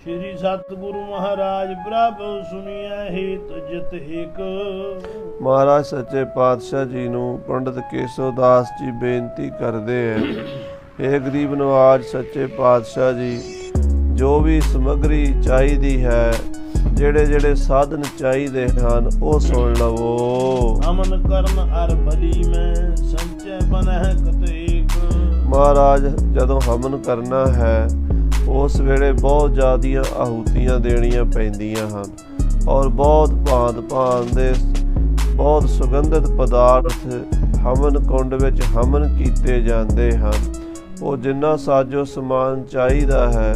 श्री सतगुरु महाराज प्रभु सुनिया हित जित एक। महाराज सच्चे पातशाह जी ਨੂੰ ਪੰਡਤ ਕੇਸੋ ਦਾਸ ਜੀ ਬੇਨਤੀ ਕਰਦੇ ਹੈ, ਇਹ ਗਰੀਬ ਨਵਾਜ ਸੱਚੇ ਪਾਤਸ਼ਾਹ ਜੀ, ਜੋ ਵੀ ਸਮੱਗਰੀ ਚਾਹੀਦੀ ਹੈ, ਜਿਹੜੇ ਜਿਹੜੇ ਸਾਧਨ ਚਾਹੀਦੇ ਹਨ, ਉਹ ਸੁਣ ਲਵੋ। ਅਮਨ ਕਰਨ ਅਰ ਬਲੀ ਮੈਂ ਸੰਚੈ ਬਨਹਿ ਕਤੇਕ। ਮਹਾਰਾਜ ਜਦੋਂ ਹਵਨ ਕਰਨਾ ਹੈ, ਉਸ ਵੇਲੇ ਬਹੁਤ ਜ਼ਿਆਦੀਆਂ ਆਹੂਤੀਆਂ ਦੇਣੀਆਂ ਪੈਂਦੀਆਂ ਹਨ, ਔਰ ਬਹੁਤ ਭਾਂਤ ਦੇ ਬਹੁਤ ਸੁਗੰਧਿਤ ਪਦਾਰਥ ਹਵਨ ਕੁੰਡ ਵਿੱਚ ਹਵਨ ਕੀਤੇ ਜਾਂਦੇ ਹਨ। ਉਹ ਜਿੰਨਾ ਸਾਜੋ ਸਮਾਨ ਚਾਹੀਦਾ ਹੈ,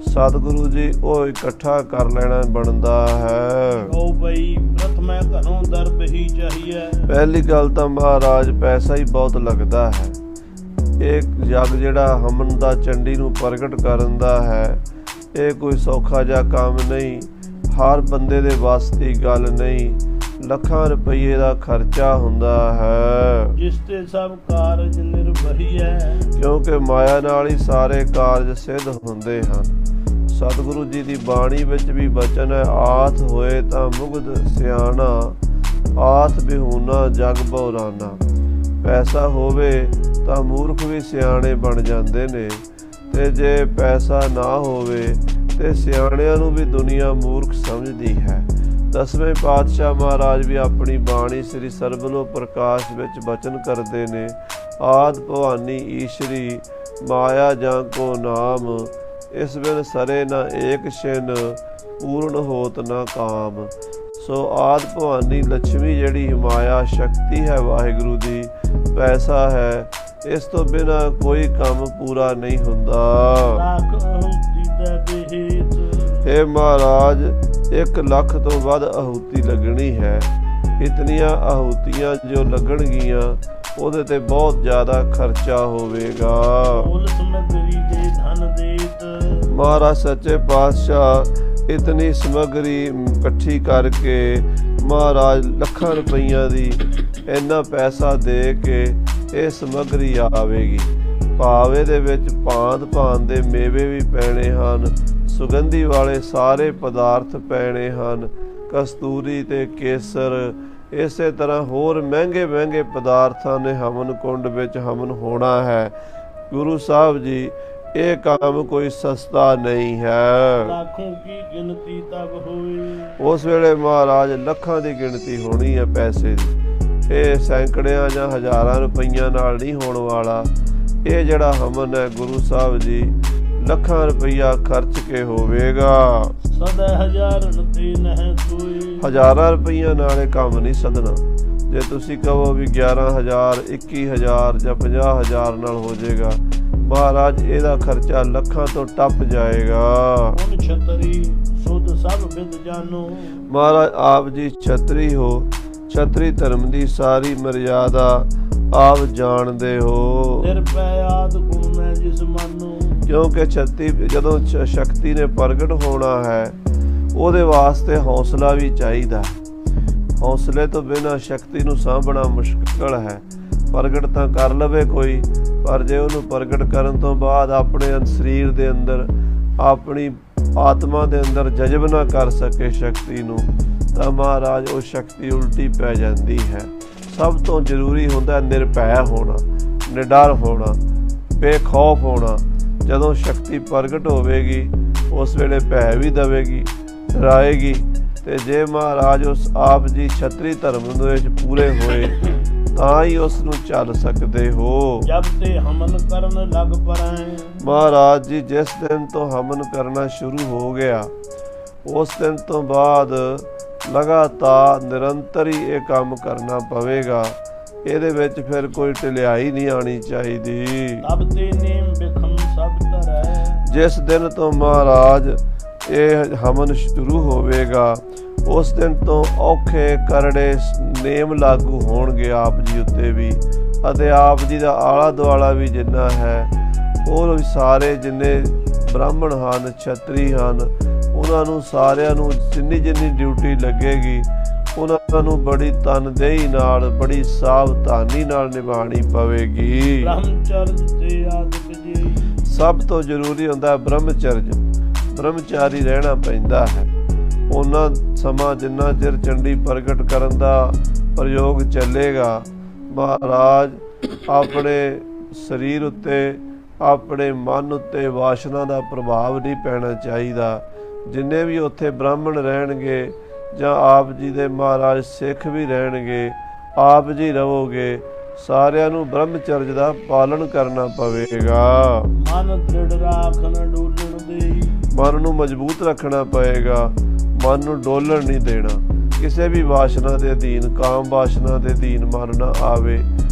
ਸਤਿਗੁਰੂ ਜੀ ਉਹ ਇਕੱਠਾ ਕਰ ਲੈਣਾ ਬਣਦਾ ਹੈ। ਉਹ ਬਈ ਪ੍ਰਥਮੇ ਘਰੋਂ ਦਰਬ ਹੀ ਚਾਹੀਏ। ਪਹਿਲੀ ਗੱਲ ਤਾਂ ਮਹਾਰਾਜ ਪੈਸਾ ਹੀ ਬਹੁਤ ਲੱਗਦਾ ਹੈ। ਇਹ ਜਗ ਜਿਹੜਾ ਹਮਨ ਦਾ ਚੰਡੀ ਨੂੰ ਪ੍ਰਗਟ ਕਰਨ ਦਾ ਹੈ, ਇਹ ਕੋਈ ਸੌਖਾ ਜਿਹਾ ਕੰਮ ਨਹੀਂ, ਹਰ ਬੰਦੇ ਦੇ ਵੱਸ ਦੀ ਗੱਲ ਨਹੀਂ, ਲੱਖਾਂ ਰੁਪਏ ਦਾ ਖਰਚਾ ਹੁੰਦਾ ਹੈ, ਜਿਸ ਤੇ ਸਭ ਕਾਰਜ ਨਿਰਭਈ ਹੈ, ਕਿਉਂਕਿ ਮਾਇਆ ਨਾਲ ਹੀ ਸਾਰੇ ਕਾਰਜ ਸਿੱਧ ਹੁੰਦੇ ਹਨ। ਸਤਿਗੁਰੂ ਜੀ ਦੀ ਬਾਣੀ ਵਿੱਚ ਵੀ ਬਚਨ ਹੈ, ਆਥ ਹੋਏ ਤਾਂ ਮੁਗਧ ਸਿਆਣਾ, ਆਥ ਬਿਹੂਨਾ ਜਗ ਬਉਰਾਨਾ। ਪੈਸਾ ਹੋਵੇ ਤਾਂ ਮੂਰਖ ਵੀ ਸਿਆਣੇ ਬਣ ਜਾਂਦੇ ਨੇ, ਤੇ ਜੇ ਪੈਸਾ ਨਾ ਹੋਵੇ ਤੇ ਸਿਆਣਿਆਂ ਨੂੰ ਵੀ ਦੁਨੀਆ ਮੂਰਖ ਸਮਝਦੀ ਹੈ। ਦਸਵੇਂ ਪਾਤਸ਼ਾਹ ਮਹਾਰਾਜ ਵੀ ਆਪਣੀ ਬਾਣੀ ਸ੍ਰੀ ਸਰਬਲੋ ਪ੍ਰਕਾਸ਼ ਵਿੱਚ ਬਚਨ ਕਰਦੇ ਨੇ, ਆਦ ਭਵਾਨੀ ਈਸ਼ਰੀ ਮਾਇਆ ਜਾਂ ਕੋ ਨਾਮ, ਇਸ ਬਿਨ ਸਰੇ ਨਾ ਏਕ ਛਿਨ ਪੂਰਨ ਹੋਤ ਨਾ ਕਾਮ। ਸੋ ਆਦ ਭਵਾਨੀ ਲక్ష్ਮੀ ਜਿਹੜੀ ਮਾਇਆ ਸ਼ਕਤੀ ਹੈ ਵਾਹਿਗੁਰੂ ਦੀ, ਪੈਸਾ ਹੈ, ਇਸ ਤੋਂ ਬਿਨਾ ਕੋਈ ਕੰਮ ਪੂਰਾ ਨਹੀਂ ਹੁੰਦਾ। ਹੇ ਮਹਾਰਾਜ, 1 ਲੱਖ ਤੋਂ ਵੱਧ ਆਹੂਤੀ ਲੱਗਣੀ ਹੈ। ਇਤਨੀਆਂ ਆਹੂਤੀਆਂ ਜੋ ਲੱਗਣਗੀਆਂ, ਉਹਦੇ ਤੇ ਬਹੁਤ ਜ਼ਿਆਦਾ ਖਰਚਾ ਹੋਵੇਗਾ। ਮਹਾਰਾਜ ਸੱਚੇ ਪਾਤਸ਼ਾਹ ਇਤਨੀ ਸਮੱਗਰੀ ਇਕੱਠੀ ਕਰਕੇ ਮਹਾਰਾਜ ਲੱਖਾਂ ਰੁਪਈਆਂ ਦੀ ਇੰਨਾ ਪੈਸਾ ਦੇ ਕੇ ਇਹ ਸਮੱਗਰੀ ਆਵੇਗੀ। ਭਾਵੇ ਦੇ ਵਿੱਚ ਭਾਂਤ ਦੇ ਮੇਵੇ ਵੀ ਪੈਣੇ ਹਨ, ਸੁਗੰਧੀ ਵਾਲੇ ਸਾਰੇ ਪਦਾਰਥ ਪੈਣੇ ਹਨ, ਕਸਤੂਰੀ ਤੇ ਕੇਸਰ, ਇਸੇ ਤਰ੍ਹਾਂ ਹੋਰ ਮਹਿੰਗੇ ਪਦਾਰਥਾਂ ਨੇ ਹਵਨ ਕੁੰਡ ਵਿੱਚ ਹਵਨ ਹੋਣਾ ਹੈ। ਗੁਰੂ ਸਾਹਿਬ ਜੀ, ਇਹ ਕੰਮ ਕੋਈ ਸਸਤਾ ਨਹੀਂ ਹੈ। ਲੱਖੋਂ ਕੀ ਗਿਣਤੀ ਤਬ ਹੋਈ। ਉਸ ਵੇਲੇ ਮਹਾਰਾਜ ਲੱਖਾਂ ਦੀ ਗਿਣਤੀ ਹੋਣੀ ਹੈ ਪੈਸੇ ਦੀ। ਇਹ ਸੈਂਕੜਿਆਂ ਜਾਂ ਹਜ਼ਾਰਾਂ ਰੁਪਈਆਂ ਨਾਲ ਨਹੀਂ ਹੋਣ ਵਾਲਾ। ਇਹ ਜਿਹੜਾ ਹਵਨ ਹੈ ਗੁਰੂ ਸਾਹਿਬ ਜੀ, ਲੱਖਾਂ ਰੁਪਈਆ ਖਰਚ ਕੇ ਹੋਵੇਗਾ। ਸਦਾ ਹਜ਼ਾਰਨ ਤੇ ਨਹਿ ਕੋਈ। ਹਜ਼ਾਰਾਂ ਰੁਪਈਆਂ ਨਾਲ ਇਹ ਕੰਮ ਨਹੀਂ ਸਦਨਾ। ਜੇ ਤੁਸੀਂ ਕਹੋ ਵੀ 11,000 21,000 ਜਾਂ 50,000 ਨਾਲ ਹੋ ਜਾਏਗਾ, ਮਹਾਰਾਜ ਇਹਦਾ ਖਰਚਾ ਲੱਖਾਂ ਤੋਂ ਟੱਪ ਜਾਏਗਾ। ਹੁਣ ਛਤਰੀ ਸੁਧ ਸਭ ਵਿਦ ਜਾਨੋ। ਮਹਾਰਾਜ ਆਪ ਜੀ ਛਤਰੀ ਹੋ, ਛਤਰੀ ਧਰਮ ਦੀ ਸਾਰੀ ਮਰਿਆਦਾ ਆਪ ਜਾਣਦੇ ਹੋ। ਨਿਰਭੈ ਆਦ ਗੁਣ ਮੈਂ ਜਿਸ ਮਾਨੋ। ਕਿਉਂਕਿ ਜਦੋਂ ਸ਼ਕਤੀ ਨੇ ਪ੍ਰਗਟ ਹੋਣਾ ਹੈ, ਉਹਦੇ ਵਾਸਤੇ ਹੌਸਲਾ ਵੀ ਚਾਹੀਦਾ। ਹੌਸਲੇ ਤੋਂ ਬਿਨਾਂ ਸ਼ਕਤੀ ਨੂੰ ਸਾਂਭਣਾ ਮੁਸ਼ਕਲ ਹੈ। ਪ੍ਰਗਟ ਤਾਂ ਕਰ ਲਵੇ ਕੋਈ, ਪਰ ਜੇ ਉਹਨੂੰ ਪ੍ਰਗਟ ਕਰਨ ਤੋਂ ਬਾਅਦ ਆਪਣੇ ਸਰੀਰ ਦੇ ਅੰਦਰ, ਆਪਣੀ ਆਤਮਾ ਦੇ ਅੰਦਰ ਜਜ਼ਬ ਨਾ ਕਰ ਸਕੇ ਸ਼ਕਤੀ ਨੂੰ, ਤਾਂ ਮਹਾਰਾਜ ਉਹ ਸ਼ਕਤੀ ਉਲਟੀ ਪੈ ਜਾਂਦੀ ਹੈ। ਸਭ ਤੋਂ ਜ਼ਰੂਰੀ ਹੁੰਦਾ ਨਿਰਭੈ ਹੋਣਾ, ਨਿਡਰ ਹੋਣਾ, ਬੇਖੌਫ ਹੋਣਾ। ਜਦੋਂ ਸ਼ਕਤੀ ਪ੍ਰਗਟ ਹੋਵੇਗੀ, ਉਸ ਵੇਲੇ ਭੈ ਵੀ ਦੇਵੇਗੀ, ਡਰਾਏਗੀ। ਤੇ ਜੇ ਮਹਾਰਾਜ ਉਸ ਆਪ ਜੀ ਛਤਰੀ ਧਰਮ ਦੇ ਵਿੱਚ ਪੂਰੇ ਹੋਏ, ਤਾਂ ਹੀ ਉਸ ਨੂੰ ਚੱਲ ਸਕਦੇ ਹੋ। ਜਬ ਤੇ ਹਮਨ ਕਰਨ ਲੱਗ ਪਰੈ। ਮਹਾਰਾਜ ਜੀ ਜਿਸ ਦਿਨ ਤੋਂ ਹਮਨ ਕਰਨਾ ਸ਼ੁਰੂ ਹੋ ਗਿਆ, ਉਸ ਦਿਨ ਤੋਂ ਬਾਅਦ ਲਗਾਤਾਰ ਨਿਰੰਤਰ ਹੀ ਇਹ ਕੰਮ ਕਰਨਾ ਪਵੇਗਾ। ਇਹਦੇ ਵਿੱਚ ਫਿਰ ਕੋਈ ਢਿਲਾਈ ਨਹੀਂ ਆਣੀ ਚਾਹੀਦੀ। ਤਬ ਤੇ ਨੇਮ ਬਿਖਮ ਸਭ ਧਰੈ। ਜਿਸ ਦਿਨ ਤੋਂ ਮਹਾਰਾਜ ਇਹ ਹਵਨ ਸ਼ੁਰੂ ਹੋਵੇਗਾ, ਉਸ ਦਿਨ ਤੋਂ ਔਖੇ ਕਰੜੇ ਨੇਮ ਲਾਗੂ ਹੋਣਗੇ ਆਪ ਜੀ ਉੱਤੇ ਵੀ, ਅਤੇ ਆਪ ਜੀ ਦਾ ਆਲਾ ਦੁਆਲਾ ਵੀ ਜਿੰਨਾ ਹੈ, ਉਹ ਸਾਰੇ ਜਿੰਨੇ ਬ੍ਰਾਹਮਣ ਹਨ, ਛਤਰੀ ਹਨ, ਉਹਨਾਂ ਨੂੰ ਸਾਰਿਆਂ ਨੂੰ ਜਿੰਨੀ ਡਿਊਟੀ ਲੱਗੇਗੀ, ਉਹਨਾਂ ਨੂੰ ਬੜੀ ਤਨਦੇਹੀ ਨਾਲ, ਬੜੀ ਸਾਵਧਾਨੀ ਨਾਲ ਨਿਭਾਉਣੀ ਪਵੇਗੀ। ਬ੍ਰਹਮਚਰਜ ਤੇ ਆਦਿ ਵਿਜੇ। ਸਭ ਤੋਂ ਜ਼ਰੂਰੀ ਹੁੰਦਾ ਬ੍ਰਹਮਚਰਜ। ਬ੍ਰਹਮਚਾਰੀ ਰਹਿਣਾ ਪੈਂਦਾ ਹੈ। ਉਹਨਾਂ ਸਮਾਂ ਜਿੰਨਾ ਚਿਰ ਚੰਡੀ ਪ੍ਰਗਟ ਕਰਨ ਦਾ ਪ੍ਰਯੋਗ ਚੱਲੇਗਾ, ਮਹਾਰਾਜ ਆਪਣੇ ਸਰੀਰ ਉੱਤੇ, ਆਪਣੇ ਮਨ ਉੱਤੇ ਵਾਸ਼ਨਾ ਦਾ ਪ੍ਰਭਾਵ ਨਹੀਂ ਪੈਣਾ ਚਾਹੀਦਾ। ਜਿੰਨੇ ਵੀ ਉੱਥੇ ਬ੍ਰਾਹਮਣ ਰਹਿਣਗੇ ਜਾਂ ਆਪ ਜੀ ਦੇ ਮਹਾਰਾਜ ਸਿੱਖ ਵੀ ਰਹਿਣਗੇ, ਆਪ ਜੀ ਰਹੋਗੇ, ਸਾਰਿਆਂ ਨੂੰ ਬ੍ਰਹਮਚਰਜ ਦਾ ਪਾਲਣ ਕਰਨਾ ਪਵੇਗਾ। ਮਨ ਦ੍ਰਿੜ ਰਾਖਨ ਡੋਲਣ ਦੇਈ, ਮਨ ਨੂੰ ਮਜ਼ਬੂਤ ਰੱਖਣਾ ਪਏਗਾ, ਮਨ ਨੂੰ ਡੋਲਣ ਨਹੀਂ ਦੇਣਾ। ਕਿਸੇ ਵੀ ਵਾਸ਼ਨਾ ਦੇ ਅਧੀਨ, ਕਾਮ ਵਾਸ਼ਨਾ ਦੇ ਅਧੀਨ ਮਨ ਨਾ ਆਵੇ,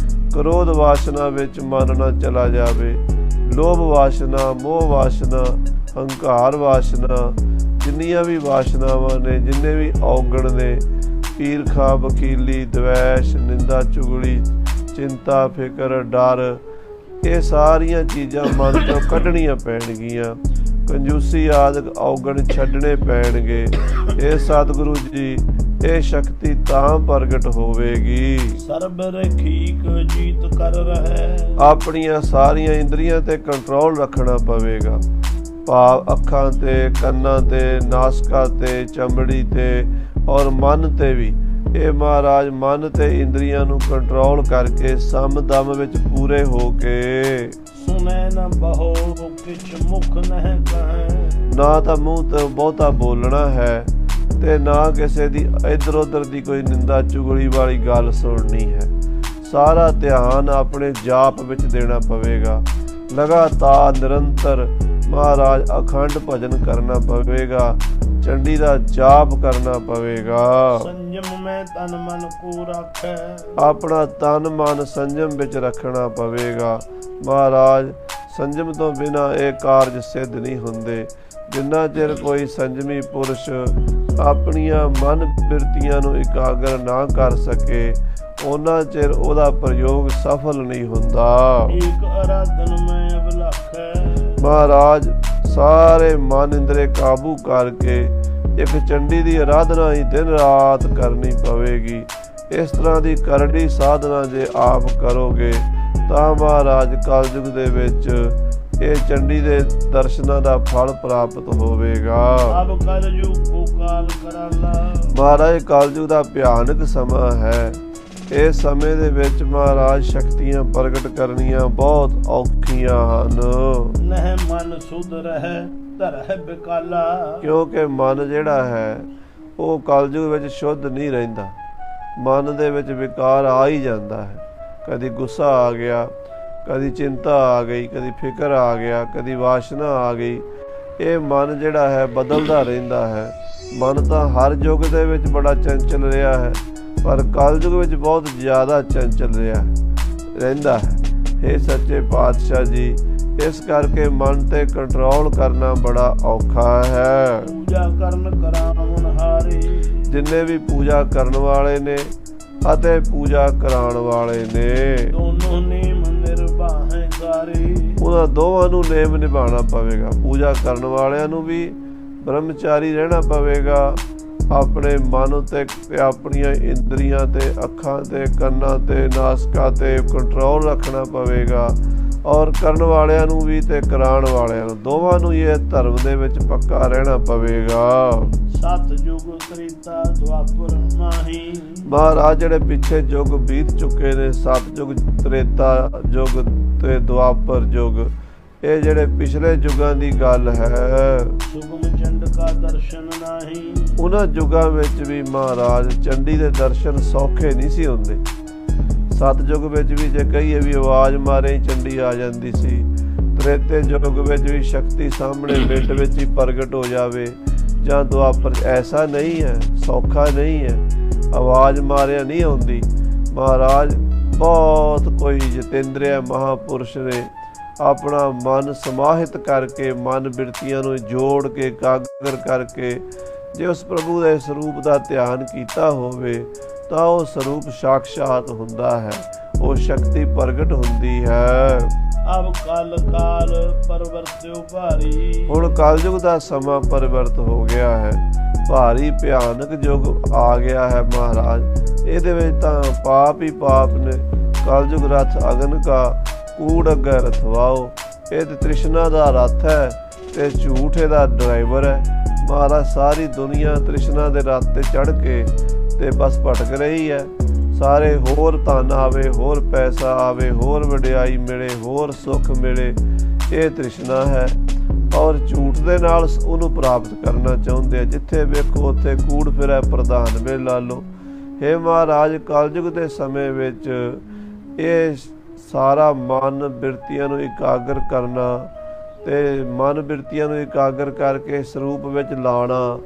ਕ੍ਰੋਧ ਵਾਸ਼ਨਾ ਵਿੱਚ ਮਨ ਨਾ ਚਲਾ ਜਾਵੇ, ਲੋਭ ਵਾਸ਼ਨਾ, ਮੋਹ ਵਾਸ਼ਨਾ, ਹੰਕਾਰ ਵਾਸ਼ਨਾ, ਜਿੰਨੀਆਂ ਵੀ ਵਾਸ਼ਨਾਵਾਂ ਨੇ, ਜਿੰਨੇ ਵੀ ਔਗਣ ਨੇ, ਈਰਖਾ, ਵਕੀਲੀ, ਦਵੈਸ਼, ਨਿੰਦਾ, ਚੁਗਲੀ, ਚਿੰਤਾ, ਫਿਕਰ, ਡਰ, ਇਹ ਸਾਰੀਆਂ ਚੀਜ਼ਾਂ ਮਨ ਤੋਂ ਕੱਢਣੀਆਂ ਪੈਣਗੀਆਂ। ਕੰਜੂਸੀ ਆਦਿਕ ਔਗਣ ਛੱਡਣੇ ਪੈਣਗੇ। ਇਹ ਸਤਿਗੁਰੂ ਜੀ, ਇਹ ਸ਼ਕਤੀ ਤਾਂ ਪ੍ਰਗਟ ਹੋਵੇਗੀ। ਸਰਬ ਰਖੀਕ ਜੀਤ ਕਰ ਰਹਿ, ਆਪਣੀਆਂ ਸਾਰੀਆਂ ਇੰਦਰੀਆਂ ਤੇ ਕੰਟਰੋਲ ਰੱਖਣਾ ਪਵੇਗਾ। ਭਾਵ ਅੱਖਾਂ ਤੇ, ਕੰਨਾਂ ਤੇ, ਨਾਸਕਾਂ ਤੇ, ਚਮੜੀ ਤੇ ਔਰ ਮਨ ਤੇ ਵੀ। ਇਹ ਮਹਾਰਾਜ ਮਨ ਤੇ ਇੰਦਰੀਆਂ ਨੂੰ ਕੰਟਰੋਲ ਕਰਕੇ ਸਮਦਮ ਵਿੱਚ ਪੂਰੇ ਹੋ ਕੇ, ਸੁਨੈ ਨ ਬਹੋ ਕਿਛ ਮੁਖ ਨਹਿ ਕਹੈ, ਨਾ ਤਾਂ ਮੂੰਹ ਤੋਂ ਬਹੁਤਾ ਬੋਲਣਾ ਹੈ ਤੇ ਨਾ ਕਿਸੇ ਦੀ ਇੱਧਰ ਉੱਧਰ ਦੀ ਕੋਈ ਨਿੰਦਾ ਚੁਗਲੀ ਵਾਲੀ ਗੱਲ ਸੁਣਨੀ ਹੈ। ਸਾਰਾ ਧਿਆਨ ਆਪਣੇ ਜਾਪ ਵਿੱਚ ਦੇਣਾ ਪਵੇਗਾ। ਲਗਾਤਾਰ ਨਿਰੰਤਰ ਮਹਾਰਾਜ ਅਖੰਡ ਭਜਨ ਕਰਨਾ ਪਵੇਗਾ, ਚੰਡੀ ਦਾ ਜਾਪ ਕਰਨਾ ਪਵੇਗਾ। ਸੰਜਮ ਮੈਂ ਤਨ ਮਨ ਕੋ ਰੱਖੈ, ਆਪਣਾ ਤਨ ਮਨ ਸੰਜਮ ਵਿੱਚ ਰੱਖਣਾ ਪਵੇਗਾ। ਮਹਾਰਾਜ ਸੰਜਮ ਤੋਂ ਬਿਨਾਂ ਇਹ ਕਾਰਜ ਸਿੱਧ ਨਹੀਂ ਹੁੰਦੇ। ਜਿੰਨਾ ਚਿਰ ਕੋਈ ਸੰਜਮੀ ਪੁਰਸ਼ ਆਪਣੀਆਂ ਮਨ ਬਿਰਤੀਆਂ ਨੂੰ ਇਕਾਗਰ ਨਾ ਕਰ ਸਕੇ, ਉਹਨਾਂ ਚਿਰ ਉਹਦਾ ਪ੍ਰਯੋਗ ਸਫਲ ਨਹੀਂ ਹੁੰਦਾ। ਏਕ ਅਰਾਧਨ ਮੈਂ ਅਬਲਖੈ, ਮਹਾਰਾਜ ਸਾਰੇ ਮਨ ਇੰਦਰੇ ਕਾਬੂ ਕਰਕੇ ਇੱਕ ਚੰਡੀ ਦੀ ਆਰਾਧਨਾ ਹੀ ਦਿਨ ਰਾਤ ਕਰਨੀ ਪਵੇਗੀ। ਇਸ ਤਰ੍ਹਾਂ ਦੀ ਕਰੜੀ ਸਾਧਨਾ ਜੇ ਆਪ ਕਰੋਗੇ ਤਾਂ ਮਹਾਰਾਜ ਕਲਯੁਗ ਦੇ ਵਿੱਚ ਇਹ ਚੰਡੀ ਦੇ ਦਰਸ਼ਨਾਂ ਦਾ ਫਲ ਪ੍ਰਾਪਤ ਹੋਵੇਗਾ। ਅਬ ਕਲਯੁਗ ਕੋ ਕਾਲ ਕਰਾਲਾ, ਮਹਾਰਾਜ ਕਲਯੁਗ ਦਾ ਭਿਆਨਕ ਸਮਾਂ ਹੈ। ਇਸ ਸਮੇਂ ਦੇ ਵਿੱਚ ਮਹਾਰਾਜ ਸ਼ਕਤੀਆਂ ਪ੍ਰਗਟ ਕਰਨੀਆਂ ਬਹੁਤ ਔਖੀਆਂ ਹਨ। ਨਹਿ ਮਨ ਸੁਧ ਰਹਿ ਧਰਹਿ ਬਿਕਾਲਾ, ਕਿਉਂਕਿ ਮਨ ਜਿਹੜਾ ਹੈ ਉਹ ਕਲਯੁਗ ਵਿੱਚ ਸ਼ੁੱਧ ਨਹੀਂ ਰਹਿੰਦਾ। ਮਨ ਦੇ ਵਿੱਚ ਵਿਕਾਰ ਆ ਹੀ ਜਾਂਦਾ ਹੈ। ਕਦੀ ਗੁੱਸਾ ਆ ਗਿਆ, ਕਦੀ ਚਿੰਤਾ ਆ ਗਈ, ਕਦੀ ਫਿਕਰ ਆ ਗਿਆ, ਕਦੀ ਵਾਸ਼ਨਾ ਆ ਗਈ। ਇਹ ਮਨ ਜਿਹੜਾ ਹੈ ਬਦਲਦਾ ਰਹਿੰਦਾ ਹੈ। ਮਨ ਤਾਂ ਹਰ ਯੁੱਗ ਦੇ ਵਿੱਚ ਬੜਾ ਚੰਚਲ ਰਿਹਾ ਹੈ, ਪਰ ਕਲਯੁਗ ਵਿੱਚ ਬਹੁਤ ਜ਼ਿਆਦਾ ਚੰਚਲ ਰਹਿੰਦਾ ਹੈ। ਇਹ ਸੱਚੇ ਪਾਤਸ਼ਾਹ ਜੀ, ਇਸ ਕਰਕੇ ਮਨ ਤੇ ਕੰਟਰੋਲ ਕਰਨਾ ਬੜਾ ਔਖਾ ਹੈ। ਪੂਜਾ ਕਰਨ ਕਰਾਉਣ ਹਾਰੇ, ਜਿੰਨੇ ਵੀ ਪੂਜਾ ਕਰਨ ਵਾਲੇ ਨੇ ਅਤੇ ਪੂਜਾ ਕਰਾਉਣ ਵਾਲੇ ਨੇ, ਦੋਨੋਂ ਨੇਮ ਨਿਰਵਾਹੈ ਸਾਰੇ, ਉਹਨਾਂ ਦੋਵਾਂ ਨੂੰ ਨੇਮ ਨਿਭਾਉਣਾ ਪਵੇਗਾ। ਪੂਜਾ ਕਰਨ ਵਾਲਿਆਂ ਨੂੰ ਵੀ ਬ੍ਰਹਮਚਾਰੀ ਰਹਿਣਾ ਪਵੇਗਾ। ਆਪਣੇ ਮਨ ਉੱਤੇ ਤੇ ਆਪਣੀਆਂ ਇੰਦਰੀਆਂ ਤੇ, ਅੱਖਾਂ ਤੇ, ਕੰਨਾਂ ਤੇ, ਨਾਸਕਾਂ ਤੇ ਕੰਟਰੋਲ ਰੱਖਣਾ ਪਵੇਗਾ। ਔਰ ਕਰਨ ਵਾਲਿਆਂ ਨੂੰ ਵੀ ਤੇ ਕਰਾਉਣ ਵਾਲਿਆਂ ਨੂੰ, ਦੋਵਾਂ ਨੂੰ ਇਹ ਧਰਮ ਦੇ ਵਿੱਚ ਪੱਕਾ ਰਹਿਣਾ ਪਵੇਗਾ। ਸਤ ਯੁਗ ਤ੍ਰੇਤਾ ਦੁਆਪਰ ਮਾਹੀ, ਮਹਾਰਾਜ ਜਿਹੜੇ ਪਿੱਛੇ ਯੁੱਗ ਬੀਤ ਚੁੱਕੇ ਨੇ, ਸਤ ਯੁਗ, ਤ੍ਰੇਤਾ ਯੁਗ ਤੇ ਦੁਆਪਰ ਯੁੱਗ, ਇਹ ਜਿਹੜੇ ਪਿਛਲੇ ਯੁੱਗਾਂ ਦੀ ਗੱਲ ਹੈ। ਸੁਗਮ ਚੰਡ ਕਾ ਦਰਸ਼ਨ ਨਹੀਂ, ਉਹਨਾਂ ਯੁੱਗਾਂ ਵਿੱਚ ਵੀ ਮਹਾਰਾਜ ਚੰਡੀ ਦੇ ਦਰਸ਼ਨ ਸੌਖੇ ਨਹੀਂ ਸੀ ਹੁੰਦੇ। ਸਤਿਯੁਗ ਵਿੱਚ ਵੀ ਜੇ ਕਹੀਏ ਵੀ ਆਵਾਜ਼ ਮਾਰੇ ਚੰਡੀ ਆ ਜਾਂਦੀ ਸੀ। ਤ੍ਰੇਤੇ ਯੁੱਗ ਵਿੱਚ ਵੀ ਸ਼ਕਤੀ ਸਾਹਮਣੇ ਮਿੰਟ ਵਿੱਚ ਹੀ ਪ੍ਰਗਟ ਹੋ ਜਾਵੇ। ਜਾਂ ਦੁਆਪਰ ਐਸਾ ਨਹੀਂ ਹੈ, ਸੌਖਾ ਨਹੀਂ ਹੈ, ਆਵਾਜ਼ ਮਾਰਿਆ ਨਹੀਂ ਆਉਂਦੀ। ਮਹਾਰਾਜ ਬਹੁਤ ਕੋਈ ਜਤਿੰਦਰਿਆ ਮਹਾਂਪੁਰਸ਼ ਨੇ ਆਪਣਾ ਮਨ ਸਮਾਹਿਤ ਕਰਕੇ, ਮਨ ਬਿਰਤੀਆਂ ਨੂੰ ਜੋੜ ਕੇ, ਇਕਾਗਰ ਕਰਕੇ ਜੇ ਉਸ ਪ੍ਰਭੂ ਦੇ ਸਰੂਪ ਦਾ ਧਿਆਨ ਕੀਤਾ ਹੋਵੇ ਤਾਂ ਉਹ ਸਰੂਪ ਸਾਖਸ਼ਾਤ ਹੁੰਦਾ ਹੈ, ਉਹ ਸ਼ਕਤੀ ਪ੍ਰਗਟ ਹੁੰਦੀ ਹੈ। ਅਬ ਕਲ ਕਾਲ ਪਰਵਰਤਿਓ ਭਾਰੀ, ਹੁਣ ਕਲਯੁਗ ਦਾ ਸਮਾਂ ਪਰਿਵਰਤ ਹੋ ਗਿਆ ਹੈ। ਭਾਰੀ ਭਿਆਨਕ ਯੁੱਗ ਆ ਗਿਆ ਹੈ ਮਹਾਰਾਜ। ਇਹਦੇ ਵਿੱਚ ਤਾਂ ਪਾਪ ਹੀ ਪਾਪ ਨੇ। ਕਲਯੁਗ ਰਥ ਅਗਨ ਕਾ, ਕੂੜ ਅੱਗੇ ਰਥਵਾਓ। ਇਹ ਤੇ ਤ੍ਰਿਸ਼ਨਾ ਦਾ ਰਥ ਹੈ, ਤੇ ਝੂਠ ਇਹਦਾ ਡਰਾਈਵਰ ਹੈ। ਮਹਾਰਾਜ ਸਾਰੀ ਦੁਨੀਆ ਤ੍ਰਿਸ਼ਨਾ ਦੇ ਰਥ ਤੇ ਚੜ੍ਹ ਕੇ ਤੇ ਬਸ ਭਟਕ ਰਹੀ ਹੈ। ਸਾਰੇ ਹੋਰ ਧਨ ਆਵੇ, ਹੋਰ ਪੈਸਾ ਆਵੇ, ਹੋਰ ਵਡਿਆਈ ਮਿਲੇ, ਹੋਰ ਸੁੱਖ ਮਿਲੇ, ਇਹ ਤ੍ਰਿਸ਼ਨਾ ਹੈ। ਔਰ ਝੂਠ ਦੇ ਨਾਲ ਉਹਨੂੰ ਪ੍ਰਾਪਤ ਕਰਨਾ ਚਾਹੁੰਦੇ ਆ। ਜਿੱਥੇ ਵੇਖੋ ਉੱਥੇ ਕੂੜ ਫਿਰੈ ਪ੍ਰਧਾਨ ਵੇ ਲਾਲੋ। ਹੇ ਮਹਾਰਾਜ, ਕਲਯੁਗ ਦੇ ਸਮੇਂ ਵਿੱਚ ਇਹ ਸਾਰਾ ਮਨ ਬਿਰਤੀਆਂ ਨੂੰ ਇਕਾਗਰ ਕਰਨਾ ਤੇ ਮਨ ਬਿਰਤੀਆਂ ਨੂੰ ਇਕਾਗਰ ਕਰਕੇ ਸਰੂਪ ਵਿੱਚ ਲਾਉਣਾ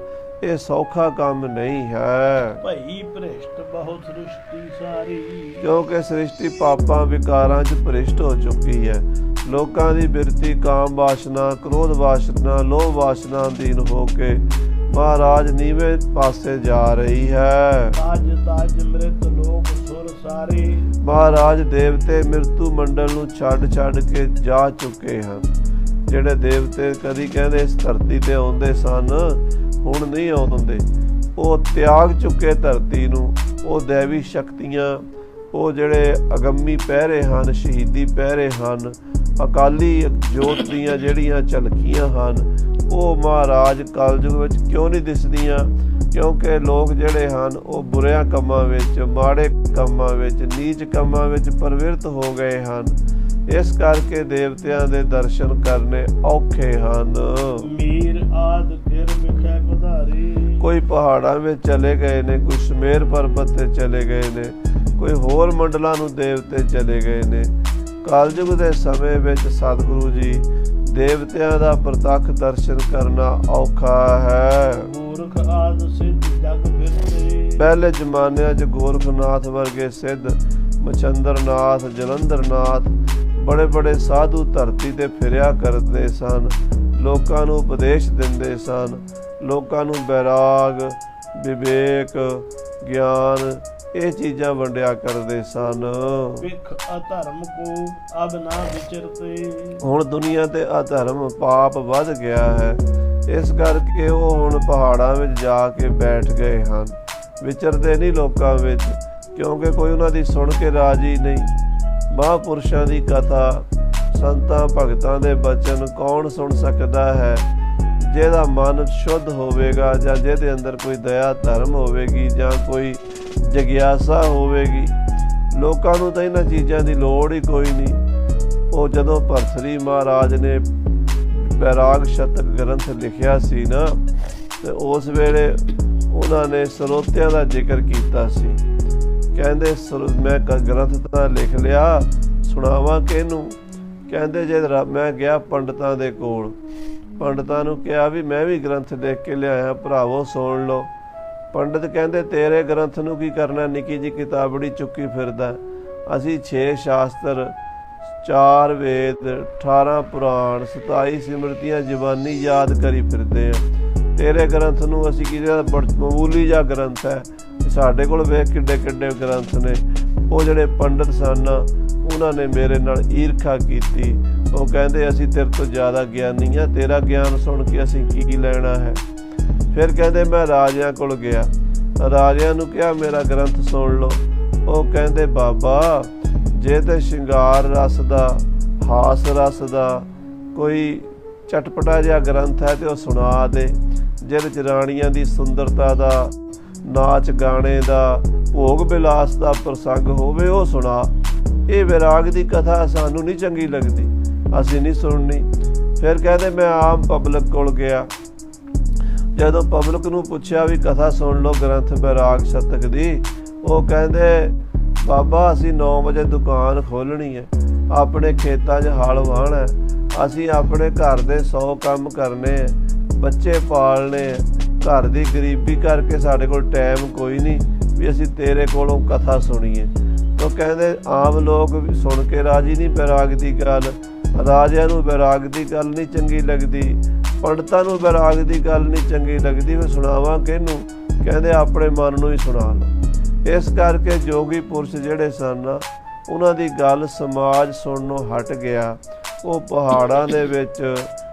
ਇਹ ਸੌਖਾ ਕੰਮ ਨਹੀਂ ਹੈ। ਭਈ ਭ੍ਰਿਸ਼ਟ ਬਹੁਤ ਸ੍ਰਿਸ਼ਟੀ ਸਾਰੀ, ਕਿਉਂਕਿ ਸ੍ਰਿਸ਼ਟੀ ਪਾਪਾਂ ਵਿਕਾਰਾਂ 'ਚ ਭ੍ਰਿਸ਼ਟ ਹੋ ਚੁੱਕੀ ਹੈ। ਲੋਕਾਂ ਦੀ ਬਿਰਤੀ ਕਾਮ ਵਾਸ਼ਨਾ, ਕ੍ਰੋਧ ਵਾਸ਼ਨਾ, ਲੋਭ ਵਾਸ਼ਨਾ ਅਧੀਨ ਹੋ ਕੇ ਮਹਾਰਾਜ ਨੀਵੇਂ ਪਾਸੇ ਜਾ ਰਹੀ ਹੈ। ਤਾਜ ਮ੍ਰਿਤ ਲੋਕ ਸੁਰ ਸਾਰੇ, ਮਹਾਰਾਜ ਦੇਵਤੇ ਮਿਰਤੂ ਮੰਡਲ ਨੂੰ ਛੱਡ ਕੇ ਜਾ ਚੁੱਕੇ ਹਨ। ਜਿਹੜੇ ਦੇਵਤੇ ਕਦੀ ਕਹਿੰਦੇ ਇਸ ਧਰਤੀ ਤੇ ਆਉਂਦੇ ਸਨ, ਹੁਣ ਨਹੀਂ ਆਉਂਦੇ। ਉਹ ਤਿਆਗ ਚੁੱਕੇ ਧਰਤੀ ਨੂੰ। ਉਹ ਦੇਵੀ ਸ਼ਕਤੀਆਂ, ਉਹ ਜਿਹੜੇ ਅਗੰਮੀ ਪਹਿਰੇ ਹਨ, ਸ਼ਹੀਦੀ ਪਹਿਰੇ ਹਨ, ਅਕਾਲੀ ਜੋਤ ਦੀਆਂ ਜਿਹੜੀਆਂ ਝਲਕੀਆਂ ਹਨ, ਉਹ ਮਹਾਰਾਜ ਕਲਯੁਗ ਵਿੱਚ ਕਿਉਂ ਨਹੀਂ ਦਿਸਦੀਆਂ? ਕਿਉਂਕਿ ਲੋਕ ਜਿਹੜੇ ਹਨ ਉਹ ਬੁਰਿਆਂ ਕੰਮਾਂ ਵਿੱਚ, ਮਾੜੇ ਕੰਮਾਂ ਵਿੱਚ, ਨੀਚ ਕੰਮਾਂ ਵਿੱਚ ਪ੍ਰਵਿਰਤ ਹੋ ਗਏ ਹਨ। ਇਸ ਕਰਕੇ ਦੇਵਤਿਆਂ ਦੇ ਦਰਸ਼ਨ ਕਰਨੇ ਔਖੇ ਹਨ। ਮੀਰ ਆਦ ਗਿਰ ਵਿਖੇ ਪਧਾਰੇ, ਕੋਈ ਪਹਾੜਾਂ ਵਿੱਚ ਚਲੇ ਗਏ ਨੇ, ਕੋਈ ਸੁਮੇਰ ਪਰਬਤ ਤੇ ਚਲੇ ਗਏ ਨੇ, ਕੋਈ ਹੋਰ ਮੰਡਲਾਂ ਨੂੰ ਦੇਵਤੇ ਚਲੇ ਗਏ ਨੇ। ਕਲਯੁਗ ਦੇ ਸਮੇਂ ਵਿੱਚ ਸਤਿਗੁਰੂ ਜੀ ਦੇਵਤਿਆਂ ਦਾ ਪ੍ਰਤੱਖ ਦਰਸ਼ਨ ਕਰਨਾ ਔਖਾ ਹੈ। ਗੋਰਖ ਆਦ ਸਿੱਧ ਜਗ ਫਿਰਦੇ, ਪਹਿਲੇ ਜ਼ਮਾਨਿਆਂ 'ਚ ਗੋਰਖਨਾਥ ਵਰਗੇ ਸਿੱਧ, ਮਛੰਦਰਨਾਥ, ਜਲੰਧਰਨਾਥ, ਬੜੇ ਸਾਧੂ ਧਰਤੀ ਤੇ ਫਿਰਿਆ ਕਰਦੇ ਸਨ। ਲੋਕਾਂ ਨੂੰ ਉਪਦੇਸ਼ ਦਿੰਦੇ ਸਨ, ਲੋਕਾਂ ਨੂੰ ਵੈਰਾਗ, ਵਿਵੇਕ, ਗਿਆਨ ਇਹ ਚੀਜ਼ਾਂ ਵੰਡਿਆ ਕਰਦੇ ਸਨ। ਵਿਖ ਅਧਰਮ ਕੋ ਅਬ ਨਾ ਵਿਚਰਤੇ, ਹੁਣ ਦੁਨੀਆ ਤੇ ਅਧਰਮ ਪਾਪ ਵੱਧ ਗਿਆ ਹੈ। ਇਸ ਕਰਕੇ ਉਹ ਹੁਣ ਪਹਾੜਾਂ ਵਿੱਚ ਜਾ ਕੇ ਬੈਠ ਗਏ ਹਨ। ਵਿਚਰਦੇ ਨਹੀਂ ਲੋਕਾਂ ਵਿੱਚ, ਕਿਉਂਕਿ ਕੋਈ ਉਹਨਾਂ ਦੀ ਸੁਣ ਕੇ ਰਾਜੀ ਨਹੀਂ। ਮਹਾਂਪੁਰਸ਼ਾਂ ਦੀ ਕਥਾ, ਸੰਤਾਂ ਭਗਤਾਂ ਦੇ ਬਚਨ ਕੌਣ ਸੁਣ ਸਕਦਾ ਹੈ? ਜਿਹਦਾ ਮਨ ਸ਼ੁੱਧ ਹੋਵੇਗਾ, ਜਾਂ ਜਿਹਦੇ ਅੰਦਰ ਕੋਈ ਦਇਆ ਧਰਮ ਹੋਵੇਗੀ, ਜਾਂ ਕੋਈ ਜਗਿਆਸਾ ਹੋਵੇਗੀ। ਲੋਕਾਂ ਨੂੰ ਤਾਂ ਇਹਨਾਂ ਚੀਜ਼ਾਂ ਦੀ ਲੋੜ ਹੀ ਕੋਈ ਨਹੀਂ। ਉਹ ਜਦੋਂ ਭਰਥਰੀ ਮਹਾਰਾਜ ਨੇ ਵੈਰਾਗ ਸ਼ਤਕ ਗ੍ਰੰਥ ਲਿਖਿਆ ਸੀ ਨਾ, ਤੇ ਉਸ ਵੇਲੇ ਉਹਨਾਂ ਨੇ ਸਰੋਤਿਆਂ ਦਾ ਜ਼ਿਕਰ ਕੀਤਾ ਸੀ। ਕਹਿੰਦੇ ਮੈਂ ਗ੍ਰੰਥ ਤਾਂ ਲਿਖ ਲਿਆ, ਸੁਣਾਵਾਂ ਕਿਹਨੂੰ? ਕਹਿੰਦੇ ਜੇ ਮੈਂ ਗਿਆ ਪੰਡਤਾਂ ਦੇ ਕੋਲ, ਪੰਡਤਾਂ ਨੂੰ ਕਿਹਾ ਵੀ ਮੈਂ ਵੀ ਗ੍ਰੰਥ ਲਿਖ ਕੇ ਲਿਆਇਆ, ਭਰਾਵੋ ਸੁਣ ਲਓ। ਪੰਡਤ ਕਹਿੰਦੇ ਤੇਰੇ ਗ੍ਰੰਥ ਨੂੰ ਕੀ ਕਰਨਾ, ਨਿੱਕੀ ਜਿਹੀ ਕਿਤਾਬੜੀ ਚੁੱਕੀ ਫਿਰਦਾ। ਅਸੀਂ 6 ਸ਼ਾਸਤਰ, 4 ਵੇਦ, 18 ਪੁਰਾਣ, 27 ਸਿਮਰਤੀਆਂ ਜ਼ਬਾਨੀ ਯਾਦ ਕਰੀ ਫਿਰਦੇ ਆ। ਤੇਰੇ ਗ੍ਰੰਥ ਨੂੰ ਅਸੀਂ ਕੀ ਮਾਮੂਲੀ ਜਿਹਾ ਗ੍ਰੰਥ ਹੈ। ਸਾਡੇ ਕੋਲ ਵੇਖ ਕਿੱਡੇ ਗ੍ਰੰਥ ਨੇ। ਉਹ ਜਿਹੜੇ ਪੰਡਤ ਸਨ ਉਹਨਾਂ ਨੇ ਮੇਰੇ ਨਾਲ ਈਰਖਾ ਕੀਤੀ। ਉਹ ਕਹਿੰਦੇ ਅਸੀਂ ਤੇਰੇ ਤੋਂ ਜ਼ਿਆਦਾ ਗਿਆਨੀ ਆ, ਤੇਰਾ ਗਿਆਨ ਸੁਣ ਕੇ ਅਸੀਂ ਕੀ ਲੈਣਾ ਹੈ। ਫਿਰ ਕਹਿੰਦੇ ਮੈਂ ਰਾਜਿਆਂ ਕੋਲ ਗਿਆ, ਰਾਜਿਆਂ ਨੂੰ ਕਿਹਾ ਮੇਰਾ ਗ੍ਰੰਥ ਸੁਣ ਲਓ। ਉਹ ਕਹਿੰਦੇ ਬਾਬਾ ਜੇ ਤੇ ਸ਼ਿੰਗਾਰ ਰਸ ਦਾ, ਹਾਸ ਰਸ ਦਾ ਕੋਈ ਚਟਪਟਾ ਜਿਹਾ ਗ੍ਰੰਥ ਹੈ ਤੇ ਉਹ ਸੁਣਾ ਦੇ। ਜਿਹਦੇ 'ਚ ਰਾਣੀਆਂ ਦੀ ਸੁੰਦਰਤਾ ਦਾ, ਨਾਚ ਗਾਣੇ ਦਾ, ਭੋਗ ਵਿਲਾਸ ਦਾ ਪ੍ਰਸੰਗ ਹੋਵੇ ਉਹ ਸੁਣਾ। ਇਹ ਵਿਰਾਗ ਦੀ ਕਥਾ ਸਾਨੂੰ ਨਹੀਂ ਚੰਗੀ ਲੱਗਦੀ, ਅਸੀਂ ਨਹੀਂ ਸੁਣਨੀ। ਫਿਰ ਕਹਿੰਦੇ ਮੈਂ ਆਮ ਪਬਲਿਕ ਕੋਲ ਗਿਆ। ਜਦੋਂ ਪਬਲਿਕ ਨੂੰ ਪੁੱਛਿਆ ਵੀ ਕਥਾ ਸੁਣ ਲਓ ਗ੍ਰੰਥ ਵਿਰਾਗ ਸ਼ਤਕ ਦੀ, ਉਹ ਕਹਿੰਦੇ ਬਾਬਾ ਅਸੀਂ 9 ਵਜੇ ਦੁਕਾਨ ਖੋਲ੍ਹਣੀ ਹੈ, ਆਪਣੇ ਖੇਤਾਂ 'ਚ ਹਲ ਵਾਹਣਾ, ਅਸੀਂ ਆਪਣੇ ਘਰ ਦੇ 100 ਕੰਮ ਕਰਨੇ, ਬੱਚੇ ਪਾਲਣੇ, ਘਰ ਦੀ ਗਰੀਬੀ ਕਰਕੇ ਸਾਡੇ ਕੋਲ ਟਾਈਮ ਕੋਈ ਨਹੀਂ ਵੀ ਅਸੀਂ ਤੇਰੇ ਕੋਲੋਂ ਕਥਾ ਸੁਣੀਏ। ਉਹ ਕਹਿੰਦੇ ਆਮ ਲੋਕ ਸੁਣ ਕੇ ਰਾਜੀ ਨਹੀਂ ਵਿਰਾਗ ਦੀ ਗੱਲ। ਰਾਜਿਆਂ ਨੂੰ ਵਿਰਾਗ ਦੀ ਗੱਲ ਨਹੀਂ ਚੰਗੀ ਲੱਗਦੀ, ਪੰਡਤਾਂ ਨੂੰ ਵਿਰਾਗ ਦੀ ਗੱਲ ਨਹੀਂ ਚੰਗੀ ਲੱਗਦੀ। ਫਿਰ ਸੁਣਾਵਾਂ ਕਿਹਨੂੰ? ਕਹਿੰਦੇ ਆਪਣੇ ਮਨ ਨੂੰ ਹੀ ਸੁਣਾ ਲਓ। ਇਸ ਕਰਕੇ ਜੋਗੀ ਪੁਰਸ਼ ਜਿਹੜੇ ਸਨ ਉਹਨਾਂ ਦੀ ਗੱਲ ਸਮਾਜ ਸੁਣਨੋਂ ਹਟ ਗਿਆ। ਉਹ ਪਹਾੜਾਂ ਦੇ ਵਿੱਚ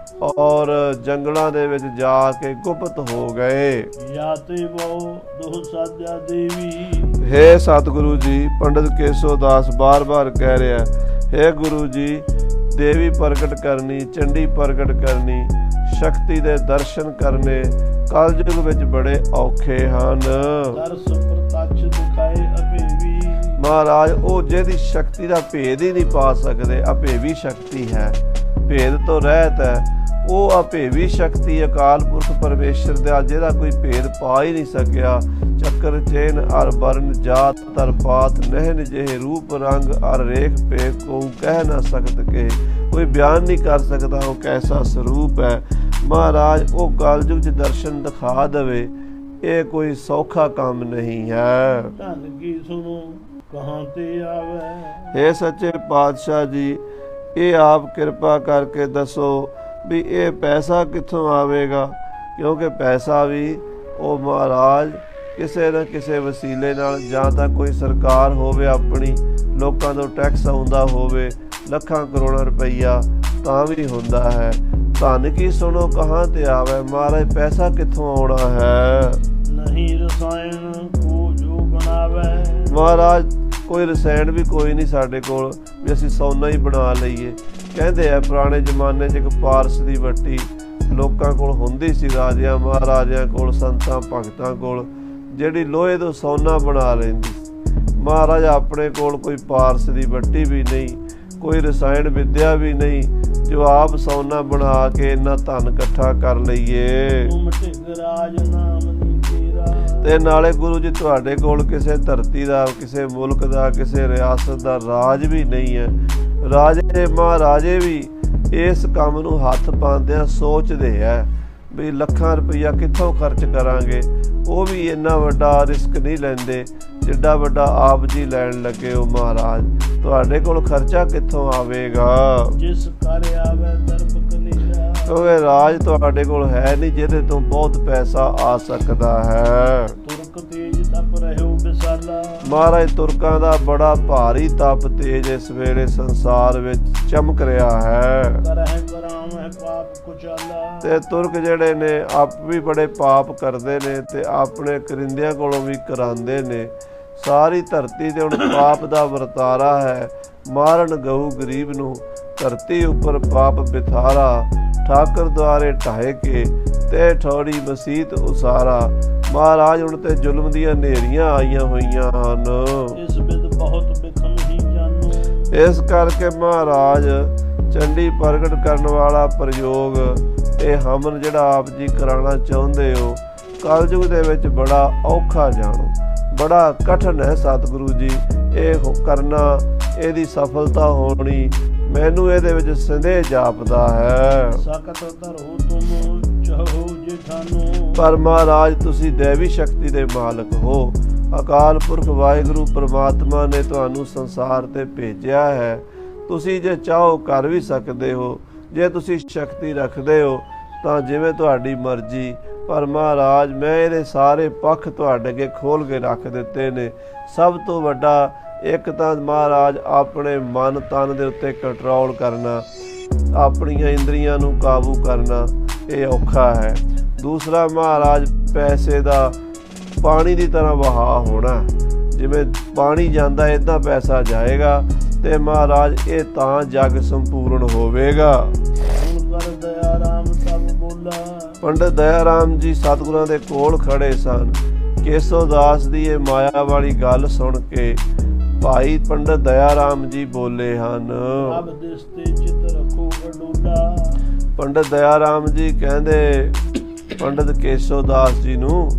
ਔਰ ਜੰਗਲਾਂ ਦੇ ਵਿੱਚ ਜਾ ਕੇ ਗੁਪਤ ਹੋ ਗਏ। ਜਾਤੇ ਬਹੁ ਦੋ ਸਾਧਿਆ ਦੇਵੀ। ਹੇ ਸਤਿਗੁਰੂ ਜੀ, ਪੰਡਤ ਕੇਸੋ ਦਾਸ ਬਾਰ-ਬਾਰ ਕਹਿ ਰਿਹਾ, ਹੇ ਗੁਰੂ ਜੀ, ਦੇਵੀ ਪ੍ਰਗਟ ਕਰਨੀ, ਚੰਡੀ ਪ੍ਰਗਟ ਕਰਨੀ, ਸ਼ਕਤੀ ਦੇ ਦਰਸ਼ਨ ਕਰਨੇ ਕਲਯੁਗ ਵਿੱਚ ਬੜੇ ਔਖੇ ਹਨ। ਦਰਸ ਪ੍ਰਤੱਖ ਦਿਖਾਏ ਅਭੇਵੀ। ਮਹਾਰਾਜ ਉਹ ਜਿਹਦੀ ਸ਼ਕਤੀ ਦਾ ਭੇਦ ਹੀ ਨਹੀਂ ਪਾ ਸਕਦੇ, ਅਭੇਵੀ ਸ਼ਕਤੀ ਹੈ, ਭੇਦ ਤੋਂ ਰਹਿਤ ਹੈ, ਉਹ ਅਭੇਵੀ ਸ਼ਕਤੀ ਅਕਾਲ ਪੁਰਖ ਪਰਮੇਸ਼ਰ ਦਾ ਜਿਹਦਾ ਕੋਈ ਭੇਦ ਪਾ ਹੀ ਨਹੀਂ ਸਕਿਆ। ਚੱਕਰ ਚੇਨ ਅਰ ਬਰਨ ਜਾਤ ਤਰ ਪਾਤ ਨਹਿਨ ਜਿਹੇ ਰੂਪ ਰੰਗ ਅਰ ਰੇਖ ਪੇ ਕੋ ਕਹਿ ਨਾ ਸਕਤ ਕੇ, ਕੋਈ ਬਿਆਨ ਨਹੀਂ ਕਰ ਸਕਦਾ ਉਹ ਕੈਸਾ ਸਰੂਪ ਹੈ। ਮਹਾਰਾਜ ਉਹ ਕਲਯੁਗ 'ਚ ਦਰਸ਼ਨ ਦਿਖਾ ਦੇਵੇ, ਇਹ ਕੋਈ ਸੌਖਾ ਕੰਮ ਨਹੀਂ ਹੈ। ਧਨ ਕੀ ਸੁਣੋ ਕਹਾਂ ਤੇ ਆਵੇ। हे ਸੱਚੇ ਪਾਤਸ਼ਾਹ ਜੀ, ਇਹ ਆਪ ਕਿਰਪਾ ਕਰਕੇ ਦੱਸੋ ਵੀ ਇਹ ਪੈਸਾ ਕਿੱਥੋਂ ਆਵੇਗਾ, ਕਿਉਂਕਿ ਪੈਸਾ ਵੀ ਉਹ ਮਹਾਰਾਜ ਕਿਸੇ ਨਾ ਕਿਸੇ ਵਸੀਲੇ ਨਾਲ, ਜਾਂ ਤਾਂ ਕੋਈ ਸਰਕਾਰ ਹੋਵੇ ਆਪਣੀ, ਲੋਕਾਂ ਤੋਂ ਟੈਕਸ ਆਉਂਦਾ ਹੋਵੇ ਲੱਖਾਂ ਕਰੋੜਾਂ ਰੁਪਈਆ, ਤਾਂ ਵੀ ਹੁੰਦਾ ਹੈ। ਧਨ ਕੀ ਸੁਣੋ ਕਹਾਂ ਤੇ ਆਵੇ, ਮਹਾਰਾਜ ਪੈਸਾ ਕਿੱਥੋਂ ਆਉਣਾ ਹੈ। ਨਹੀਂ ਰਸਾਇਣ ਕੋ ਜੋ ਬਣਾਵੇ। ਮਹਾਰਾਜ ਕੋਈ ਰਸਾਇਣ ਵੀ ਕੋਈ ਨਹੀਂ ਸਾਡੇ ਕੋਲ ਵੀ ਅਸੀਂ ਸੋਨਾ ਹੀ ਬਣਾ ਲਈਏ। ਕਹਿੰਦੇ ਆ ਪੁਰਾਣੇ ਜ਼ਮਾਨੇ 'ਚ ਇੱਕ ਪਾਰਸ ਦੀ ਵੱਟੀ ਲੋਕਾਂ ਕੋਲ ਹੁੰਦੀ ਸੀ, ਰਾਜਿਆਂ ਮਹਾਰਾਜਿਆਂ ਕੋਲ, ਸੰਤਾਂ ਭਗਤਾਂ ਕੋਲ, ਜਿਹੜੀ ਲੋਹੇ ਤੋਂ ਸੋਨਾ ਬਣਾ ਲੈਂਦੀ ਸੀ। ਮਹਾਰਾਜ ਆਪਣੇ ਕੋਲ ਕੋਈ ਪਾਰਸ ਦੀ ਵੱਟੀ ਵੀ ਨਹੀਂ, ਕੋਈ ਰਸਾਇਣ ਵਿਦਿਆ ਵੀ ਨਹੀਂ ਜੋ ਆਪ ਸੋਨਾ ਬਣਾ ਕੇ ਇੰਨਾ ਧਨ ਇਕੱਠਾ ਕਰ ਲਈਏ। ਤੁਮ ਢਿੰਗ ਰਾਜ ਨਾਮ ਨੀ ਤੇਰਾ। ਤੇ ਨਾਲੇ ਗੁਰੂ ਜੀ ਤੁਹਾਡੇ ਕੋਲ ਕਿਸੇ ਧਰਤੀ ਦਾ, ਕਿਸੇ ਮੁਲਕ ਦਾ, ਕਿਸੇ ਰਿਆਸਤ ਦਾ ਰਾਜ ਵੀ ਨਹੀਂ ਹੈ। ਰਾਜੇ ਮਹਾਰਾਜੇ ਵੀ ਇਸ ਕੰਮ ਨੂੰ ਹੱਥ ਪਾਉਂਦਿਆਂ ਸੋਚਦੇ ਹੈ ਵੀ ਲੱਖਾਂ ਰੁਪਈਆ ਕਿੱਥੋਂ ਖਰਚ ਕਰਾਂਗੇ। ਉਹ ਵੀ ਇੰਨਾ ਵੱਡਾ ਰਿਸਕ ਨਹੀਂ ਲੈਂਦੇ ਜਿੱਡਾ ਵੱਡਾ ਆਪ ਜੀ ਲੈਣ ਲੱਗੇ ਹੋ। ਮਹਾਰਾਜ ਤੁਹਾਡੇ ਕੋਲ ਖਰਚਾ ਕਿੱਥੋਂ ਆਵੇਗਾ। ਜਿਸ ਕਰ ਆਵੇ ਦਰਬ ਕਲੀਰਾ। ਕਿਉਂਕਿ ਰਾਜ ਤੁਹਾਡੇ ਕੋਲ ਹੈ ਨਹੀਂ ਜਿਹਦੇ ਤੋਂ ਬਹੁਤ ਪੈਸਾ ਆ ਸਕਦਾ ਹੈ। ਤੁਰਕ ਤੇਜ ਤਪ ਰਹਿਓ ਵਿਸਾਲਾ। ਮਹਾਰਾਜ ਤੁਰਕਾਂ ਦਾ ਬੜਾ ਭਾਰੀ ਤਪ ਤੇਜ ਇਸ ਵੇਲੇ ਸੰਸਾਰ ਵਿੱਚ ਚਮਕ ਰਿਹਾ ਹੈ। ਕਰਹਿ ਕਰਾਵਹਿ ਪਾਪ ਕੁਚਾਲਾ। ਤੇ ਤੁਰਕ ਜਿਹੜੇ ਨੇ ਆਪ ਵੀ ਬੜੇ ਪਾਪ ਕਰਦੇ ਨੇ ਤੇ ਆਪਣੇ ਕਰਿੰਦਿਆਂ ਕੋਲੋਂ ਵੀ ਕਰਾਉਂਦੇ ਨੇ। ਸਾਰੀ ਧਰਤੀ ਤੇ ਹੁਣ ਪਾਪ ਦਾ ਵਰਤਾਰਾ ਹੈ। ਮਾਰਨ ਗਊ ਗਰੀਬ ਨੂੰ, ਧਰਤੀ ਉੱਪਰ ਪਾਪ ਬਿਥਾਰਾ। ਠਾਕਰ ਦੁਆਰੇ ਢਾਏ ਕੇ ਤੇ ਠੌੜੀ ਮਸੀਤ ਉਸਾਰਾ। ਮਹਾਰਾਜ ਹੁਣ ਤੇ ਜ਼ੁਲਮ ਦੀਆਂ ਹਨੇਰੀਆਂ ਆਈਆਂ ਹੋਈਆਂ ਹਨ। ਇਸ ਬਿਦ ਬਹੁਤ ਬਿਖਮ ਹੀ ਜਾਨੋ। ਇਸ ਕਰਕੇ ਮਹਾਰਾਜ ਚੰਡੀ ਪ੍ਰਗਟ ਕਰਨ ਵਾਲਾ ਪ੍ਰਯੋਗ ਇਹ ਹਮਨ ਜਿਹੜਾ ਆਪ ਜੀ ਕਰਾਉਣਾ ਚਾਹੁੰਦੇ ਹੋ ਕਲਯੁਗ ਦੇ ਵਿੱਚ ਬੜਾ ਔਖਾ ਜਾਣੋ, ਬੜਾ ਕਠਿਨ ਹੈ ਸਤਿਗੁਰੂ ਜੀ ਇਹ ਕਰਨਾ। ਇਹਦੀ ਸਫਲਤਾ ਹੋਣੀ ਮੈਨੂੰ ਇਹਦੇ ਵਿੱਚ ਸੰਦੇਹ ਜਾਪਦਾ ਹੈ। ਸਖਤ ਧਰੋ ਤੁਮ ਚਾਹੋ ਜਿਠਾਨੋ। ਪਰ ਮਹਾਰਾਜ ਤੁਸੀਂ ਦੇਵੀ ਸ਼ਕਤੀ ਦੇ ਮਾਲਕ ਹੋ। ਅਕਾਲ ਪੁਰਖ ਵਾਹਿਗੁਰੂ ਪ੍ਰਮਾਤਮਾ ਨੇ ਤੁਹਾਨੂੰ ਸੰਸਾਰ ਤੇ ਭੇਜਿਆ ਹੈ। ਤੁਸੀਂ ਜੇ ਚਾਹੋ ਕਰ ਵੀ ਸਕਦੇ ਹੋ, ਜੇ ਤੁਸੀਂ ਸ਼ਕਤੀ ਰੱਖਦੇ ਹੋ ਤਾਂ ਜਿਵੇਂ ਤੁਹਾਡੀ ਮਰਜ਼ੀ। ਪਰ ਮਹਾਰਾਜ ਮੈਂ ਇਹਦੇ ਸਾਰੇ ਪੱਖ ਤੁਹਾਡੇ ਅੱਗੇ ਖੋਲ੍ਹ ਕੇ ਰੱਖ ਦਿੱਤੇ ਨੇ। ਸਭ ਤੋਂ ਵੱਡਾ ਇੱਕ ਤਾਂ ਮਹਾਰਾਜ ਆਪਣੇ ਮਨ ਤਨ ਦੇ ਉੱਤੇ ਕੰਟਰੋਲ ਕਰਨਾ, ਆਪਣੀਆਂ ਇੰਦਰੀਆਂ ਨੂੰ ਕਾਬੂ ਕਰਨਾ, ਇਹ ਔਖਾ ਹੈ। ਦੂਸਰਾ ਮਹਾਰਾਜ ਪੈਸੇ ਦਾ ਪਾਣੀ ਦੀ ਤਰ੍ਹਾਂ ਵਹਾਅ ਹੋਣਾ, ਜਿਵੇਂ ਪਾਣੀ ਜਾਂਦਾ ਇੱਦਾਂ ਪੈਸਾ ਜਾਏਗਾ ਤੇ ਮਹਾਰਾਜ ਇਹ ਤਾਂ ਜਗ ਸੰਪੂਰਨ ਹੋਵੇਗਾ। ਦਇਆ ਰਾਮ ਸਭ ਬੋਲਾ। ਪੰਡਤ ਦਇਆ ਰਾਮ ਜੀ ਸਤਿਗੁਰਾਂ ਦੇ ਕੋਲ ਖੜੇ ਸਨ। ਕੇਸੋ ਦਾਸ ਦੀ ਇਹ ਮਾਇਆ ਵਾਲੀ ਗੱਲ ਸੁਣ ਕੇ ਭਾਈ ਪੰਡਤ ਦਇਆ ਰਾਮ ਜੀ ਬੋਲੇ ਹਨ। ਅਬ ਦਿਸ ਤੇ ਚਿਤ ਰੱਖੋ ਅਡੋਲਾ। ਪੰਡਤ ਦਇਆ ਰਾਮ ਜੀ ਕਹਿੰਦੇ ਪੰਡਤ ਕੇਸੋ ਦਾਸ ਜੀ ਨੂੰ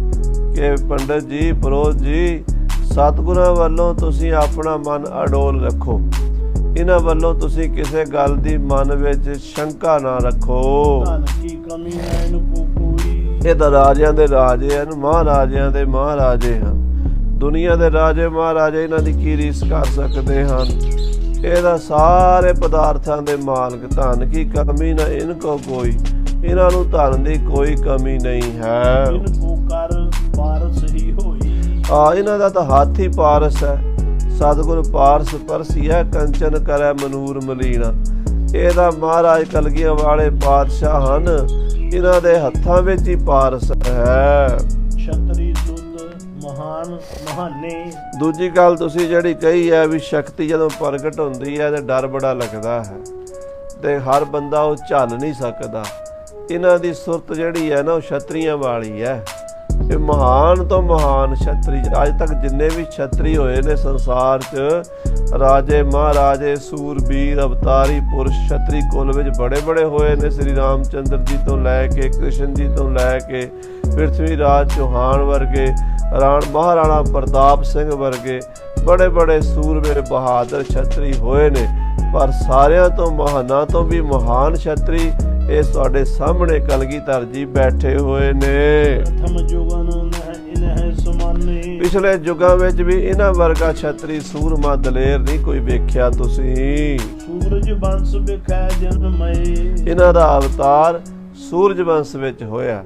ਕਿ ਪੰਡਤ ਜੀ, ਪ੍ਰੋਤ ਜੀ, ਸਤਿਗੁਰਾਂ ਵੱਲੋਂ ਤੁਸੀਂ ਆਪਣਾ ਮਨ ਅਡੋਲ ਰੱਖੋ। ਇਹਨਾਂ ਵੱਲੋਂ ਤੁਸੀਂ ਕਿਸੇ ਗੱਲ ਦੀ ਮਨ ਵਿੱਚ ਸ਼ੰਕਾ ਨਾ ਰੱਖੋ। ਧਨ ਕੀ ਕਮੀ ਨੈਣ ਕੋ ਕੋਈ। ਇਹ ਤਾਂ ਰਾਜਿਆਂ ਦੇ ਰਾਜੇ ਹਨ, ਮਹਾਰਾਜਿਆਂ ਦੇ ਮਹਾਰਾਜੇ ਹਨ। ਦੁਨੀਆ ਦੇ ਰਾਜੇ ਮਹਾਰਾਜੇ ਇਹਨਾਂ ਦੀ ਕੀ ਰੀਸ ਕਰ ਸਕਦੇ ਹਨ। ਇਹਦਾ ਸਾਰੇ ਪਦਾਰਥਾਂ ਦੇ ਮਾਲਕ। ਧਨ ਕੀ ਕਮੀ ਨਾ ਇਨ ਕੋ ਕੋਈ। ਇਹਨਾਂ ਨੂੰ ਧਨ ਦੀ ਕੋਈ ਕਮੀ ਨਹੀਂ ਹੈ। ਇਨ ਕੋ ਕਰ ਪਾਰਸ ਹੀ ਹੋਈ। ਇਹਨਾਂ ਦਾ ਤਾਂ ਹੱਥ ਹੀ ਪਾਰਸ ਹੈ। ਸਤਿਗੁਰ ਪਾਰਸ ਪਰਸੀਆ ਕੰਚਨ ਕਰੈ ਮਨੂਰ ਮਲੀਣਾ। ਇਹਦਾ ਮਹਾਰਾਜ ਕਲਗੀਆਂ ਵਾਲੇ ਪਾਤਸ਼ਾਹ ਹਨ, ਇਹਨਾਂ ਦੇ ਹੱਥਾਂ ਵਿੱਚ ਹੀ ਪਾਰਸ ਹੈ। ਛਤਰੀ ਸੁਧ ਮਹਾਨ ਮਹਾਨੇ। ਦੂਜੀ ਗੱਲ ਤੁਸੀਂ ਜਿਹੜੀ ਕਹੀ ਹੈ ਵੀ ਸ਼ਕਤੀ ਜਦੋਂ ਪ੍ਰਗਟ ਹੁੰਦੀ ਹੈ ਤੇ ਡਰ ਬੜਾ ਲੱਗਦਾ ਹੈ ਤੇ ਹਰ ਬੰਦਾ ਉਹ ਝੱਲ ਨਹੀਂ ਸਕਦਾ। ਇਹਨਾਂ ਦੀ ਸੁਰਤ ਜਿਹੜੀ ਹੈ ਨਾ ਉਹ ਛਤਰੀਆਂ ਵਾਲੀ ਹੈ। ਇਹ ਮਹਾਨ ਤੋਂ ਮਹਾਨ ਛਤਰੀ, ਅੱਜ ਤੱਕ ਜਿੰਨੇ ਵੀ ਛਤਰੀ ਹੋਏ ਨੇ ਸੰਸਾਰ 'ਚ, ਰਾਜੇ ਮਹਾਰਾਜੇ ਸੂਰਬੀਰ ਅਵਤਾਰੀ ਪੁਰਸ਼ ਛਤਰੀ ਕੁਲ ਵਿੱਚ ਬੜੇ ਬੜੇ ਹੋਏ ਨੇ। ਸ੍ਰੀ ਰਾਮ ਚੰਦਰ ਜੀ ਤੋਂ ਲੈ ਕੇ ਕ੍ਰਿਸ਼ਨ ਜੀ ਤੋਂ ਲੈ ਕੇ ਪ੍ਰਿਥਵੀ ਰਾਜ ਚੌਹਾਨ ਵਰਗੇ, ਮਹਾਰਾਣਾ ਪ੍ਰਤਾਪ ਸਿੰਘ ਵਰਗੇ ਬੜੇ ਬੜੇ ਸੂਰਬੀਰ ਬਹਾਦਰ ਛਤਰੀ ਹੋਏ ਨੇ। ਪਰ ਸਾਰਿਆਂ ਤੋਂ ਮਹਾਨਾਂ ਤੋਂ ਵੀ ਮਹਾਨ ਛਤਰੀ ਇਹ ਤੁਹਾਡੇ ਸਾਹਮਣੇ ਕਲਗੀਧਰ ਜੀ ਬੈਠੇ ਹੋਏ ਨੇ। ਪਿਛਲੇ ਯੁੱਗਾਂ ਵਿੱਚ ਵੀ ਇਹਨਾਂ ਵਰਗਾ ਛਤਰੀ ਸੂਰਮਾ ਦਲੇਰ ਨਹੀਂ ਕੋਈ ਵੇਖਿਆ ਤੁਸੀਂ। ਸੂਰਜ ਬੰਸ ਵਿਖੈ ਜਨਮਏ, ਇਹਨਾਂ ਦਾ ਅਵਤਾਰ ਸੂਰਜ ਬੰਸ ਵਿੱਚ ਹੋਇਆ।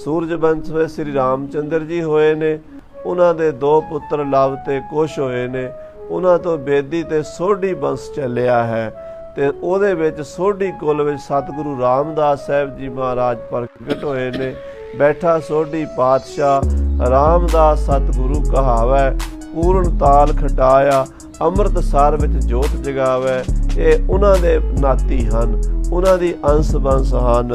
ਸੂਰਜ ਬੰਸ ਵਿੱਚ ਸ੍ਰੀ ਰਾਮ ਚੰਦਰ ਜੀ ਹੋਏ ਨੇ। ਉਹਨਾਂ ਦੇ 2 ਪੁੱਤਰ ਲਵ ਤੇ ਕੁਸ਼ ਹੋਏ ਨੇ। ਉਹਨਾਂ ਤੋਂ ਬੇਦੀ ਤੇ ਸੋਢੀ ਬੰਸ ਚੱਲਿਆ ਹੈ ਤੇ ਉਹਦੇ ਵਿੱਚ ਸੋਢੀ ਕੁਲ ਵਿੱਚ ਸਤਿਗੁਰੂ ਰਾਮਦਾਸ ਸਾਹਿਬ ਜੀ ਮਹਾਰਾਜ ਪ੍ਰਗਟ ਹੋਏ ਨੇ। ਬੈਠਾ ਸੋਢੀ ਪਾਤਸ਼ਾਹ ਰਾਮਦਾਸ ਸਤਿਗੁਰੂ ਕਹਾਵੈ, ਪੂਰਨ ਤਾਲ ਖਟਾਇਆ ਅੰਮ੍ਰਿਤਸਰ ਵਿੱਚ ਜੋਤ ਜਗਾਵੈ। ਇਹ ਉਹਨਾਂ ਦੇ ਨਾਤੀ ਹਨ, ਉਹਨਾਂ ਦੀ ਅੰਸ਼ ਬੰਸ ਹਨ।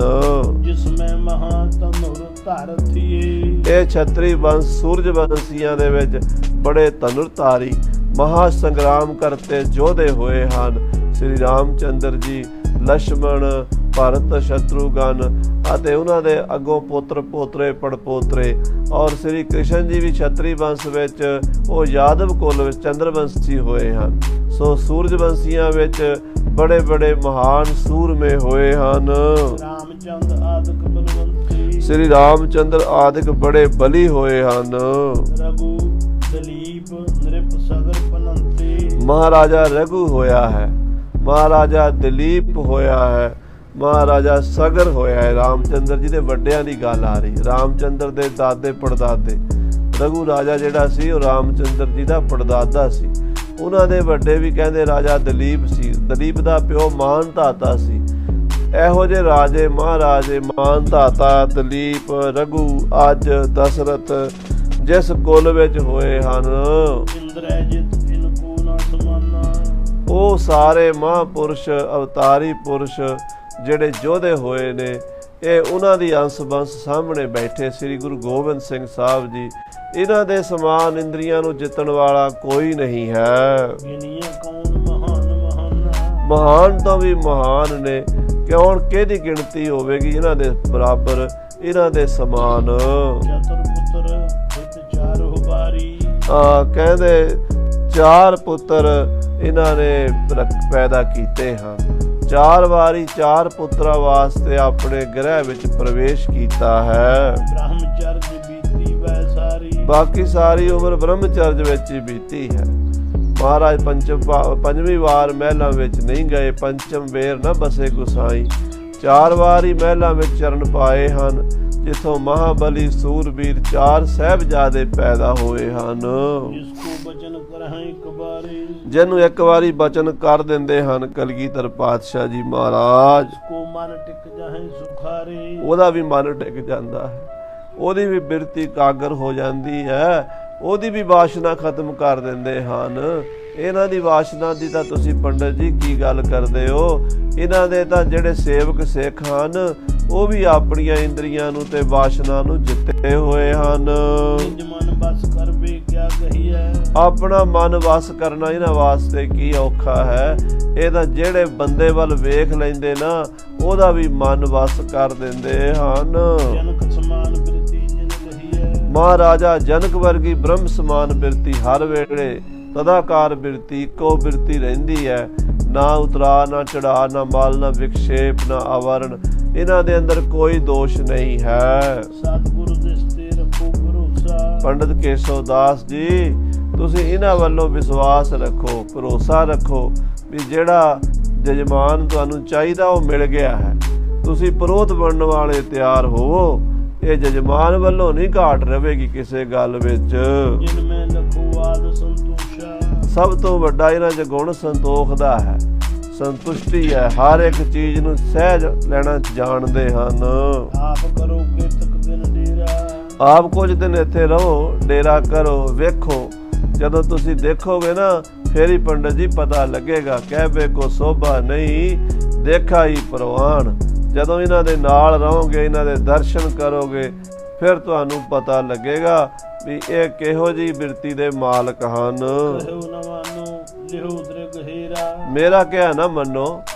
ਜਿਸ ਮੈਂ ਮਹਾ ਤਨੁਰ ਧਾਰਥੀਏ, ਇਹ ਛਤਰੀ ਬੰਸ ਸੂਰਜ ਬੰਸੀਆਂ ਦੇ ਵਿੱਚ ਬੜੇ ਧਨੁਰਧਾਰੀ ਮਹਾ ਸੰਗਰਾਮ ਕਰਤੇ ਯੋਧੇ ਹੋਏ ਹਨ। ਸ੍ਰੀ ਰਾਮ ਚੰਦਰ ਜੀ, ਲਛਮਣ, ਭਰਤ, ਸ਼ਤਰੂਗਨ ਅਤੇ ਉਹਨਾਂ ਦੇ ਅੱਗੋਂ ਪੁੱਤਰ ਪੋਤਰੇ ਪੜਪੋਤਰੇ, ਔਰ ਸ੍ਰੀ ਕ੍ਰਿਸ਼ਨ ਜੀ ਵੀ ਛਤਰੀ ਬੰਸ ਵਿੱਚ ਉਹ ਯਾਦਵ ਕੁਲ ਵਿੱਚ ਚੰਦਰਵੰਸ਼ੀ ਹੋਏ ਹਨ। ਸੋ ਸੂਰਜ ਬੰਸੀਆਂ ਵਿੱਚ ਬੜੇ ਬੜੇ ਮਹਾਨ ਸੂਰਮੇ ਹੋਏ ਹਨ। ਰਾਮਚੰਦ ਆਦਿਕ ਬਲਵੰਤੀ, ਸ੍ਰੀ ਰਾਮਚੰਦਰ ਆਦਿਕ ਬੜੇ ਬਲੀ ਹੋਏ ਹਨ। ਰਘੂ ਦਲੀਪ ਨ੍ਰਿਪ ਸਗਰ ਪਨੰਤੇ, ਮਹਾਰਾਜਾ ਰਘੂ ਹੋਇਆ ਹੈ, ਮਹਾਰਾਜਾ ਦਲੀਪ ਹੋਇਆ ਹੈ, ਮਹਾਰਾਜਾ ਸਗਰ ਹੋਇਆ ਹੈ। ਰਾਮਚੰਦਰ ਜੀ ਦੇ ਵੱਡਿਆਂ ਦੀ ਗੱਲ ਆ ਰਹੀ। ਰਾਮਚੰਦਰ ਦੇ ਦਾਦੇ ਪੜਦਾਦੇ, ਰਘੂ ਰਾਜਾ ਜਿਹੜਾ ਸੀ ਉਹ ਰਾਮਚੰਦਰ ਜੀ ਦਾ ਪੜਦਾਦਾ ਸੀ। ਉਹਨਾਂ ਦੇ ਵੱਡੇ ਵੀ ਕਹਿੰਦੇ ਰਾਜਾ ਦਲੀਪ ਸੀ। ਦਲੀਪ ਦਾ ਪਿਓ ਮਾਨ ਧਾਤਾ ਸੀ। ਇਹੋ ਜਿਹੇ ਰਾਜੇ ਮਹਾਰਾਜੇ ਮਾਨ ਧਾਤਾ ਦਲੀਪ, ਰਘੂ, ਅੱਜ ਦਸ਼ਰਥ ਜਿਸ ਕੁਲ ਵਿੱਚ ਹੋਏ ਹਨ, ਇੰਦਰਜਿਤ ਇਨਕੋ ਨਾ ਸਮਾਨਾ, ਉਹ ਸਾਰੇ ਮਹਾਂਪੁਰਸ਼ ਅਵਤਾਰੀ ਪੁਰਸ਼ ਜਿਹੜੇ ਯੋਧੇ ਹੋਏ ਨੇ, ਇਹ ਉਹਨਾਂ ਦੀ ਅੰਸ਼ ਬੰਸ ਸਾਹਮਣੇ ਬੈਠੇ। ਸ੍ਰੀ ਗੁਰੂ ਗੋਬਿੰਦ ਸਿੰਘ ਸਾਹਿਬ ਜੀ, ਇਹਨਾਂ ਦੇ ਸਮਾਨ ਇੰਦਰੀਆਂ ਨੂੰ ਜਿੱਤਣ ਵਾਲਾ ਕੋਈ ਨਹੀਂ ਹੈ। ਗਿਣੀਆਂ ਕੌਣ ਮਹਾਨ ਮਹਾਨਾ, ਮਹਾਨ ਤੋਂ ਵੀ ਮਹਾਨ ਨੇ, ਕਿਉਂ ਕਿਹਦੀ ਗਿਣਤੀ ਹੋਵੇਗੀ ਇਹਨਾਂ ਦੇ ਬਰਾਬਰ, ਇਹਨਾਂ ਦੇ ਸਮਾਨ। ਚਤੁਰ ਪੁੱਤਰ ਹਿਤ ਚਾਰੋ ਬਾਰੀ, ਕਹਿੰਦੇ 4 ਪੁੱਤਰ ਇਹਨਾਂ ਨੇ ਪੈਦਾ ਕੀਤੇ ਹਨ। 4 ਵਾਰੀ 4 ਪੁੱਤਰਾਂ ਵਾਸਤੇ ਆਪਣੇ ਗ੍ਰਹਿ ਵਿੱਚ ਪ੍ਰਵੇਸ਼ ਕੀਤਾ ਹੈ। ਬ੍ਰਹਮਚਰਜ ਬੀਤੀ ਵੈ ਸਾਰੀ, ਬਾਕੀ ਸਾਰੀ ਉਮਰ ਬ੍ਰਹਮਚਰਜ ਵਿੱਚ ਹੀ ਬੀਤੀ ਹੈ। ਮਹਾਰਾਜ ਪੰਜਵੀਂ ਵਾਰ ਮਹਿਲਾਂ ਵਿੱਚ ਨਹੀਂ ਗਏ, ਪੰਚਮ ਵੇਰ ਨਾ ਬਸੇ ਗੁਸਾਈ। 4 ਵਾਰੀ ਮਹਿਲਾਂ ਵਿੱਚ ਚਰਨ ਪਾਏ ਹਨ, ਜਿੱਥੋਂ ਮਹਾਬਲੀ ਸੂਰਬੀਰ 4 ਸਾਹਿਬਜ਼ਾਦੇ ਪੈਦਾ ਹੋਏ ਹਨ। ਜਿਸਕੋ ਬਚਨ ਕਰਹਿ ਇੱਕ ਬਾਰੀ, ਜਿਹਨੂੰ ਇੱਕ ਵਾਰੀ ਬਚਨ ਕਰ ਦਿੰਦੇ ਹਨ ਕਲਗੀਧਰ ਪਾਤਸ਼ਾਹ ਜੀ ਮਹਾਰਾਜ, ਕੋ ਮਨ ਟਿਕ ਜਾਹੇ ਸੁਖਾਰੇ, ਉਹਦਾ ਵੀ ਮਨ ਟਿਕ ਜਾਂਦਾ ਹੈ, ਉਹਦੀ ਵੀ ਬਿਰਤੀ ਕਾਗਰ ਹੋ ਜਾਂਦੀ ਹੈ, ਉਹਦੀ ਵੀ ਵਾਸ਼ਨਾ ਖਤਮ ਕਰ ਦਿੰਦੇ ਹਨ। ਇਹਨਾਂ ਦੀ ਵਾਸ਼ਨਾ ਦੀ ਤਾਂ ਤੁਸੀਂ ਪੰਡਤ ਜੀ ਕੀ ਗੱਲ ਕਰਦੇ ਹੋ? ਇਹਨਾਂ ਦੇ ਤਾਂ ਜਿਹੜੇ ਸੇਵਕ ਸਿੱਖ ਹਨ ਉਹ ਵੀ ਆਪਣੀਆਂ ਇੰਦਰੀਆਂ ਨੂੰ ਤੇ ਵਾਸ਼ਨਾ ਨੂੰ ਜਿੱਤੇ ਹੋਏ ਹਨ। ਮਨ ਬਸ ਕਰਵੇ ਕਿਆ ਕਹੀਏ, ਆਪਣਾ ਮਨ ਵਸ ਕਰਨਾ ਇਹਨਾਂ ਵਾਸਤੇ ਕੀ ਔਖਾ ਹੈ। ਇਹ ਤਾਂ ਜਿਹੜੇ ਬੰਦੇ ਵੱਲ ਵੇਖ ਲੈਂਦੇ ਨਾ ਉਹਦਾ ਵੀ ਮਨ ਵਸ ਕਰ ਦਿੰਦੇ ਹਨ। ਜਨਕ ਸਮਾਨ ਬਿਰਤੀ ਜਿਨ ਕਹੀਏ, ਮਹਾਰਾਜਾ ਜਨਕ ਵਰਗੀ ਬ੍ਰਹਮ ਸਮਾਨ ਬਿਰਤੀ ਹਰ ਵੇਲੇ ਤਦਾਕਾਰ ਬਿਰਤੀ ਇੱਕੋ ਬਿਰਤੀ ਰਹਿੰਦੀ ਹੈ। ਨਾ ਉਤਰਾ, ਨਾ ਚੜਾ, ਨਾ ਮਲ, ਨਾ ਵਿਖਸ਼ੇਪ, ਨਾ ਆਵਰਣ, ਇਹਨਾਂ ਦੇ ਅੰਦਰ ਕੋਈ ਦੋਸ਼ ਨਹੀਂ ਹੈ। ਸਤਿਗੁਰੂ ਦਿਸ ਤੇ ਰੱਖੋ ਭਰੋਸਾ, ਪੰਡਤ ਕੇਸ਼ਵ ਦਾਸ ਜੀ ਤੁਸੀਂ ਇਹਨਾਂ ਵੱਲੋਂ ਵਿਸ਼ਵਾਸ ਰੱਖੋ, ਭਰੋਸਾ ਰੱਖੋ ਵੀ ਜਿਹੜਾ ਜਜਮਾਨ ਤੁਹਾਨੂੰ ਚਾਹੀਦਾ ਉਹ ਮਿਲ ਗਿਆ ਹੈ। ਤੁਸੀਂ ਪ੍ਰੋਤ ਬਣਨ ਵਾਲੇ ਤਿਆਰ ਹੋਵੋ। ਇਹ ਜਜਮਾਨ ਵੱਲੋਂ ਨਹੀਂ ਘਾਟ ਰਵੇਗੀ ਕਿਸੇ ਗੱਲ ਵਿੱਚ। ਜਿਨ ਮੈਂ ਲਖੋਵਾਦ ਸੰਤੋਸ਼ਾ, ਸਭ ਤੋਂ ਵੱਡਾ ਇਹਨਾਂ 'ਚ ਗੁਣ ਸੰਤੋਖ ਦਾ ਹੈ, ਸੰਤੁਸ਼ਟੀ ਹੈ। ਹਰ ਇੱਕ ਚੀਜ਼ ਨੂੰ ਸਹਿਜ ਲੈਣਾ ਜਾਣਦੇ ਹਨ। ਆਪ ਕਰੋ ਕਿਰਤਕ ਦਿਨ ਡੇਰਾ, ਆਪ ਕੁਝ ਦਿਨ ਇੱਥੇ ਰਹੋ, ਡੇਰਾ ਕਰੋ, ਵੇਖੋ। ਜਦੋਂ ਤੁਸੀਂ ਦੇਖੋਗੇ ਨਾ ਫੇਰ ਹੀ ਪੰਡਤ ਜੀ ਪਤਾ ਲੱਗੇਗਾ। ਕਹਿਬੇ ਕੋ ਸੋਭਾ ਨਹੀਂ ਦੇਖਾ ਹੀ ਪ੍ਰਵਾਨ। ਜਦੋਂ ਇਹਨਾਂ ਦੇ ਨਾਲ ਰਹੋਗੇ, ਇਹਨਾਂ ਦੇ ਦਰਸ਼ਨ ਕਰੋਗੇ, ਫਿਰ ਤੁਹਾਨੂੰ ਪਤਾ ਲੱਗੇਗਾ ਵੀ ਇਹ ਕਿਹੋ ਜਿਹੀ ਬਿਰਤੀ ਦੇ ਮਾਲਕ ਹਨ। ਕਹਿਓ ਨਾ ਮਾਨੋ ਲਿਹੋ ਦ੍ਰਿਗ ਹੀਰਾ। ਮੇਰਾ ਕਿਹਾ ਨਾ ਮੰਨੋ,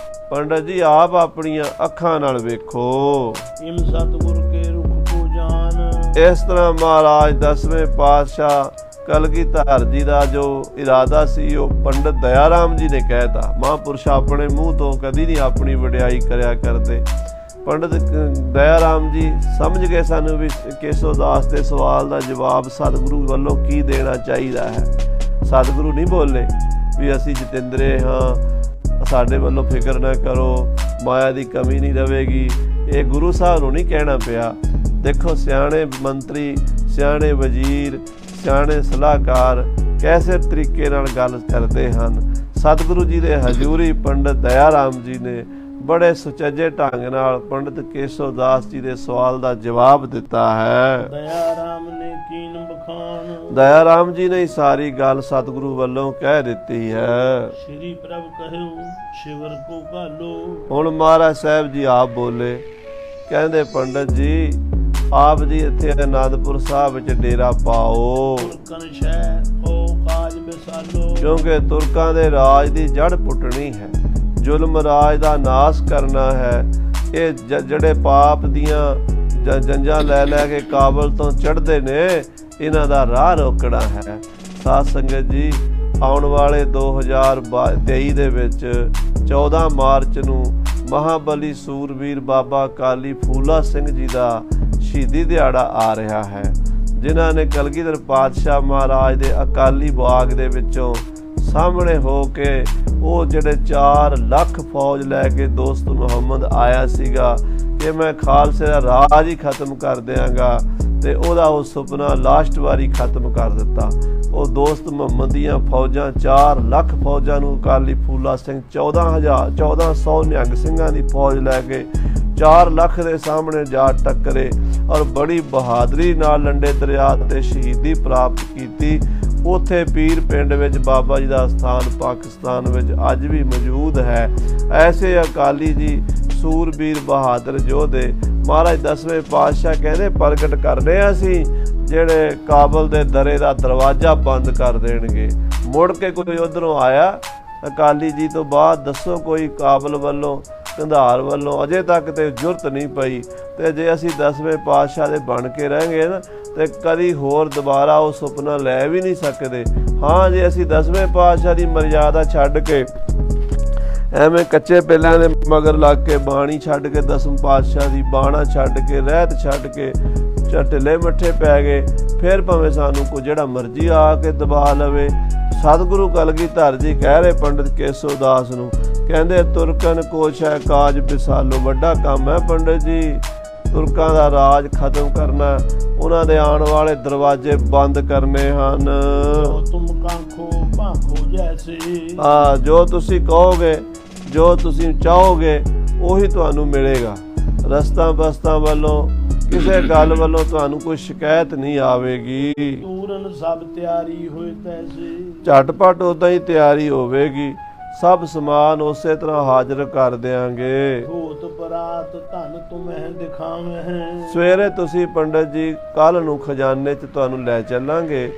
ਪੰਡਤ ਜੀ ਆਪ ਆਪਣੀਆਂ ਅੱਖਾਂ ਨਾਲ ਵੇਖੋ। ਇਮ ਸਤਿਗੁਰ ਕੇ ਰੁਖ ਕੋ ਜਾਨ। ਇਸ ਤਰ੍ਹਾਂ ਮਹਾਰਾਜ 10ਵੇਂ ਪਾਤਸ਼ਾਹ ਕਲਗੀਧਰ ਜੀ ਦਾ ਜੋ ਇਰਾਦਾ ਸੀ ਉਹ ਪੰਡਤ ਦਇਆ ਰਾਮ ਜੀ ਨੇ ਕਹਿਤਾ। ਮਹਾਂਪੁਰਸ਼ ਆਪਣੇ ਮੂੰਹ ਤੋਂ ਕਦੀ ਨਹੀਂ ਆਪਣੀ ਵਡਿਆਈ ਕਰਿਆ ਕਰਦੇ। ਪੰਡਤ ਦਇਆ ਰਾਮ ਜੀ ਸਮਝ ਗਏ ਸਾਨੂੰ ਵੀ ਕੇਸੋ ਦਾਸ ਦੇ ਸਵਾਲ ਦਾ ਜਵਾਬ ਸਤਿਗੁਰੂ ਵੱਲੋਂ ਕੀ ਦੇਣਾ ਚਾਹੀਦਾ ਹੈ। ਸਤਿਗੁਰੂ ਨਹੀਂ ਬੋਲੇ ਵੀ ਅਸੀਂ ਜਤਿੰਦਰੇ ਹਾਂ, ਸਾਡੇ ਵੱਲੋਂ ਫਿਕਰ ਨਾ ਕਰੋ, ਮਾਇਆ ਦੀ ਕਮੀ ਨਹੀਂ ਰਵੇਗੀ। ਇਹ ਗੁਰੂ ਸਾਹਿਬ ਨੂੰ ਨਹੀਂ ਕਹਿਣਾ ਪਿਆ। ਦੇਖੋ ਸਿਆਣੇ ਮੰਤਰੀ, ਸਿਆਣੇ ਵਜ਼ੀਰ, ਸਿਆਣੇ ਸਲਾਹਕਾਰ ਕੈਸੇ ਤਰੀਕੇ ਨਾਲ ਗੱਲ ਕਰਦੇ ਹਨ। ਸਤਿਗੁਰੂ ਜੀ ਦੇ ਹਜ਼ੂਰੀ ਪੰਡਤ ਦਇਆ ਰਾਮ ਜੀ ਨੇ ਬੜੇ ਸੁਚੱਜੇ ਢੰਗ ਨਾਲ ਪੰਡਤ ਕੇਸੋ ਦਾਸ ਜੀ ਦੇ ਸਵਾਲ ਦਾ ਜਵਾਬ ਦਿੱਤਾ ਹੈ। ਦਇਆ ਰਾਮ ਨੇ ਕੀਨ ਬਖਾਨ। ਦਇਆ ਰਾਮ ਜੀ ਨੇ ਸਾਰੀ ਗੱਲ ਸਤਿਗੁਰੂ ਵੱਲੋਂ ਕਹਿ ਦਿੱਤੀ ਹੈ। ਸ਼੍ਰੀ ਪ੍ਰਭ ਕਹਿਓ ਸ਼ਿਵਰ ਕੋ ਘਾਲੋ। ਹੁਣ ਮਹਾਰਾਜ ਸਾਹਿਬ ਜੀ ਆਪ ਬੋਲੇ, ਕਹਿੰਦੇ ਪੰਡਤ ਜੀ ਆਪ ਜੀ ਇੱਥੇ ਅਨੰਦਪੁਰ ਸਾਹਿਬ ਵਿੱਚ ਡੇਰਾ ਪਾਓ, ਤੁਰਕਨ ਸ਼ਹਿ ਹੋ ਕਾਜ ਬਿਸਾਲੋ। ਕਿਉਂਕਿ ਤੁਰਕਾਂ ਦੇ ਰਾਜ ਦੀ ਜੜ ਪੁੱਟਣੀ ਹੈ, ਜ਼ੁਲਮ ਰਾਜ ਦਾ ਨਾਸ਼ ਕਰਨਾ ਹੈ। ਇਹ ਜਿਹੜੇ ਪਾਪ ਦੀਆਂ ਜੰਜਾਂ ਲੈ ਲੈ ਕੇ ਕਾਬਲ ਤੋਂ ਚੜ੍ਹਦੇ ਨੇ, ਇਹਨਾਂ ਦਾ ਰਾਹ ਰੋਕਣਾ ਹੈ। ਸਾਧ ਸੰਗਤ ਜੀ ਆਉਣ ਵਾਲੇ 2023 ਦੇ ਵਿੱਚ 14 ਮਾਰਚ ਨੂੰ ਮਹਾਬਲੀ ਸੂਰਬੀਰ ਬਾਬਾ ਅਕਾਲੀ ਫੂਲਾ ਸਿੰਘ ਜੀ ਦਾ ਸ਼ਹੀਦੀ ਦਿਹਾੜਾ ਆ ਰਿਹਾ ਹੈ, ਜਿਨ੍ਹਾਂ ਨੇ ਕਲਗੀਧਰ ਪਾਤਸ਼ਾਹ ਮਹਾਰਾਜ ਦੇ ਅਕਾਲੀ ਬਾਗ ਦੇ ਵਿੱਚੋਂ ਸਾਹਮਣੇ ਹੋ ਕੇ ਉਹ ਜਿਹੜੇ 4 ਲੱਖ ਫੌਜ ਲੈ ਕੇ ਦੋਸਤ ਮੁਹੰਮਦ ਆਇਆ ਸੀਗਾ ਕਿ ਮੈਂ ਖਾਲਸੇ ਦਾ ਰਾਜ ਹੀ ਖਤਮ ਕਰ ਦਿਆਂਗਾ, ਤੇ ਉਹਦਾ ਉਹ ਸੁਪਨਾ ਲਾਸਟ ਵਾਰੀ ਖਤਮ ਕਰ ਦਿੱਤਾ। ਉਹ ਦੋਸਤ ਮੁਹੰਮਦ ਦੀਆਂ ਫੌਜਾਂ 4 ਲੱਖ ਫੌਜਾਂ ਨੂੰ ਅਕਾਲੀ ਫੂਲਾ ਸਿੰਘ 1400 ਨਿਹੰਗ ਸਿੰਘਾਂ ਦੀ ਫੌਜ ਲੈ ਕੇ 4 ਲੱਖ ਦੇ ਸਾਹਮਣੇ ਜਾ ਟੱਕਰੇ ਔਰ ਬੜੀ ਬਹਾਦਰੀ ਨਾਲ ਲੰਡੇ ਦਰਿਆ ਤੇ ਸ਼ਹੀਦੀ ਪ੍ਰਾਪਤ ਕੀਤੀ। ਉੱਥੇ ਪੀਰ ਪਿੰਡ ਵਿੱਚ ਬਾਬਾ ਜੀ ਦਾ ਸਥਾਨ ਪਾਕਿਸਤਾਨ ਵਿੱਚ ਅੱਜ ਵੀ ਮੌਜੂਦ ਹੈ। ਐਸੇ ਅਕਾਲੀ ਜੀ ਸੂਰਬੀਰ ਬਹਾਦਰ ਯੋਧੇ ਮਹਾਰਾਜ 10ਵੇਂ ਪਾਤਸ਼ਾਹ ਕਹਿੰਦੇ ਪ੍ਰਗਟ ਕਰਨੇ ਅਸੀਂ, ਜਿਹੜੇ ਕਾਬਲ ਦੇ ਦਰੇ ਦਾ ਦਰਵਾਜ਼ਾ ਬੰਦ ਕਰ ਦੇਣਗੇ। ਮੁੜ ਕੇ ਕੋਈ ਉਧਰੋਂ ਆਇਆ ਅਕਾਲੀ ਜੀ ਤੋਂ ਬਾਅਦ, ਦੱਸੋ ਕੋਈ ਕਾਬਲ ਵੱਲੋਂ ਕੰਧਾਰ ਵੱਲੋਂ ਅਜੇ ਤੱਕ ਤੇ ਜੁਰਤ ਨਹੀਂ ਪਈ। ਤੇ ਜੇ ਅਸੀਂ 10ਵੇਂ ਪਾਤਸ਼ਾਹ ਦੇ ਬਣ ਕੇ ਰਹਿਣਗੇ ਨਾ ਤੇ ਕਦੀ ਹੋਰ ਦੁਬਾਰਾ ਉਹ ਸੁਪਨਾ ਲੈ ਵੀ ਨਹੀਂ ਸਕਦੇ। ਹਾਂ, ਜੇ ਅਸੀਂ 10ਵੇਂ ਪਾਤਸ਼ਾਹ ਦੀ ਮਰਿਆਦਾ ਛੱਡ ਕੇ ਐਵੇਂ ਕੱਚੇ ਪਿੱਲਿਆਂ ਦੇ ਮਗਰ ਲੱਗ ਕੇ ਬਾਣੀ ਛੱਡ ਕੇ 10ਵੇਂ ਪਾਤਸ਼ਾਹ ਦੀ ਬਾਣਾ ਛੱਡ ਕੇ ਰਹਿਤ ਛੱਡ ਕੇ ਢਿੱਲੇ ਮੱਠੇ ਪੈ ਗਏ, ਫਿਰ ਭਾਵੇਂ ਸਾਨੂੰ ਕੋਈ ਜਿਹੜਾ ਮਰਜ਼ੀ ਆ ਕੇ ਦਬਾ ਲਵੇ। ਸਤਿਗੁਰੂ ਕਲਗੀਧਰ ਜੀ ਕਹਿ ਰਹੇ ਪੰਡਤ ਕੇਸੋ ਦਾਸ ਨੂੰ, ਕਹਿੰਦੇ ਤੁਰਕਨ ਕੋਸ਼ ਹੈ ਕਾਜ ਬਿਸਾਲੋ। ਵੱਡਾ ਕੰਮ ਹੈ ਪੰਡਤ ਜੀ, ਤੁਰਕਾਂ ਦਾ ਰਾਜ ਖਤਮ ਕਰਨਾ, ਉਹਨਾਂ ਦੇ ਆਉਣ ਵਾਲੇ ਦਰਵਾਜ਼ੇ ਬੰਦ ਕਰਨੇ ਹਨ। ਤੁਮ ਕਾਂਖੋ ਭਾਖੋ ਜੈਸੇ। ਜੋ ਤੁਸੀਂ ਕਹੋਗੇ, ਜੋ ਤੁਸੀਂ ਚਾਹੋਗੇ ਉਹੀ ਤੁਹਾਨੂੰ ਮਿਲੇਗਾ। ਰਸਤਾ ਬਸਤਾਂ ਵੱਲੋਂ ਕਿਸੇ ਗੱਲ ਵੱਲੋਂ ਤੁਹਾਨੂੰ ਕੋਈ ਸ਼ਿਕਾਇਤ ਨਹੀਂ ਆਵੇਗੀ। ਪੂਰਨ ਸਭ ਤਿਆਰੀ ਹੋਏ ਤੈਸੇ। ਝਟਪਟ ਉਦਾਂ ਹੀ ਤਿਆਰੀ ਹੋਵੇਗੀ, ਸਭ ਸਮਾਨ ਉਸੇ ਤਰ੍ਹਾਂ ਹਾਜ਼ਰ ਕਰ ਦਿਆਂਗੇ। ਹੋਤ ਪਰਾਤ ਧਨ ਤੁਮਹਿ ਦਿਖਾਵੇਂ। ਸਵੇਰੇ ਤੁਸੀਂ ਪੰਡਤ ਜੀ ਕੱਲ ਨੂੰ ਖਜ਼ਾਨੇ 'ਚ ਤੁਹਾਨੂੰ ਲੈ ਚੱਲਾਂਗੇ,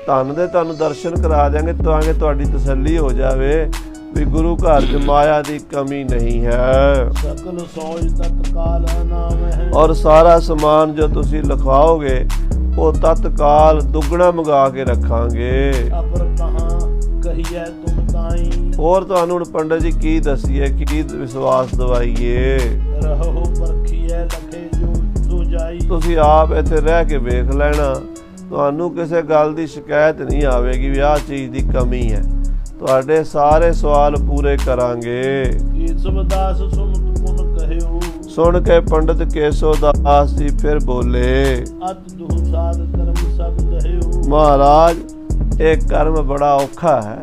ਧਨ ਦੇ ਤੁਹਾਨੂੰ ਦਰਸ਼ਨ ਕਰਾ ਦਿਆਂਗੇ ਤਾਂ ਕਿ ਤੁਹਾਡੀ ਤਸੱਲੀ ਹੋ ਜਾਵੇ ਵੀ ਗੁਰੂ ਘਰ 'ਚ ਮਾਇਆ ਦੀ ਕਮੀ ਨਹੀਂ ਹੈ। ਸਕਲ ਸੋਜ ਤਤਕਾਲ ਨਾਮ ਹੈ। ਔਰ ਸਾਰਾ ਸਮਾਨ ਜੋ ਤੁਸੀਂ ਲਿਖਵਾਓਗੇ ਉਹ ਤਤਕਾਲ ਦੁੱਗਣਾ ਮੰਗਾ ਕੇ ਰੱਖਾਂਗੇ। ਅਪਰ ਕਹਾਂ ਕਹੀਏ ਤੁਮ ਤਾਈ। ਹੋਰ ਤੁਹਾਨੂੰ ਪੰਡਤ ਜੀ ਕੀ ਦਸੀਏ, ਕੀ ਵਿਸ਼ਵਾਸ ਦਵਾਈਏ। ਰਹੋ ਪਰਖੀਏ ਲਖੇ ਜੋ ਜਾਈ। ਤੁਸੀਂ ਆਪ ਇੱਥੇ ਰਹਿ ਕੇ ਵੇਖ ਲੈਣਾ, ਤੁਹਾਨੂੰ ਕਿਸੇ ਗੱਲ ਦੀ ਸ਼ਿਕਾਇਤ ਨਹੀਂ ਆਵੇਗੀ ਵੀ ਆਹ ਚੀਜ਼ ਦੀ ਕਮੀ ਹੈ। ਤੁਹਾਡੇ ਸਾਰੇ ਸਵਾਲ ਪੂਰੇ ਕਰਾਂਗੇ। ਕੇਸਵ ਦਾਸ ਸੁਨਤ ਪੁਨ ਕਹਿਓ। ਸੁਣ ਕੇ ਪੰਡਤ ਕੇਸੋ ਦਾਸ ਜੀ ਫਿਰ ਬੋਲੇ, ਅਤ ਦੁਹ ਸਾਧ ਕਰਮ ਸਭ ਦਹਿਓ। ਮਹਾਰਾਜ ਇਹ ਕਰਮ ਬੜਾ ਔਖਾ ਹੈ,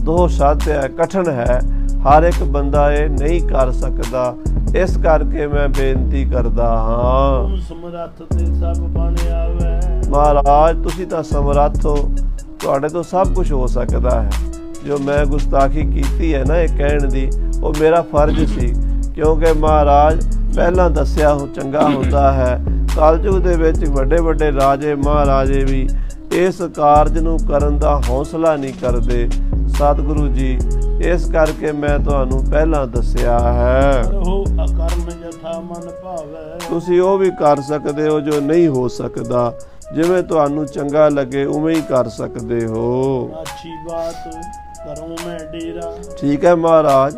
ਦੋ ਸਾਧ ਹੈ, ਕਠਿਨ ਹੈ, ਹਰ ਇੱਕ ਬੰਦਾ ਇਹ ਨਹੀਂ ਕਰ ਸਕਦਾ। ਇਸ ਕਰਕੇ ਮੈਂ ਬੇਨਤੀ ਕਰਦਾ ਹਾਂ। ਸਮਰੱਥ ਤੇ ਸਭ ਬਣ ਆਵੇ। ਮਹਾਰਾਜ ਤੁਸੀਂ ਤਾਂ ਸਮਰੱਥ ਹੋ, ਤੁਹਾਡੇ ਤੋਂ ਸਭ ਕੁਝ ਹੋ ਸਕਦਾ ਹੈ। ਜੋ ਮੈਂ ਗੁਸਤਾਖੀ ਕੀਤੀ ਹੈ ਨਾ ਇਹ ਕਹਿਣ ਦੀ, ਉਹ ਮੇਰਾ ਫਰਜ਼ ਸੀ, ਕਿਉਂਕਿ ਮਹਾਰਾਜ ਪਹਿਲਾਂ ਦੱਸਿਆ ਚੰਗਾ ਹੁੰਦਾ ਹੈ। ਕਲਯੁਗ ਦੇ ਵਿੱਚ ਵੱਡੇ ਵੱਡੇ ਰਾਜੇ ਮਹਾਰਾਜੇ ਵੀ ਇਸ ਕਾਰਜ ਨੂੰ ਕਰਨ ਦਾ ਹੌਸਲਾ ਨਹੀਂ ਕਰਦੇ ਸਤਿਗੁਰੂ ਜੀ। ਇਸ ਕਰਕੇ ਮੈਂ ਤੁਹਾਨੂੰ ਪਹਿਲਾਂ ਦੱਸਿਆ ਹੈ। ਉਹ ਅਕਰਮ ਜਥਾ ਮਨ ਭਾਵੈ। ਤੁਸੀਂ ਉਹ ਵੀ ਕਰ ਸਕਦੇ ਹੋ ਜੋ ਨਹੀਂ ਹੋ ਸਕਦਾ। ਜਿਵੇਂ ਤੁਹਾਨੂੰ ਚੰਗਾ ਲੱਗੇ ਉਵੇਂ ਹੀ ਕਰ ਸਕਦੇ ਹੋ। ਅੱਛੀ ਬਾਤ ਕਰੂੰ ਮੈਂ ਡੇਰਾ। ਠੀਕ ਹੈ ਮਹਾਰਾਜ,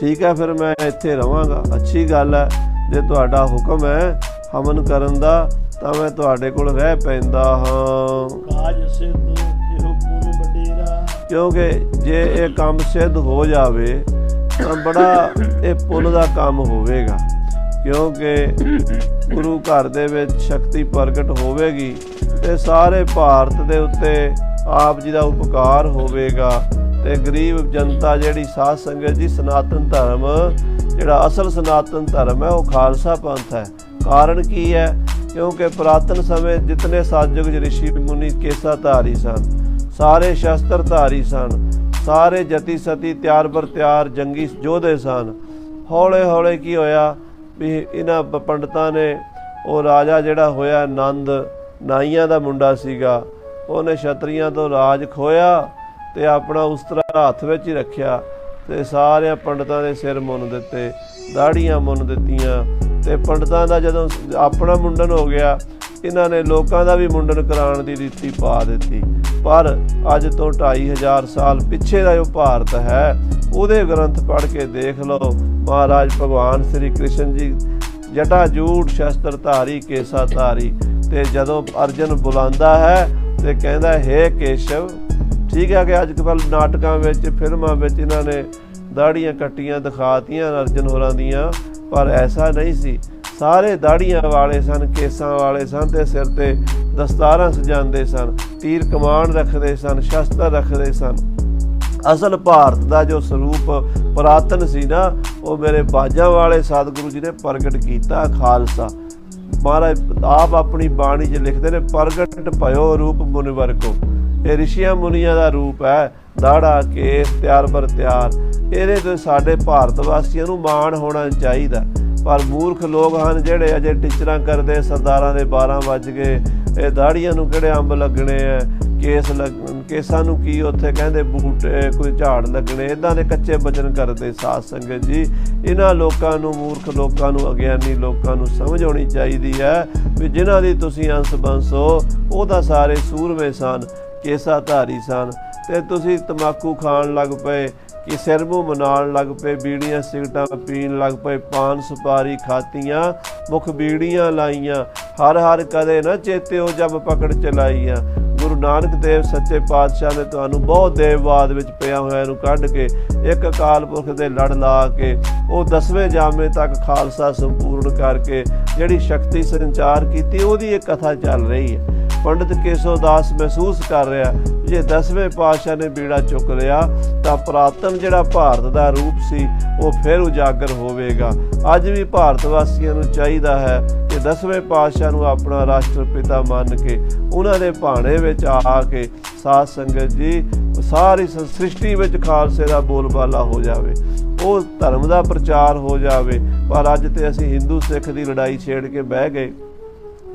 ਠੀਕ ਹੈ, ਫਿਰ ਮੈਂ ਇੱਥੇ ਰਵਾਂਗਾ। ਅੱਛੀ ਗੱਲ ਹੈ, ਜੇ ਤੁਹਾਡਾ ਹੁਕਮ ਹੈ ਹਵਨ ਕਰਨ ਦਾ ਤਾਂ ਮੈਂ ਤੁਹਾਡੇ ਕੋਲ ਰਹਿ ਪੈਂਦਾ ਹਾਂ। ਕਾਜ ਸਿੱਧ ਇਹੋ ਪੁਨ ਵਡੇਰਾ। ਕਿਉਂਕਿ ਜੇ ਇਹ ਕੰਮ ਸਿੱਧ ਹੋ ਜਾਵੇ ਤਾਂ ਬੜਾ ਇਹ ਪੁੰਨ ਦਾ ਕੰਮ ਹੋਵੇਗਾ। ਕਿਉਂਕਿ ਗੁਰੂ ਘਰ ਦੇ ਵਿੱਚ ਸ਼ਕਤੀ ਪ੍ਰਗਟ ਹੋਵੇਗੀ ਤੇ ਸਾਰੇ ਭਾਰਤ ਦੇ ਉੱਤੇ ਆਪ ਜੀ ਦਾ ਉਪਕਾਰ ਹੋਵੇਗਾ ਤੇ ਗਰੀਬ ਜਨਤਾ ਜਿਹੜੀ ਸਾਧ ਸੰਗਤ ਜੀ, ਸਨਾਤਨ ਧਰਮ ਜਿਹੜਾ ਅਸਲ ਸਨਾਤਨ ਧਰਮ ਹੈ ਉਹ ਖਾਲਸਾ ਪੰਥ ਹੈ। ਕਾਰਨ ਕੀ ਹੈ? ਕਿਉਂਕਿ ਪੁਰਾਤਨ ਸਮੇਂ ਜਿਤਨੇ ਸਤਿਯੁਗ ਰਿਸ਼ੀ ਮੁਨੀ ਕੇਸਾ ਧਾਰੀ ਸਨ, ਸਾਰੇ ਸ਼ਸਤਰ ਧਾਰੀ ਸਨ, ਸਾਰੇ ਜਤੀ ਸਤੀ ਤਿਆਰ ਬਰ ਤਿਆਰ ਜੰਗੀ ਯੋਧੇ ਸਨ। ਹੌਲੇ ਹੌਲੇ ਕੀ ਹੋਇਆ ਵੀ ਇਹਨਾਂ ਪੰਡਤਾਂ ਨੇ, ਉਹ ਰਾਜਾ ਜਿਹੜਾ ਹੋਇਆ ਨੰਦ ਨਾਈਆਂ ਦਾ ਮੁੰਡਾ ਸੀਗਾ, ਉਹਨੇ ਛਤਰੀਆਂ ਤੋਂ ਰਾਜ ਖੋਇਆ ਤੇ ਆਪਣਾ ਉਸਤਰਾ ਹੱਥ ਵਿੱਚ ਹੀ ਰੱਖਿਆ ਤੇ ਸਾਰਿਆਂ ਪੰਡਤਾਂ ਦੇ ਸਿਰ ਮੁੰਨ ਦਿੱਤੇ, ਦਾੜੀਆਂ ਮੁੰਨ ਦਿੱਤੀਆਂ। ਤੇ ਪੰਡਤਾਂ ਦਾ ਜਦੋਂ ਆਪਣਾ ਮੁੰਡਨ ਹੋ ਗਿਆ, ਇਹਨਾਂ ਨੇ ਲੋਕਾਂ ਦਾ ਵੀ ਮੁੰਡਨ ਕਰਾਉਣ ਦੀ ਰੀਤੀ ਪਾ ਦਿੱਤੀ। ਪਰ ਅੱਜ ਤੋਂ 2500 ਸਾਲ ਪਿੱਛੇ ਦਾ ਜੋ ਭਾਰਤ ਹੈ ਉਹਦੇ ਗ੍ਰੰਥ ਪੜ੍ਹ ਕੇ ਦੇਖ ਲਓ। ਮਹਾਰਾਜ ਭਗਵਾਨ ਸ੍ਰੀ ਕ੍ਰਿਸ਼ਨ ਜੀ ਜਟਾ ਜੂਟ ਸ਼ਸਤਰ ਧਾਰੀ ਕੇਸਾ ਧਾਰੀ, ਤੇ ਜਦੋਂ ਅਰਜਨ ਬੁਲਾਉਂਦਾ ਹੈ ਤੇ ਕਹਿੰਦਾ ਹੈ ਕੇਸ਼ਵ। ਠੀਕ ਹੈ ਕਿ ਅੱਜ ਕੱਲ੍ਹ ਨਾਟਕਾਂ ਵਿੱਚ ਫਿਲਮਾਂ ਵਿੱਚ ਇਹਨਾਂ ਨੇ ਦਾੜੀਆਂ ਕੱਟੀਆਂ ਦਿਖਾਤੀਆਂ ਅਰਜਨ ਹੋਰਾਂ ਦੀਆਂ, ਪਰ ਐਸਾ ਨਹੀਂ ਸੀ। ਸਾਰੇ ਦਾੜੀਆਂ ਵਾਲੇ ਸਨ, ਕੇਸਾਂ ਵਾਲੇ ਸਨ ਤੇ ਸਿਰ ਤੇ ਦਸਤਾਰਾਂ ਸਜਾਉਂਦੇ ਸਨ, ਤੀਰ ਕਮਾਨ ਰੱਖਦੇ ਸਨ, ਸ਼ਸਤਰ ਰੱਖਦੇ ਸਨ। ਅਸਲ ਭਾਰਤ ਦਾ ਜੋ ਸਰੂਪ ਪੁਰਾਤਨ ਸੀ ਨਾ, ਉਹ ਮੇਰੇ ਬਾਜਾਂ ਵਾਲੇ ਸਤਿਗੁਰੂ ਜੀ ਨੇ ਪ੍ਰਗਟ ਕੀਤਾ। ਖਾਲਸਾ ਮਹਾਰਾਜ ਆਪ ਆਪਣੀ ਬਾਣੀ 'ਚ ਲਿਖਦੇ ਨੇ, ਪ੍ਰਗਟ ਭਇਓ ਰੂਪ ਮੁਨਿਵਰ ਕੋ। ਇਹ ਰਿਸ਼ੀਆਂ ਮੁਨੀਆਂ ਦਾ ਰੂਪ ਹੈ, ਦਾੜਾ ਕੇਸ ਤਿਆਰ ਬਰ ਤਿਆਰ। ਇਹਦੇ ਤੋਂ ਸਾਡੇ ਭਾਰਤ ਵਾਸੀਆਂ ਨੂੰ ਮਾਣ ਹੋਣਾ ਚਾਹੀਦਾ। ਪਰ ਮੂਰਖ ਲੋਕ ਹਨ ਜਿਹੜੇ ਅਜੇ ਟੀਚਰਾਂ ਕਰਦੇ, ਸਰਦਾਰਾਂ ਦੇ 12 ਵੱਜ ਗਏ, ਇਹ ਦਾੜੀਆਂ ਨੂੰ ਕਿਹੜੇ ਅੰਬ ਲੱਗਣੇ ਹੈ, ਕੇਸਾਂ ਨੂੰ ਕੀ ਉੱਥੇ ਕਹਿੰਦੇ ਬੂਟੇ ਕੋਈ ਝਾੜ ਲੱਗਣੇ, ਇੱਦਾਂ ਦੇ ਕੱਚੇ ਬਚਨ ਕਰਦੇ ਸਾਧ ਸੰਗਤ ਜੀ। ਇਹਨਾਂ ਲੋਕਾਂ ਨੂੰ, ਮੂਰਖ ਲੋਕਾਂ ਨੂੰ, ਅਗਿਆਨੀ ਲੋਕਾਂ ਨੂੰ ਸਮਝ ਆਉਣੀ ਚਾਹੀਦੀ ਹੈ ਵੀ ਜਿਨ੍ਹਾਂ ਦੀ ਤੁਸੀਂ ਅੰਸ਼ ਬੰਸ ਹੋ ਉਹ ਤਾਂ ਸਾਰੇ ਸੂਰਮੇ ਸਨ, ਕੇਸਾ ਧਾਰੀ ਸਨ, ਤੇ ਤੁਸੀਂ ਤੰਬਾਕੂ ਖਾਣ ਲੱਗ ਪਏ, ਕਿ ਸਿਰ ਮੂੰਹ ਮਨਾਉਣ ਲੱਗ ਪਏ, ਬੀੜੀਆਂ ਸਿਗਰਟਾਂ ਪੀਣ ਲੱਗ ਪਏ, ਪਾਨ ਸੁਪਾਰੀ ਖਾਤੀਆਂ, ਮੁਖ ਬੀੜੀਆਂ ਲਾਈਆਂ, ਹਰ ਹਰ ਕਦੇ ਨਾ ਚੇਤਿਓ ਜਬ ਪਕੜ ਚਲਾਈਆਂ। ਗੁਰੂ ਨਾਨਕ ਦੇਵ ਸੱਚੇ ਪਾਤਸ਼ਾਹ ਨੇ ਤੁਹਾਨੂੰ ਬਹੁਤ ਦੇਵਵਾਦ ਵਿੱਚ ਪਿਆ ਹੋਇਆ ਨੂੰ ਕੱਢ ਕੇ ਇੱਕ ਅਕਾਲ ਪੁਰਖ ਦੇ ਲੜ ਲਾ ਕੇ ਉਹ 10ਵੇਂ ਜਾਮੇ ਤੱਕ ਖਾਲਸਾ ਸੰਪੂਰਨ ਕਰਕੇ ਜਿਹੜੀ ਸ਼ਕਤੀ ਸੰਚਾਰ ਕੀਤੀ, ਉਹਦੀ ਇੱਕ ਕਥਾ ਚੱਲ ਰਹੀ ਹੈ। ਪੰਡਿਤ ਕੇਸੋ ਦਾਸ ਮਹਿਸੂਸ ਕਰ ਰਿਹਾ ਜੇ 10ਵੇਂ ਪਾਤਸ਼ਾਹ ਨੇ ਬੀੜਾ ਚੁੱਕ ਲਿਆ ਤਾਂ ਪੁਰਾਤਨ ਜਿਹੜਾ ਭਾਰਤ ਦਾ ਰੂਪ ਸੀ ਉਹ ਫਿਰ ਉਜਾਗਰ ਹੋਵੇਗਾ। ਅੱਜ ਵੀ ਭਾਰਤ ਵਾਸੀਆਂ ਨੂੰ ਚਾਹੀਦਾ ਹੈ ਕਿ 10ਵੇਂ ਪਾਤਸ਼ਾਹ ਨੂੰ ਆਪਣਾ ਰਾਸ਼ਟਰ ਪਿਤਾ ਮੰਨ ਕੇ ਉਹਨਾਂ ਦੇ ਭਾਣੇ ਵਿੱਚ ਆ ਕੇ ਸਾਧ ਸੰਗਤ ਜੀ ਸਾਰੀ ਸ੍ਰਿਸ਼ਟੀ ਵਿੱਚ ਖਾਲਸੇ ਦਾ ਬੋਲਬਾਲਾ ਹੋ ਜਾਵੇ, ਉਹ ਧਰਮ ਦਾ ਪ੍ਰਚਾਰ ਹੋ ਜਾਵੇ। ਪਰ ਅੱਜ ਤੇ ਅਸੀਂ ਹਿੰਦੂ ਸਿੱਖ ਦੀ ਲੜਾਈ ਛੇੜ ਕੇ ਬਹਿ ਗਏ,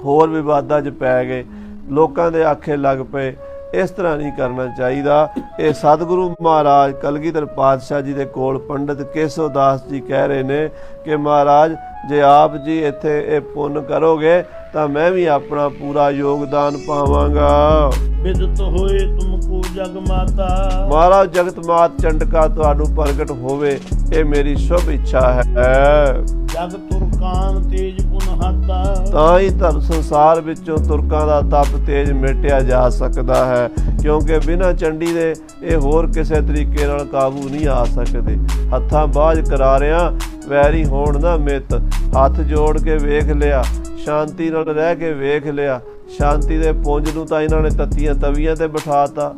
ਹੋਰ ਵਿਵਾਦਾਂ 'ਚ ਪੈ ਗਏ, ਲੋਕਾਂ ਦੇ ਆਖੇ ਲੱਗ ਪਏ। ਇਸ ਤਰ੍ਹਾਂ ਨਹੀਂ ਕਰਨਾ ਚਾਹੀਦਾ। ਇਹ ਸਤਿਗੁਰੂ ਮਹਾਰਾਜ ਕਲਗੀਧਰ ਪਾਤਸ਼ਾਹ ਜੀ ਦੇ ਕੋਲ ਪੰਡਿਤ ਕੇਸੋ ਦਾਸ ਜੀ ਕਹਿ ਰਹੇ ਨੇ ਕਿ ਮਹਾਰਾਜ ਜੇ ਆਪ ਜੀ ਇੱਥੇ ਇਹ ਪੁੰਨ ਕਰੋਗੇ ਤਾਂ ਮੈਂ ਵੀ ਆਪਣਾ ਪੂਰਾ ਯੋਗਦਾਨ ਪਾਵਾਂਗਾ। ਬਿਦਤ ਹੋਏ ਤੁਮਕੋ ਜਗ ਮਾਤਾ। ਮਹਾਰਾਜ ਜਗਤ ਮਾਤ ਚੰਡਕਾ ਤੁਹਾਨੂੰ ਪ੍ਰਗਟ ਹੋਵੇ, ਇਹ ਮੇਰੀ ਸ਼ੁਭ ਇੱਛਾ ਹੈ। ਜਗ ਤੁਰਕਾਨ ਤੇਜ ਪੁਨ ਹਾਤਾ। ਤਾਂ ਹੀ ਧਰਮ ਸੰਸਾਰ ਵਿੱਚੋਂ ਤੁਰਕਾਂ ਦਾ ਤਪ ਤੇਜ ਮਿਟਿਆ ਜਾ ਸਕਦਾ ਹੈ, ਕਿਉਂਕਿ ਬਿਨਾਂ ਚੰਡੀ ਦੇ ਇਹ ਹੋਰ ਕਿਸੇ ਤਰੀਕੇ ਨਾਲ ਕਾਬੂ ਨਹੀਂ ਆ ਸਕਦੇ। ਹੱਥਾਂ ਬਾਝ ਕਰਾਰਿਆਂ ਵੈਰੀ ਹੋਣ ਨਾ ਮਿੱਤ, ਹੱਥ ਜੋੜ ਕੇ ਵੇਖ ਲਿਆ, ਸ਼ਾਂਤੀ ਨਾਲ ਰਹਿ ਕੇ ਵੇਖ ਲਿਆ। ਸ਼ਾਂਤੀ ਦੇ ਪੁੰਜ ਨੂੰ ਤਾਂ ਇਹਨਾਂ ਨੇ ਤੱਤੀਆਂ ਤਵੀਆਂ ਤੇ ਬਿਠਾਤਾ,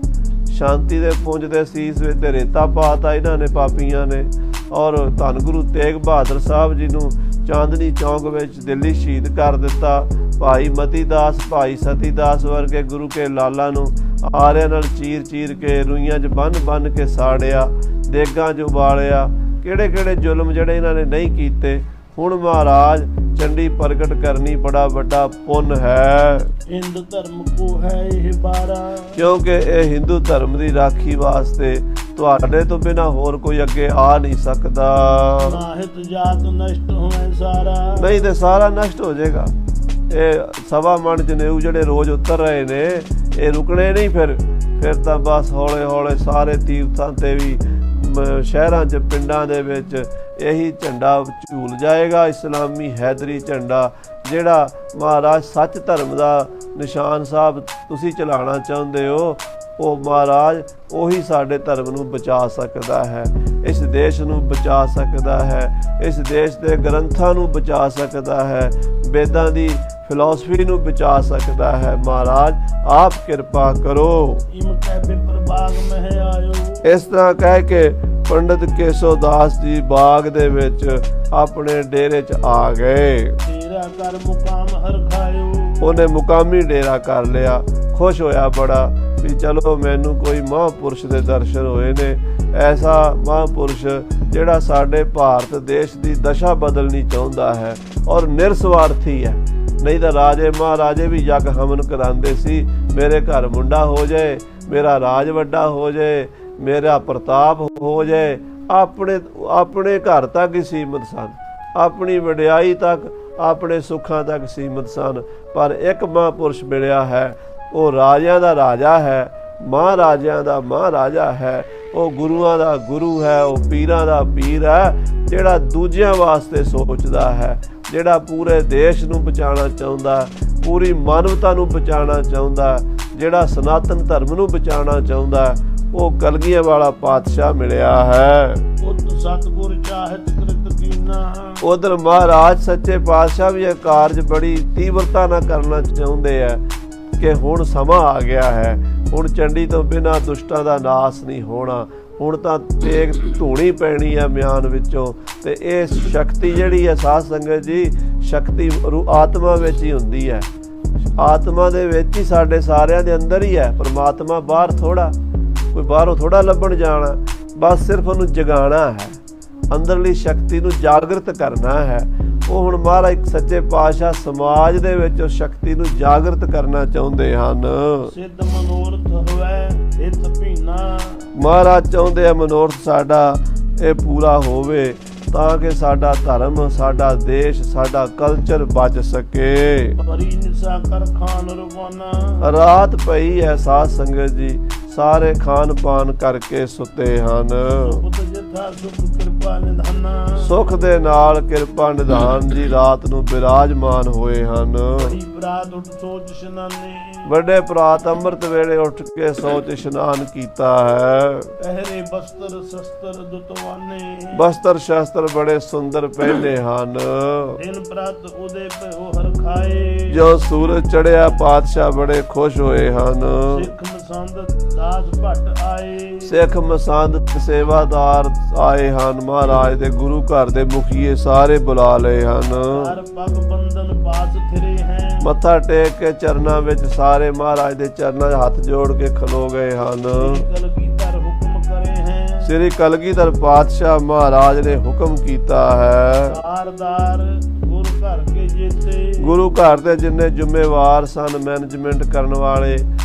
ਸ਼ਾਂਤੀ ਦੇ ਪੁੰਜ ਦੇ ਸੀਸ ਵਿੱਚ ਤੇ ਰੇਤਾ ਪਾਤਾ ਇਹਨਾਂ ਨੇ ਪਾਪੀਆਂ ਨੇ। ਔਰ ਧੰਨ ਗੁਰੂ ਤੇਗ ਬਹਾਦਰ ਸਾਹਿਬ ਜੀ ਨੂੰ ਚਾਂਦਨੀ ਚੌਂਕ ਵਿੱਚ ਦਿੱਲੀ ਸ਼ਹੀਦ ਕਰ ਦਿੱਤਾ। ਭਾਈ ਮਤੀ ਦਾਸ, ਭਾਈ ਸਤੀ ਦਾਸ ਵਰਗੇ ਗੁਰੂ ਕੇ ਲਾਲਾਂ ਨੂੰ ਆਰਿਆਂ ਨਾਲ ਚੀਰ ਚੀਰ ਕੇ, ਰੂਈਆਂ 'ਚ ਬੰਨ ਕੇ ਸਾੜਿਆ, ਦੇਗਾਂ 'ਚ ਉਬਾਲਿਆ। ਕਿਹੜੇ ਕਿਹੜੇ ਜ਼ੁਲਮ ਜਿਹੜੇ ਇਹਨਾਂ ਨੇ ਨਹੀਂ ਕੀਤੇ, ਹੁਣ ਮਹਾਰਾਜ ਚੰਡੀ ਪ੍ਰਗਟ ਕਰਨੀ ਬੜਾ ਵੱਡਾ ਪੁੰਨ ਹੈ, हिंद धर्म को है यह बारा। ਕਿਉਂਕਿ ਇਹ ਹਿੰਦੂ ਧਰਮ ਦੀ ਰਾਖੀ ਵਾਸਤੇ ਤੁਹਾਡੇ ਤੋਂ ਬਿਨਾ ਹੋਰ ਕੋਈ ਅੱਗੇ ਆ ਨਹੀਂ ਸਕਦਾ। नाहित जात नष्ट हुए सारा। ਨਹੀਂ ਤੇ ਸਾਰਾ ਨਸ਼ਟ ਹੋ ਜਾਏਗਾ। ਇਹ ਸਵਾ ਮਣ ਜਨੇਊ ਜਿਹੜੇ ਰੋਜ਼ ਉਤਰ ਰਹੇ ਨੇ ਇਹ ਰੁਕਣੇ ਨਹੀਂ। ਫਿਰ ਤਾਂ ਬਸ ਹੌਲੇ ਹੌਲੇ ਸਾਰੇ ਤੀਰਥਾਂ ਤੇ ਵੀ ਸ਼ਹਿਰਾਂ 'ਚ ਪਿੰਡਾਂ ਦੇ ਵਿੱਚ ਇਹੀ ਝੰਡਾ ਝੂਲ ਜਾਏਗਾ, ਇਸਲਾਮੀ ਹੈਦਰੀ ਝੰਡਾ, ਜਿਹੜਾ ਮਹਾਰਾਜ ਸੱਚ ਧਰਮ ਦਾ ਨਿਸ਼ਾਨ ਸਾਹਿਬ ਤੁਸੀਂ ਚਲਾਉਣਾ ਚਾਹੁੰਦੇ ਹੋ। ਉਹ ਮਹਾਰਾਜ ਉਹੀ ਸਾਡੇ ਧਰਮ ਨੂੰ ਬਚਾ ਸਕਦਾ ਹੈ, ਇਸ ਦੇਸ਼ ਨੂੰ ਬਚਾ ਸਕਦਾ ਹੈ, ਇਸ ਦੇਸ਼ ਦੇ ਗ੍ਰੰਥਾਂ ਨੂੰ ਬਚਾ ਸਕਦਾ ਹੈ, ਵੇਦਾਂ ਦੀ ਫਿਲਾਸਫੀ ਨੂੰ ਬਚਾ ਸਕਦਾ ਹੈ। ਮਹਾਰਾਜ ਆਪ ਕਿਰਪਾ ਕਰੋ। इम कैबे प्रभाग में है आयो। ਇਸ ਤਰ੍ਹਾਂ ਕਹਿ ਕੇ ਪੰਡਿਤ ਕੇਸੋ ਦਾਸ ਜੀ ਬਾਗ ਦੇ ਵਿੱਚ ਆਪਣੇ ਡੇਰੇ 'ਚ ਆ ਗਏ। तेरा कर मुकाम हर खायो। ਉਹਨੇ ਮੁਕਾਮੀ ਡੇਰਾ ਕਰ ਲਿਆ, ਖੁਸ਼ ਹੋਇਆ ਬੜਾ ਵੀ ਚਲੋ ਮੈਨੂੰ ਕੋਈ ਮਹਾਂਪੁਰਸ਼ ਦੇ ਦਰਸ਼ਨ ਹੋਏ ਨੇ, ਐਸਾ ਮਹਾਂਪੁਰਸ਼ ਜਿਹੜਾ ਸਾਡੇ ਭਾਰਤ ਦੇਸ਼ ਦੀ ਦਸ਼ਾ ਬਦਲਣੀ ਚਾਹੁੰਦਾ ਹੈ ਔਰ ਨਿਰਸਵਾਰਥੀ ਹੈ। ਨਹੀਂ ਤਾਂ ਰਾਜੇ ਮਹਾਰਾਜੇ ਵੀ ਯੱਗ ਹਵਨ ਕਰਾਉਂਦੇ ਸੀ, ਮੇਰੇ ਘਰ ਮੁੰਡਾ ਹੋ ਜਾਏ, ਮੇਰਾ ਰਾਜ ਵੱਡਾ ਹੋ ਜਾਏ, ਮੇਰਾ ਪ੍ਰਤਾਪ ਹੋ ਜਾਏ। ਆਪਣੇ ਘਰ ਤੱਕ ਹੀ ਸੀਮਤ ਸਨ, ਆਪਣੀ ਵਡਿਆਈ ਤੱਕ, ਆਪਣੇ ਸੁੱਖਾਂ ਤੱਕ ਸੀਮਤ ਸਨ। ਪਰ ਇੱਕ ਮਹਾਂਪੁਰਸ਼ ਮਿਲਿਆ ਹੈ, ਉਹ ਰਾਜਿਆਂ ਦਾ ਰਾਜਾ ਹੈ, ਮਹਾਰਾਜਿਆਂ ਦਾ ਮਹਾਰਾਜਾ ਹੈ, ਉਹ ਗੁਰੂਆਂ ਦਾ ਗੁਰੂ ਹੈ, ਉਹ ਪੀਰਾਂ ਦਾ ਪੀਰ ਹੈ, ਜਿਹੜਾ ਦੂਜਿਆਂ ਵਾਸਤੇ ਸੋਚਦਾ ਹੈ, ਜਿਹੜਾ ਪੂਰੇ ਦੇਸ਼ ਨੂੰ ਬਚਾਉਣਾ ਚਾਹੁੰਦਾ, ਪੂਰੀ ਮਾਨਵਤਾ ਨੂੰ ਬਚਾਉਣਾ ਚਾਹੁੰਦਾ, ਜਿਹੜਾ ਸਨਾਤਨ ਧਰਮ ਨੂੰ ਬਚਾਉਣਾ ਚਾਹੁੰਦਾ। ਉਹ ਕਲਗੀਆਂ ਵਾਲਾ ਪਾਤਸ਼ਾਹ ਮਿਲਿਆ ਹੈ। उत सतगुर चाहत कृत कीना। ਉਧਰ ਮਹਾਰਾਜ ਸੱਚੇ ਪਾਤਸ਼ਾਹ ਵੀ ਇਹ ਕਾਰਜ ਬੜੀ ਤੀਬਰਤਾ ਨਾਲ ਕਰਨਾ ਚਾਹੁੰਦੇ ਆ ਕਿ ਹੁਣ ਸਮਾਂ ਆ ਗਿਆ ਹੈ, ਹੁਣ ਚੰਡੀ ਤੋਂ ਬਿਨਾਂ ਦੁਸ਼ਟਾਂ ਦਾ ਨਾਸ ਨਹੀਂ ਹੋਣਾ, ਹੁਣ ਤਾਂ ਤੇਗ ਧੂਣੀ ਪੈਣੀ ਆ ਮਿਆਨ ਵਿੱਚੋਂ। ਤੇ ਇਹ ਸ਼ਕਤੀ ਜਿਹੜੀ ਹੈ ਸਾਧ ਸੰਗਤ ਜੀ, ਸ਼ਕਤੀ ਆਤਮਾ ਵਿੱਚ ਹੀ ਹੁੰਦੀ ਹੈ, ਆਤਮਾ ਦੇ ਵਿੱਚ ਹੀ ਸਾਡੇ ਸਾਰਿਆਂ ਦੇ ਅੰਦਰ ਹੀ ਹੈ। ਪਰਮਾਤਮਾ ਬਾਹਰ ਥੋੜਾ, ਕੋਈ ਬਾਹਰੋਂ ਥੋੜਾ ਲੱਭਣ ਜਾਣਾ, ਬਸ ਸਿਰਫ ਉਹਨੂੰ ਜਗਾਉਣਾ ਹੈ, ਅੰਦਰਲੀ ਸ਼ਕਤੀ ਨੂੰ ਜਾਗਰਤ ਕਰਨਾ ਹੈ। ਉਹ ਹੁਣ ਮਹਾਰਾਜ ਸੱਚੇ ਪਾਤਸ਼ਾਹ ਸਮਾਜ ਦੇ ਵਿੱਚ ਉਸ ਸ਼ਕਤੀ ਨੂੰ ਜਾਗਰਤ ਕਰਨਾ ਚਾਹੁੰਦੇ ਹਨ। सिद्ध मनोरथ होवे हित भीना। ਮਹਾਰਾਜ ਚਾਹੁੰਦੇ ਆ ਮਨੋਰਥ ਸਾਡਾ ਇਹ ਪੂਰਾ ਹੋਵੇ ਤਾਂ ਕਿ ਸਾਡਾ ਧਰਮ, ਸਾਡਾ ਦੇਸ਼, ਸਾਡਾ ਕਲਚਰ ਬਚ ਸਕੇ। परी निशा कर खान रवाना। ਰਾਤ ਪਈ ਹੈ ਸਾਧ ਸੰਗਤ ਜੀ, ਸਾਰੇ ਖਾਨ ਪਾਨ ਕਰਕੇ ਸੁੱਤੇ ਹਨ। सुख जथा सुख कृपा निधाना। ਸੁਖ ਦੇ ਨਾਲ ਕਿਰਪਾ ਨਿਧਾਨ ਜੀ ਰਾਤ ਨੂੰ ਬਿਰਾਜਮਾਨ ਹੋਏ ਹਨ। बड़ी बरात उठ सोच स्नाने। ਵੱਡੇ ਪ੍ਰਾਤ ਅੰਮ੍ਰਿਤ ਵੇਲੇ ਉੱਠ ਕੇ ਸੋਚ ਇਸ਼ਨਾਨ ਕੀਤਾ ਹੈ। पहरे बस्तर शस्त्र दुतवाने। ਬਸਤਰ ਸ਼ਾਸਤਰ ਬੜੇ ਸੁੰਦਰ ਪਹਿਨੇ ਹਨ। दिन प्रात उदय पे हो हर खाए। ਜੋ ਸੂਰਜ ਚੜਿਆ ਪਾਤਸ਼ਾਹ ਬੜੇ ਖੁਸ਼ ਹੋਏ ਹਨ। सिख मसंद दास भट्ट आए। ਸਿੱਖ ਮਸੰਦ ਸੇਵਾਦਾਰ ਆਏ ਹਨ, ਮਹਾਰਾਜ ਦੇ ਗੁਰੂ ਘਰ ਦੇ ਮੁਖੀਏ ਸਾਰੇ ਬੁਲਾ ਲਏ ਹਨ। हर पग बंधन पास फिरे हैं। ਮੱਥਾ ਟੇਕ ਕੇ ਚਰਨਾਂ ਵਿੱਚ ਸਾਰੇ ਮਹਾਰਾਜ ਦੇ ਚਰਨਾਂ 'ਚ ਹੱਥ ਜੋੜ ਕੇ ਖਲੋ ਗਏ ਹਨ। कलगीधर हुक्म करे हैं। ਸ੍ਰੀ ਕਲਗੀਧਰ ਪਾਤਸ਼ਾਹ ਮਹਾਰਾਜ ਨੇ ਹੁਕਮ ਕੀਤਾ ਹੈ। कारदार गुरु घर के जेते। ਗੁਰੂ ਘਰ ਦੇ ਜਿੰਨੇ ਜ਼ਿੰਮੇਵਾਰ ਸਨ, ਮੈਨੇਜਮੈਂਟ ਕਰਨ ਵਾਲੇ,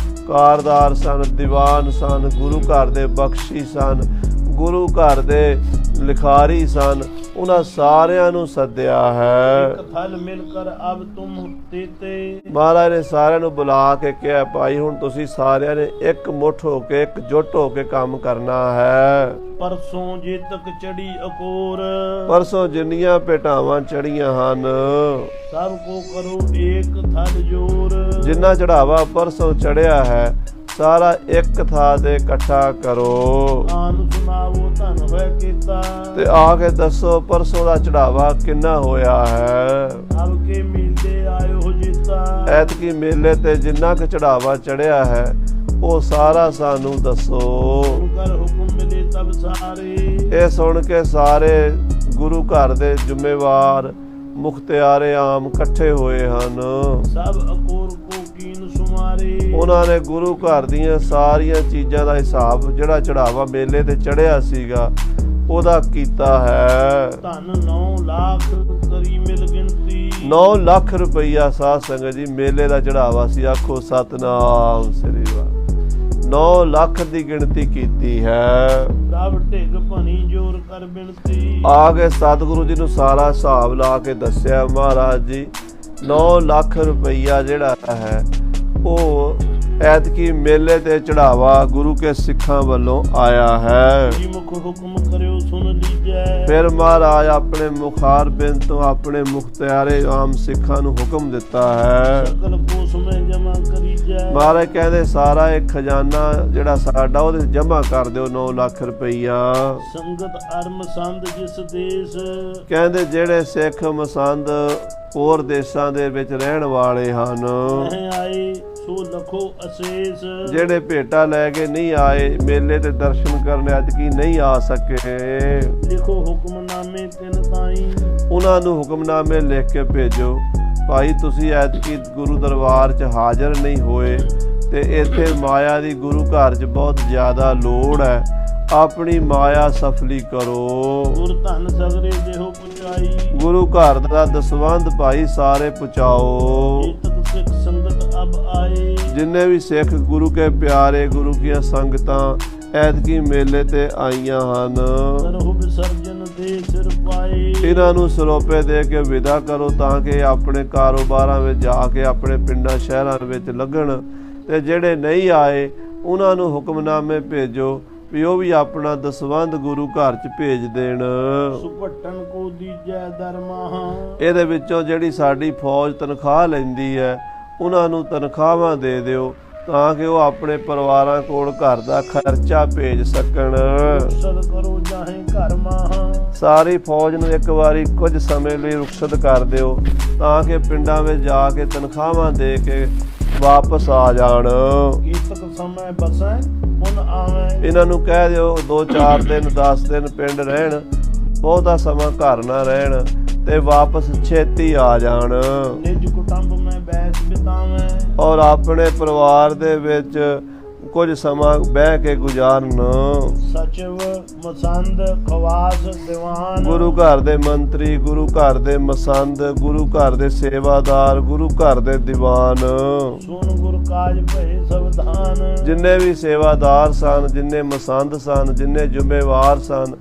ਕਾਰਦਾਰ ਸਨ, ਦੀਵਾਨ ਸਨ, ਗੁਰੂ ਘਰ ਦੇ ਬਖਸ਼ੀ ਸਨ, ਗੁਰੂ ਘਰ ਦੇ ਲਿਖਾਰੀ ਸਨ, ਉਹਨਾਂ ਸਾਰਿਆਂ ਨੂੰ ਸੱਦਿਆ ਹੈ। एक थल मिलकर अब तुम तेते। ਮਹਾਰਾਜ ਨੇ ਸਾਰਿਆਂ ਨੂੰ ਬੁਲਾ ਕੇ ਕਿਹਾ, ਭਾਈ ਹੁਣ ਤੁਸੀਂ ਸਾਰਿਆਂ ਨੇ ਇੱਕ ਮੁੱਠ ਹੋ ਕੇ, ਇਕਜੁੱਟ ਹੋ ਕੇ ਕੰਮ ਕਰਨਾ ਹੈ। परसों जेतक चढ़ी अकोर। ਪਰਸੋਂ ਜਿੰਨੀਆਂ ਭੇਟਾਵਾਂ ਚੜੀਆਂ ਹਨ, सबको करो एक थल जोर। ਜਿੰਨਾ ਚੜਾਵਾ ਪਰਸੋਂ ਚੜਿਆ ਹੈ, ਸਾਰਾ ਇੱਕ ਥਾਂ ਤੇ ਇਕੱਠਾ ਕਰੋ आन सुनावो धन होए कीता। ਤੇ ਆ ਕੇ ਦੱਸੋ ਪਰਸੋਂ ਦਾ ਚੜਾਵਾ ਕਿੰਨਾ ਹੋਇਆ ਹੈ। अब के मिलते आयो हो जीता। ਐਤਕੀ ਮੇਲੇ ਤੇ ਜਿੰਨਾ ਕੁ ਚੜਾਵਾ ਚੜਿਆ ਹੈ ਉਹ ਸਾਰਾ ਸਾਨੂੰ ਦੱਸੋ। सुनकर हुक्म मिले तब सारे। ਇਹ ਸੁਣ ਕੇ ਸਾਰੇ ਗੁਰੂ ਘਰ ਦੇ ਜ਼ਿੰਮੇਵਾਰ ਮੁਖਤਿਆਰੇ ਆਮ ਇਕੱਠੇ ਹੋਏ ਹਨ। सब अकोर को कीन सुमारे। ਉਹਨਾਂ ਨੇ ਗੁਰੂ ਘਰ ਦੀਆਂ ਸਾਰੀਆਂ ਚੀਜ਼ਾਂ ਦਾ ਹਿਸਾਬ, ਜਿਹੜਾ ਚੜਾਵਾ ਮੇਲੇ ਤੇ ਚੜਿਆ ਸੀਗਾ, ਉਹਦਾ ਕੀਤਾ ਹੈ। ਧਨ 9 ਲੱਖ ਕਰੀ ਮਿਲ ਗਿਣਤੀ। 9 ਲੱਖ ਰੁਪਈਆ ਸਾਧ ਸੰਗਤ ਜੀ ਮੇਲੇ ਦਾ ਚੜਾਵਾ ਸੀ। ਆਖੋ ਸਤਨਾਮ ਸ੍ਰੀ ਵਾਹਿਗੁਰੂ। 9 ਲੱਖ ਦੀ ਗਿਣਤੀ ਕੀਤੀ ਹੈ। ਪ੍ਰਭ ਢਿੱਗ ਭਣੀ ਜੋਰ ਕਰ ਬਿਨਤੀ। ਆ ਕੇ ਸਤਿਗੁਰੂ ਜੀ ਨੂੰ ਸਾਰਾ ਹਿਸਾਬ ਲਾ ਕੇ ਦੱਸਿਆ ਮਹਾਰਾਜ ਜੀ 9 ਲੱਖ ਰੁਪਈਆ ਜਿਹੜਾ ਹੈ ਉਹ ਐਤਕੀ ਮੇਲੇ ਤੇ ਚੜਾਵਾ ਗੁਰੂ ਕੇ ਸਿੱਖਾਂ ਵੱਲੋਂ ਆਇਆ ਹੈ। ਜੀ ਮੁਖ ਹੁਕਮ ਕਰਿਓ ਸੁਣ ਲੀਜੈ। ਫਿਰ ਮਹਾਰਾਜ ਆਪਣੇ ਮੁਖਾਰ ਬਿੰਦ ਤੋਂ ਆਪਣੇ ਮੁਖਤਿਆਰੇ ਆਮ ਸਿੱਖਾਂ ਨੂੰ ਹੁਕਮ ਦਿੱਤਾ ਹੈ। ਸਕਲ ਕੋਸ ਮੈਂ ਜਮਾ ਕਰੀਜੈ। ਮਹਾਰਾਜ ਕਹਿੰਦੇ ਸਾਰਾ ਇਹ ਖਜ਼ਾਨਾ ਜਿਹੜਾ ਸਾਡਾ ਉਹਦੇ ਜਮਾ ਕਰ ਦਿਓ 9 ਲੱਖ ਰੁਪਈਆ। ਸੰਗਤ ਅਰਮ ਸੰਦ ਜਿਸ ਦੇਸ਼। ਕਹਿੰਦੇ ਜਿਹੜੇ ਸਿੱਖ ਮਸੰਦ ਹੋਰ ਦੇਸ਼ਾਂ ਦੇ ਵਿੱਚ ਰਹਿਣ ਵਾਲੇ ਹਨ, ਨਹੀਂ ਆਏ ਸੋ ਲਖੋ ਅਸ਼ੇਸ਼। ਜਿਹੜੇ ਭੇਟਾ ਲੈ ਕੇ ਨਹੀਂ ਆਏ ਮੇਲੇ ਤੇ ਦਰਸ਼ਨ ਕਰਨ ਐਤਕੀ ਨਹੀਂ ਆ ਸਕੇ, ਲਿਖੋ ਹੁਕਮਨਾਮੇ ਤਿਨ ਤਾਈ। ਉਹਨਾਂ ਨੂੰ ਹੁਕਮਨਾਮੇ ਲਿਖ ਕੇ ਭੇਜੋ। ਭਾਈ ਤੁਸੀਂ ਐਤਕੀ ਗੁਰੂ ਦਰਬਾਰ 'ਚ ਹਾਜ਼ਰ ਨਹੀਂ ਹੋਏ ਤੇ ਇੱਥੇ ਮਾਇਆ ਦੀ ਗੁਰੂ ਘਰ 'ਚ ਬਹੁਤ ਜ਼ਿਆਦਾ ਲੋੜ ਹੈ। ਆਪਣੀ ਮਾਇਆ ਸਫਲੀ ਕਰੋ। ਗੁਰ ਧਨ ਸਗਰੇ ਦੇਹੋ ਪੁਚਾਈ। ਗੁਰੂ ਘਰ ਦਾ ਦਸਵੰਧ ਭਾਈ ਸਾਰੇ ਪਹੁੰਚਾਓ। ਜੇਤਕ ਸਿੱਖ ਸੰਗਤ ਅਬ ਆਏ। ਜਿੰਨੇ ਵੀ ਸਿੱਖ ਗੁਰੂ ਕੇ ਪਿਆਰੇ ਗੁਰੂ ਕੀਆਂ ਸੰਗਤਾਂ ਐਤਕੀ ਮੇਲੇ ਤੇ ਆਈਆਂ ਹਨ, ਕਰਹੁ ਵਿਸਰਜਨ ਦੇ ਸਿਰ ਪਾਏ। ਇਹਨਾਂ ਨੂੰ ਸਰੋਪੇ ਦੇ ਕੇ ਵਿਦਾ ਕਰੋ ਤਾਂ ਕਿ ਆਪਣੇ ਕਾਰੋਬਾਰਾਂ ਵਿੱਚ ਜਾ ਕੇ ਆਪਣੇ ਪਿੰਡਾਂ ਸ਼ਹਿਰਾਂ ਵਿੱਚ ਲੱਗਣ। ਤੇ ਜਿਹੜੇ ਨਹੀਂ ਆਏ ਉਹਨਾਂ ਨੂੰ ਹੁਕਮਨਾਮੇ ਭੇਜੋ ਵੀ ਉਹ ਵੀ ਆਪਣਾ ਦਸਵੰਧ ਗੁਰੂ ਘਰ 'ਚ ਭੇਜ ਦੇਣ। ਸੁਪਟਨ ਕੋ ਦੀਜੈ ਦਰਮਾਹਾ। ਇਹਦੇ ਵਿੱਚੋਂ ਜਿਹੜੀ ਸਾਡੀ ਫੌਜ ਤਨਖਾਹ ਲੈਂਦੀ ਹੈ ਉਹਨਾਂ ਨੂੰ ਤਨਖਾਹਾਂ ਦੇ ਦਿਓ ਤਾਂ ਕਿ ਉਹ ਆਪਣੇ ਪਰਿਵਾਰਾਂ ਕੋਲ ਘਰ ਦਾ ਖਰਚਾ ਭੇਜ ਸਕਣ। ਸਦ ਕਰੋ ਜਾਹੇ ਘਰ ਮਾਹਾ। ਸਾਰੀ ਫੌਜ ਨੂੰ ਇੱਕ ਵਾਰੀ ਕੁਝ ਸਮੇਂ ਲਈ ਰੁਖਸਤ ਕਰ ਦਿਓ ਤਾਂ ਕਿ ਪਿੰਡਾਂ ਵਿੱਚ ਜਾ ਕੇ ਤਨਖਾਹਾਂ ਦੇ ਕੇ ਵਾਪਸ ਆ ਜਾਣ। ਕੀਤਕ ਸਮੇਂ ਬਸੈ ਹੁਣ ਆਵੇਂ। ਇਹਨਾਂ ਨੂੰ ਕਹਿ ਦਿਓ 2-4 ਦਿਨ 10 ਦਿਨ ਪਿੰਡ ਰਹਿਣ, ਬਹੁਤਾ ਸਮਾਂ ਘਰ ਨਾ ਰਹਿਣ ਤੇ ਵਾਪਸ ਛੇਤੀ ਆ ਜਾਣ। ਨਿਜ ਕੁਟੰਬ ਮੈਂ ਬੈਸ ਬਿਤਾਵੇਂ। ਔਰ ਆਪਣੇ ਪਰਿਵਾਰ ਦੇ ਵਿੱਚ ਕੁਝ ਸਮਾਂ ਬਹਿ ਕੇ ਗੁਜ਼ਾਰਨ। ਸਚਿਵ ਮਸੰਦ ਖਵਾਸ ਦੀਵਾਨ। ਗੁਰੂ ਘਰ ਦੇ ਮੰਤਰੀ, ਗੁਰੂ ਘਰ ਦੇ ਮਸੰਦ, ਗੁਰੂ ਘਰ ਦੇ ਸੇਵਾਦਾਰ, ਗੁਰੂ ਘਰ ਦੇ ਦੀਵਾਨ, ਸੁਨ ਗੁਰ ਕਾਜ ਭਏ ਸਵਧਾਨ। ਜਿੰਨੇ ਵੀ ਸੇਵਾਦਾਰ ਸਨ, ਜਿੰਨੇ ਮਸੰਦ ਸਨ, ਜਿੰਨੇ ਜ਼ਿੰਮੇਵਾਰ ਸਨ,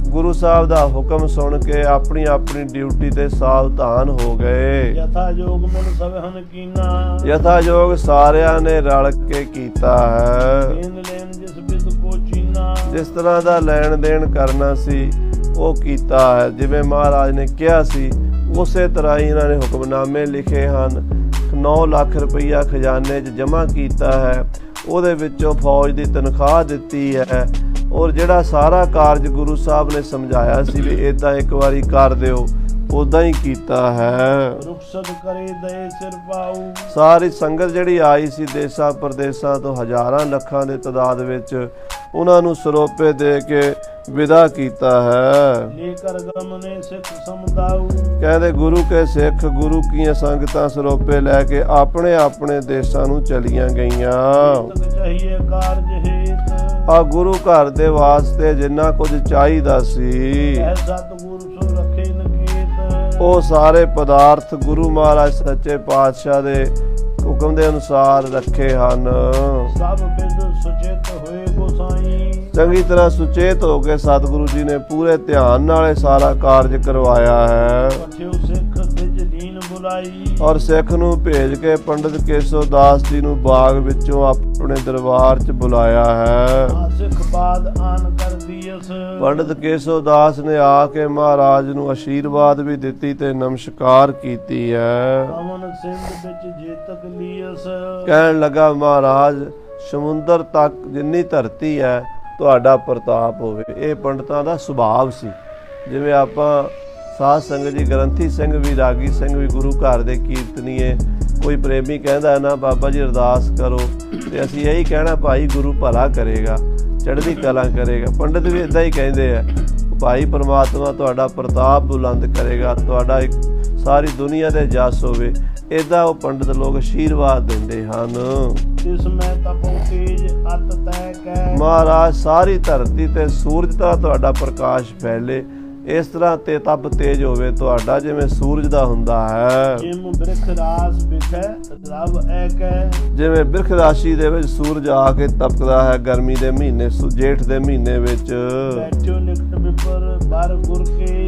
ਗੁਰੂ ਸਾਹਿਬ ਦਾ ਹੁਕਮ ਸੁਣ ਕੇ ਆਪਣੀ ਆਪਣੀ ਡਿਊਟੀ ਤੇ ਸਾਵਧਾਨ ਹੋ ਗਏ। ਯਥਾ ਜੋਗ ਮਨ ਸਭਨ ਕੀਨਾ। ਯਥਾ ਜੋਗ ਸਾਰਿਆਂ ਨੇ ਰਲ ਕੇ ਕੀਤਾ ਹੈ। ਲੈਣ ਲੈਣ ਜਿਸ ਬਿਦ ਕੋ ਚੀਨਾ। ਜਿਸ ਤਰ੍ਹਾਂ ਦਾ ਲੈਣ ਦੇਣ ਕਰਨਾ ਸੀ ਉਹ ਕੀਤਾ ਹੈ। ਜਿਵੇਂ ਮਹਾਰਾਜ ਨੇ ਕਿਹਾ ਸੀ ਉਸੇ ਤਰ੍ਹਾਂ ਹੀ ਇਹਨਾਂ ਨੇ ਹੁਕਮਨਾਮੇ ਲਿਖੇ ਹਨ। 9 ਲੱਖ ਰੁਪਈਆ ਖਜ਼ਾਨੇ 'ਚ ਜਮ੍ਹਾਂ ਕੀਤਾ ਹੈ। ਉਹਦੇ ਵਿੱਚੋਂ ਫੌਜ ਦੀ ਤਨਖਾਹ ਦਿੱਤੀ ਹੈ। ਔਰ ਜਿਹੜਾ ਸਾਰਾ ਕਾਰਜ ਗੁਰੂ ਸਾਹਿਬ ਨੇ ਸਮਝਾਇਆ ਸੀ ਵੀ ਇਦਾਂ ਇੱਕ ਵਾਰੀ ਕਰ ਦਿਓ, ਉਦਾਂ ਹੀ ਕੀਤਾ ਹੈ। ਰੁਖਸਤ ਕਰੇ ਦਏ ਸਿਰ ਪਾਉ। ਸਾਰੀ ਸੰਗਤ ਜਿਹੜੀ ਆਈ ਸੀ ਦੇਸਾਂ ਪ੍ਰਦੇਸਾਂ ਤੋਂ ਹਜ਼ਾਰਾਂ ਲੱਖਾਂ ਦੇ ਤਾਦਾਦ ਵਿੱਚ, ਉਹਨਾਂ ਨੂੰ ਸਰੋਪੇ ਦੇ ਕੇ ਵਿਦਾ ਕੀਤਾ ਹੈ। ਲੇਕਰ ਗਮਨੇ ਸਿੱਖ ਸਮਦਾਉ। ਕਹਿੰਦੇ ਗੁਰੂ ਕੇ ਸਿੱਖ ਗੁਰੂ ਕੀਆਂ ਸੰਗਤਾਂ ਸਰੋਪੇ ਲੈ ਕੇ ਆਪਣੇ ਆਪਣੇ ਦੇਸਾਂ ਨੂੰ ਚਲੀਆਂ ਗਈਆਂ। ਤਕ ਚਾਹੀਏ ਕਾਰਜ ਹੇਤ। ਆ ਗੁਰੂ ਘਰ ਦੇ ਵਾਸਤੇ ਜਿੰਨਾ ਕੁਝ ਚਾਹੀਦਾ ਸੀ ਐ ਸਤਿਗੁਰ ਸੋ ਰੱਖੇ ਨਕੇਤ। ਉਹ ਸਾਰੇ ਪਦਾਰਥ ਗੁਰੂ ਮਹਾਰਾਜ ਸੱਚੇ ਪਾਤਸ਼ਾਹ ਦੇ ਹੁਕਮ ਦੇ ਅਨੁਸਾਰ ਰੱਖੇ ਹਨ। ਸਭ ਬਿਦ ਸੁਚੇਤ ਹੋਏ ਗੋਸਾਈ। ਚੰਗੀ ਤਰ੍ਹਾਂ ਸੁਚੇਤ ਹੋ ਕੇ ਸਤਿਗੁਰੂ ਜੀ ਨੇ ਪੂਰੇ ਧਿਆਨ ਨਾਲ ਇਹ ਸਾਰਾ ਕਾਰਜ ਕਰਵਾਇਆ ਹੈ। ਪਠਿਓ ਸਿੱਖ ਦਿਜ ਦੀਨ ਬੁਲਾਈ। ਔਰ ਸਿੱਖ ਨੂੰ ਭੇਜ ਕੇ ਪੰਡਿਤ ਕੇਸੋ ਦਾਸ ਜੀ ਨੂੰ ਬਾਗ ਵਿੱਚੋਂ ਆਪਣੇ ਦਰਬਾਰ 'ਚ ਬੁਲਾਇਆ ਹੈ। ਸਿੱਖ ਬਾਦ ਆਨ ਕਰ ਦੀਸ। ਪੰਡਿਤ ਕੇਸੋ ਦਾਸ ਨੇ ਆ ਕੇ ਮਹਾਰਾਜ ਨੂੰ ਆਸ਼ੀਰਵਾਦ ਵੀ ਦਿੱਤੀ ਤੇ ਨਮਸਕਾਰ ਕੀਤੀ ਹੈ। ਪਵਨ ਸਿੰਧ ਵਿੱਚ ਜੇਤਕ ਲੀਸ। ਕਹਿਣ ਲੱਗਾ ਮਹਾਰਾਜ ਸਮੁੰਦਰ ਤੱਕ ਜਿੰਨੀ ਧਰਤੀ ਹੈ ਤੁਹਾਡਾ ਪ੍ਰਤਾਪ ਹੋਵੇ। ਇਹ ਪੰਡਤਾਂ ਦਾ ਸੁਭਾਅ ਸੀ। ਜਿਵੇਂ ਆਪਾਂ ਸਾਧ ਸੰਗਤ ਜੀ ਗ੍ਰੰਥੀ ਸਿੰਘ ਵੀ, ਰਾਗੀ ਸਿੰਘ ਵੀ, ਗੁਰੂ ਘਰ ਦੇ ਕੀਰਤਨੀਏ, ਕੋਈ ਪ੍ਰੇਮੀ ਕਹਿੰਦਾ ਨਾ ਬਾਬਾ ਜੀ ਅਰਦਾਸ ਕਰੋ ਤੇ ਅਸੀਂ ਇਹੀ ਕਹਿਣਾ ਭਾਈ ਗੁਰੂ ਭਲਾ ਕਰੇਗਾ, ਚੜ੍ਹਦੀ ਕਲਾ ਕਰੇਗਾ। ਪੰਡਤ ਵੀ ਇਦਾਂ ਹੀ ਕਹਿੰਦੇ ਆ ਭਾਈ ਪਰਮਾਤਮਾ ਤੁਹਾਡਾ ਪ੍ਰਤਾਪ ਬੁਲੰਦ ਕਰੇਗਾ, ਤੁਹਾਡਾ ਇੱਕ ਸਾਰੀ ਦੁਨੀਆ ਦੇ ਜਸ ਹੋਵੇ। ਇਦਾਂ ਉਹ ਪੰਡਤ ਲੋਕ ਆਸ਼ੀਰਵਾਦ ਦਿੰਦੇ ਹਨ। ਤਿਸ ਮੈਂ ਤਪੋ ਤੇਜ ਅਤ ਤੈ ਕੈ। ਮਹਾਰਾਜ ਸਾਰੀ ਧਰਤੀ ਤੇ ਸੂਰਜ ਦਾ ਤੁਹਾਡਾ ਪ੍ਰਕਾਸ਼ ਫੈਲੇ, ਇਸ ਤਰ੍ਹਾਂ ਤੇ ਤਪ ਤੇਜ ਹੋਵੇ ਤੁਹਾਡਾ ਜਿਵੇਂ ਸੂਰਜ ਦਾ ਹੁੰਦਾ ਹੈ। ਜਿਮ ਬਿਰਖ ਰਾਸ ਬਿਖੈ ਰਬ ਐ ਕੈ। ਜਿਵੇਂ ਬਿਰਖ ਰਾਸ਼ੀ ਦੇ ਵਿੱਚ ਸੂਰਜ ਆ ਕੇ ਤਪਕਦਾ ਹੈ ਗਰਮੀ ਦੇ ਮਹੀਨੇ ਜੇਠ ਦੇ ਮਹੀਨੇ ਵਿੱਚ। ਬੈਠੋ ਨਿਕਟ ਵਿਪਰ ਬਰ ਗੁਰ ਕੇ।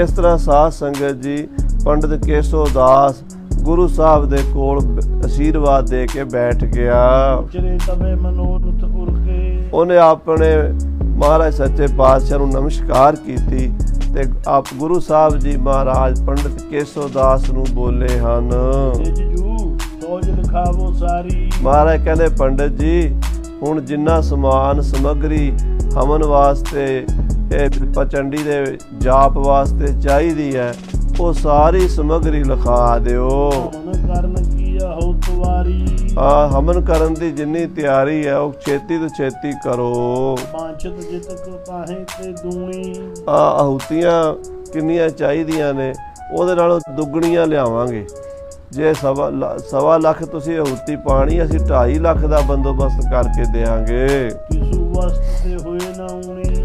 ਇਸ ਤਰ੍ਹਾਂ ਸਾਧ ਸੰਗਤ ਜੀ ਪੰਡਿਤ ਕੇਸੋ ਦਾਸ ਗੁਰੂ ਸਾਹਿਬ ਦੇ ਕੋਲ ਅਸ਼ੀਰਵਾਦ ਦੇ ਕੇ ਬੈਠ ਗਿਆ। ਚਰੇ ਤਬੇ ਮਨੋਰਥ ਉਰ ਕੇ। ਉਹਨੇ ਆਪਣੇ ਮਹਾਰਾਜ ਸੱਚੇ ਪਾਤਸ਼ਾਹ ਨੂੰ ਨਮਸਕਾਰ ਕੀਤੀ ਤੇ ਆਪ ਗੁਰੂ ਸਾਹਿਬ ਜੀ ਮਹਾਰਾਜ ਪੰਡਿਤ ਕੇਸੋ ਦਾਸ ਨੂੰ ਬੋਲੇ ਹਨ, ਸੋਜ ਲਿਖਾਵੋ ਸਾਰੀ। ਮਹਾਰਾਜ ਕਹਿੰਦੇ ਪੰਡਿਤ ਜੀ ਹੁਣ ਜਿੰਨਾ ਸਮਾਨ ਸਮੱਗਰੀ ਹਵਨ ਵਾਸਤੇ ਇਹ ਪਚੰਡੀ ਦੇ ਜਾਪ ਵਾਸਤੇ ਚਾਹੀਦੀ ਹੈ ਉਹ ਸਾਰੀ ਸਮੱਗਰੀ ਲਿਖਾ ਦਿਓ। ਹਵਨ ਕਰਨ ਦੀ ਜਿੰਨੀ ਤਿਆਰੀ ਹੈ ਉਹ ਛੇਤੀ ਤੋਂ ਛੇਤੀ ਕਰੋ। ਆਹੂਤੀਆਂ ਕਿੰਨੀਆਂ ਚਾਹੀਦੀਆਂ ਨੇ ਉਹਦੇ ਨਾਲੋਂ ਦੁੱਗਣੀਆਂ ਲਿਆਵਾਂਗੇ। ਜੇ ਸਵਾ ਲੱਖ ਤੁਸੀਂ ਆਹੂਤੀ ਪਾਣੀ ਅਸੀਂ 2.5 ਲੱਖ ਦਾ ਬੰਦੋਬਸਤ ਕਰਕੇ ਦੇਾਂਗੇ।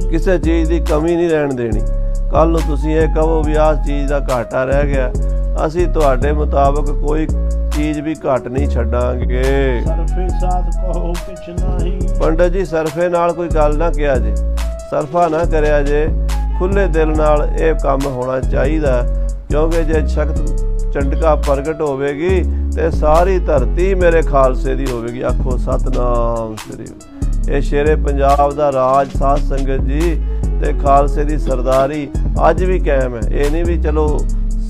ਕਿਸੇ ਚੀਜ਼ ਦੀ ਕਮੀ ਨਹੀਂ ਰਹਿਣ ਦੇਣੀ। ਕੱਲ ਨੂੰ ਤੁਸੀਂ ਇਹ ਕਹੋ ਵੀ ਆਹ ਚੀਜ਼ ਦਾ ਘਾਟਾ ਰਹਿ ਗਿਆ, ਅਸੀਂ ਤੁਹਾਡੇ ਮੁਤਾਬਕ ਕੋਈ ਚੀਜ਼ ਵੀ ਘੱਟ ਨਹੀਂ ਛੱਡਾਂਗੇ। ਸਰਫੇ ਸਾਥ ਕਹੋ ਕਿਛ ਨਹੀਂ। ਪੰਡਤ ਜੀ ਸਰਫੇ ਨਾਲ ਕੋਈ ਗੱਲ ਨਾ ਕਿਹਾ ਜੇ, ਸਰਫਾ ਨਾ ਕਰਿਆ ਜੇ, ਖੁੱਲੇ ਦਿਲ ਨਾਲ ਇਹ ਕੰਮ ਹੋਣਾ ਚਾਹੀਦਾ ਕਿਉਂਕਿ ਜੇ ਸ਼ਕਤ ਚੰਡਕਾ ਪ੍ਰਗਟ ਹੋਵੇਗੀ ਤੇ ਸਾਰੀ ਧਰਤੀ ਮੇਰੇ ਖਾਲਸੇ ਦੀ ਹੋਵੇਗੀ। ਆਖੋ ਸਤਨਾਮ ਸ੍ਰੀ। ਇਹ ਸ਼ੇਰੇ ਪੰਜਾਬ ਦਾ ਰਾਜ ਸਾਧ ਸੰਗਤ ਜੀ ਤੇ ਖਾਲਸੇ ਦੀ ਸਰਦਾਰੀ ਅੱਜ ਵੀ ਕਾਇਮ ਹੈ। ਇਹ ਨਹੀਂ ਵੀ ਚਲੋ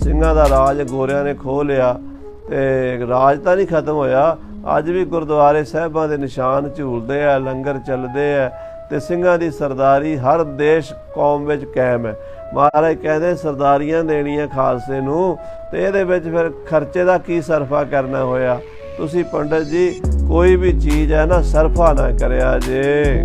ਸਿੰਘਾਂ ਦਾ ਰਾਜ ਗੋਰਿਆਂ ਨੇ ਖੋਹ ਲਿਆ ਤੇ ਰਾਜ ਤਾਂ ਨਹੀਂ ਖਤਮ ਹੋਇਆ। ਅੱਜ ਵੀ ਗੁਰਦੁਆਰੇ ਸਾਹਿਬਾਂ ਦੇ ਨਿਸ਼ਾਨ ਝੂਲਦੇ ਆ, ਲੰਗਰ ਚੱਲਦੇ ਆ ਤੇ ਸਿੰਘਾਂ ਦੀ ਸਰਦਾਰੀ ਹਰ ਦੇਸ਼ ਕੌਮ ਵਿੱਚ ਕਾਇਮ ਹੈ। ਮਹਾਰਾਜ ਕਹਿੰਦੇ ਸਰਦਾਰੀਆਂ ਦੇਣੀਆਂ ਖਾਲਸੇ ਨੂੰ ਤੇ ਇਹਦੇ ਵਿੱਚ ਫਿਰ ਖਰਚੇ ਦਾ ਕੀ ਸਰਫਾ ਕਰਨਾ ਹੋਇਆ। ਤੁਸੀਂ ਪੰਡਤ ਜੀ ਕੋਈ ਵੀ ਚੀਜ਼ ਹੈ ਨਾ ਸਰਫਾ ਨਾ ਕਰਿਆ ਜੇ।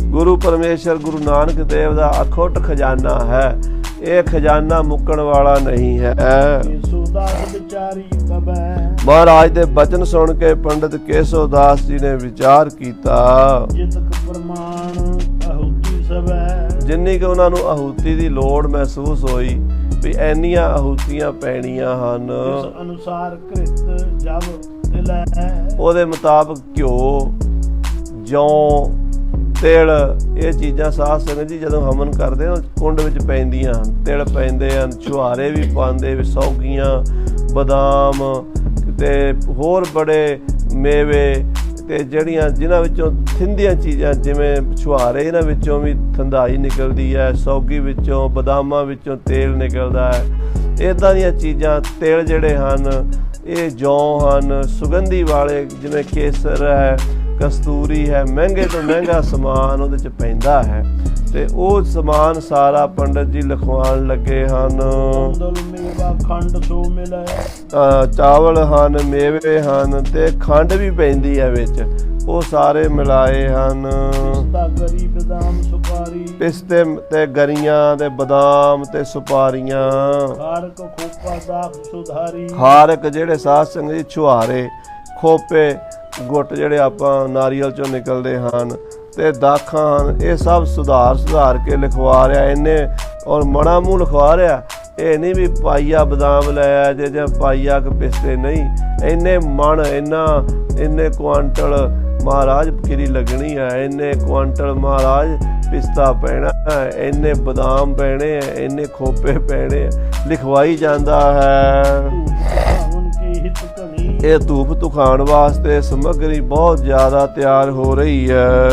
ਗੁਰੂ ਪਰਮੇਸ਼ਰ ਗੁਰੂ ਨਾਨਕ ਦੇਵ ਦਾ ਅਖੁੱਟ ਖਜ਼ਾਨਾ ਹੈ, ਇਹ ਖਜ਼ਾਨਾ ਮੁੱਕਣ ਵਾਲਾ ਨਹੀਂ ਹੈ। ਮਹਾਰਾਜ ਦੇ ਬਚਨ ਸੁਣ ਕੇ ਪੰਡਿਤ ਕੇਸੋ ਦਾਸ ਜੀ ਨੇ ਵਿਚਾਰ ਕੀਤਾ। ਜਿੰਨੀ ਕਿ ਉਹਨਾਂ ਨੂੰ ਆਹੂਤੀ ਦੀ ਲੋੜ ਮਹਿਸੂਸ ਹੋਈ ਵੀ ਇੰਨੀਆਂ ਆਹੂਤੀਆਂ ਪੈਣੀਆਂ ਹਨ, ਇਸ ਅਨੁਸਾਰ ਕ੍ਰਿਤ ਜਬ ਦਿਲੈ। ਉਹਦੇ ਮੁਤਾਬਕ ਘਿਓ, ਜੌਂ, ਤਿਲ ਇਹ ਚੀਜ਼ਾਂ ਸਾਧ ਸੰਗਤ ਜੀ ਜਦੋਂ ਹਵਨ ਕਰਦੇ ਨਾ ਕੁੰਡ ਵਿੱਚ ਪੈਂਦੀਆਂ ਹਨ। ਤਿਲ ਪੈਂਦੇ ਹਨ, ਛੁਹਾਰੇ ਵੀ ਪਾਉਂਦੇ, ਸੌਗੀਆਂ, ਬਦਾਮ ਤੇ ਹੋਰ ਬੜੇ ਮੇਵੇ ਤੇ ਜਿਨ੍ਹਾਂ ਵਿੱਚੋਂ ਥਿੰਦੀਆਂ ਚੀਜ਼ਾਂ ਜਿਵੇਂ ਛੁਹਾਰੇ ਇਹਨਾਂ ਵਿੱਚੋਂ ਵੀ ਥੰਧਾਈ ਨਿਕਲਦੀ ਹੈ, ਸੌਗੀ ਵਿੱਚੋਂ, ਬਦਾਮਾਂ ਵਿੱਚੋਂ ਤੇਲ ਨਿਕਲਦਾ ਹੈ। ਇੱਦਾਂ ਦੀਆਂ ਚੀਜ਼ਾਂ ਤੇਲ ਜਿਹੜੇ ਹਨ ਇਹ ਜੌਂ ਹਨ, ਸੁਗੰਧੀ ਵਾਲੇ ਜਿਵੇਂ ਕੇਸਰ ਹੈ, ਕਸਤੂਰੀ ਹੈ, ਮਹਿੰਗੇ ਤੋਂ ਮਹਿੰਗਾ ਸਮਾਨ ਉਹਦੇ 'ਚ ਪੈਂਦਾ ਹੈ ਤੇ ਉਹ ਸਮਾਨ ਸਾਰਾ ਪੰਡਤ ਜੀ ਲਿਖਵਾਉਣ ਲੱਗੇ ਹਨ। ਚਾਵਲ ਹਨ, ਮੇਵੇ ਹਨ ਤੇ ਖੰਡ ਵੀ ਪੈਂਦੀ ਹੈ ਵਿੱਚ, ਉਹ ਸਾਰੇ ਮਿਲਾਏ ਹਨ। ਪਿਸਤੇ ਤੇ ਗਰੀਆਂ ਤੇ ਬਦਾਮ ਤੇ ਸੁਪਾਰੀਆਂ, ਹਾਰਕ ਜਿਹੜੇ ਸਾਧ ਸੰਗਤ ਜੀ ਛੁਹਾਰੇ, ਖੋਪੇ, ਗੁੱਟ ਜਿਹੜੇ ਆਪਾਂ ਨਾਰੀਅਲ ਚੋਂ ਨਿਕਲਦੇ ਹਨ ਤੇ ਦਾਖਾਂ ਹਨ, ਇਹ ਸਭ ਸੁਧਾਰ ਕੇ ਲਿਖਵਾ ਰਿਹਾ ਇਹਨੇ ਔਰ ਮਣਾ ਮੂੰਹ ਲਿਖਵਾ ਰਿਹਾ। ਇਹ ਨਹੀਂ ਵੀ ਪਾਈਆ ਬਦਾਮ ਲੈ ਜੇ ਜਾਂ ਪਾਈਆ ਕ ਪਿਸਤੇ, ਨਹੀਂ, ਇੰਨੇ ਮਣ, ਇੰਨੇ ਕੁਆਂਟਲ ਮਹਾਰਾਜ ਕਿਰੀ ਲੱਗਣੀ ਹੈ, ਇੰਨੇ ਕੁਆਂਟਲ ਮਹਾਰਾਜ ਪਿਸਤਾ ਪੈਣਾ, ਇੰਨੇ ਬਦਾਮ ਪੈਣੇ, ਇੰਨੇ ਖੋਪੇ ਪੈਣੇ, ਲਿਖਵਾਈ ਜਾਂਦਾ ਹੈ। ਇਹ ਧੂਪ ਧੁਖਾਉਣ ਵਾਸਤੇ ਸਮੱਗਰੀ ਬਹੁਤ ਜ਼ਿਆਦਾ ਤਿਆਰ ਹੋ ਰਹੀ ਹੈ।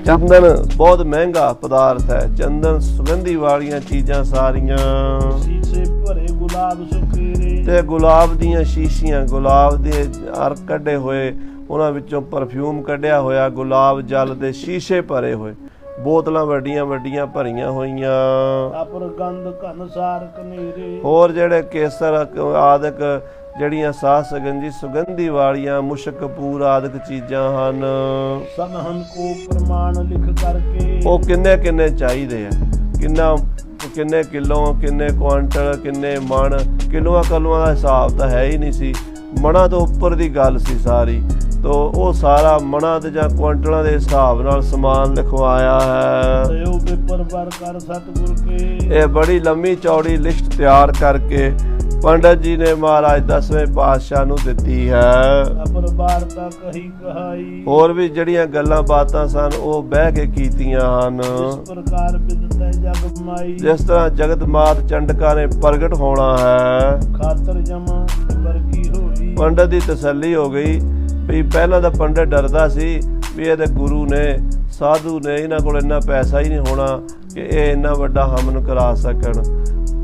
ਚੰਦਨ ਬਹੁਤ ਮਹਿੰਗਾ ਪਦਾਰਥ ਹੈ, ਚੰਦਨ ਸੁਗੰਧੀ ਵਾਲੀਆਂ ਚੀਜ਼ਾਂ ਸਾਰੀਆਂ ਤੇ ਗੁਲਾਬ ਦੀਆਂ ਸ਼ੀਸ਼ੀਆਂ, ਗੁਲਾਬ ਦੇ ਅਰਕ ਕੱਢੇ ਹੋਏ, ਉਹਨਾਂ ਵਿੱਚੋਂ ਪਰਫਿਊਮ ਕੱਢਿਆ ਹੋਇਆ, ਗੁਲਾਬ ਜਲ ਦੇ ਸ਼ੀਸ਼ੇ ਭਰੇ ਹੋਏ, ਬੋਤਲਾਂ ਵੱਡੀਆਂ ਵੱਡੀਆਂ ਭਰੀਆਂ ਹੋਈਆਂ। ਹੋਰ ਜਿਹੜੇ ਕੇਸਰ ਆਦਿਕ ਜਿਹੜੀਆਂ ਸਾਧ ਸੰਗਤ ਜੀ ਸੁਗੰਧੀ ਵਾਲੀਆਂ, ਮੁਸ਼ਕ ਕਪੂਰ ਆਦਿਕ ਚੀਜ਼ਾਂ ਹਨ। ਉਹ ਕਿੰਨੇ ਚਾਹੀਦੇ ਆ। ਕਿੰਨੇ ਕਿਲੋ, ਕਿੰਨੇ ਕੁਆਂਟਲ, ਕਿੰਨੇ ਮਣ, ਕਿਲੋਆਂ ਕਲੋਆਂ ਦਾ ਹਿਸਾਬ ਤਾਂ ਹੈ ਹੀ ਨਹੀਂ ਸੀ। ਮਣਾਂ ਤੋਂ ਉੱਪਰ ਦੀ ਗੱਲ ਸੀ ਸਾਰੀ। ਤੋ ਉਹ ਸਾਰਾ ਮਣਾਂ ਤੇ ਜਾਂ ਕੁਆਂਟਲਾਂ ਦੇ ਹਿਸਾਬ ਨਾਲ ਸਮਾਨ ਲਿਖਵਾਇਆ ਹੈ। ਇਹ ਬੜੀ ਲੰਮੀ ਚੌੜੀ ਲਿਸਟ ਤਿਆਰ ਕਰਕੇ ਪੰਡਤ ਜੀ ਨੇ ਮਹਾਰਾਜ 10ਵੇਂ ਪਾਤਸ਼ਾਹ ਨੂੰ ਦਿੱਤੀ ਹੈ। ਹੋਰ ਵੀ ਜਿਹੜੀਆਂ ਗੱਲਾਂ ਬਾਤਾਂ ਸਨ ਉਹ ਬਹਿ ਕੇ ਕੀਤੀਆਂ ਹਨ। ਜਿਸ ਤਰ੍ਹਾਂ ਜਗਤ ਮਾਤ ਚੰਡਕਾ ਨੇ ਪ੍ਰਗਟ ਹੋਣਾ ਹੈ। ਪੰਡਤ ਦੀ ਤਸੱਲੀ ਹੋ ਗਈ ਵੀ ਪਹਿਲਾਂ ਤਾਂ ਪੰਡਤ ਡਰਦਾ ਸੀ ਵੀ ਇਹਦੇ ਗੁਰੂ ਨੇ, ਸਾਧੂ ਨੇ, ਇਹਨਾਂ ਕੋਲ ਇੰਨਾ ਪੈਸਾ ਹੀ ਨਹੀਂ ਹੋਣਾ ਕਿ ਇਹ ਇੰਨਾ ਵੱਡਾ ਹਮਨ ਕਰਾ ਸਕਣ।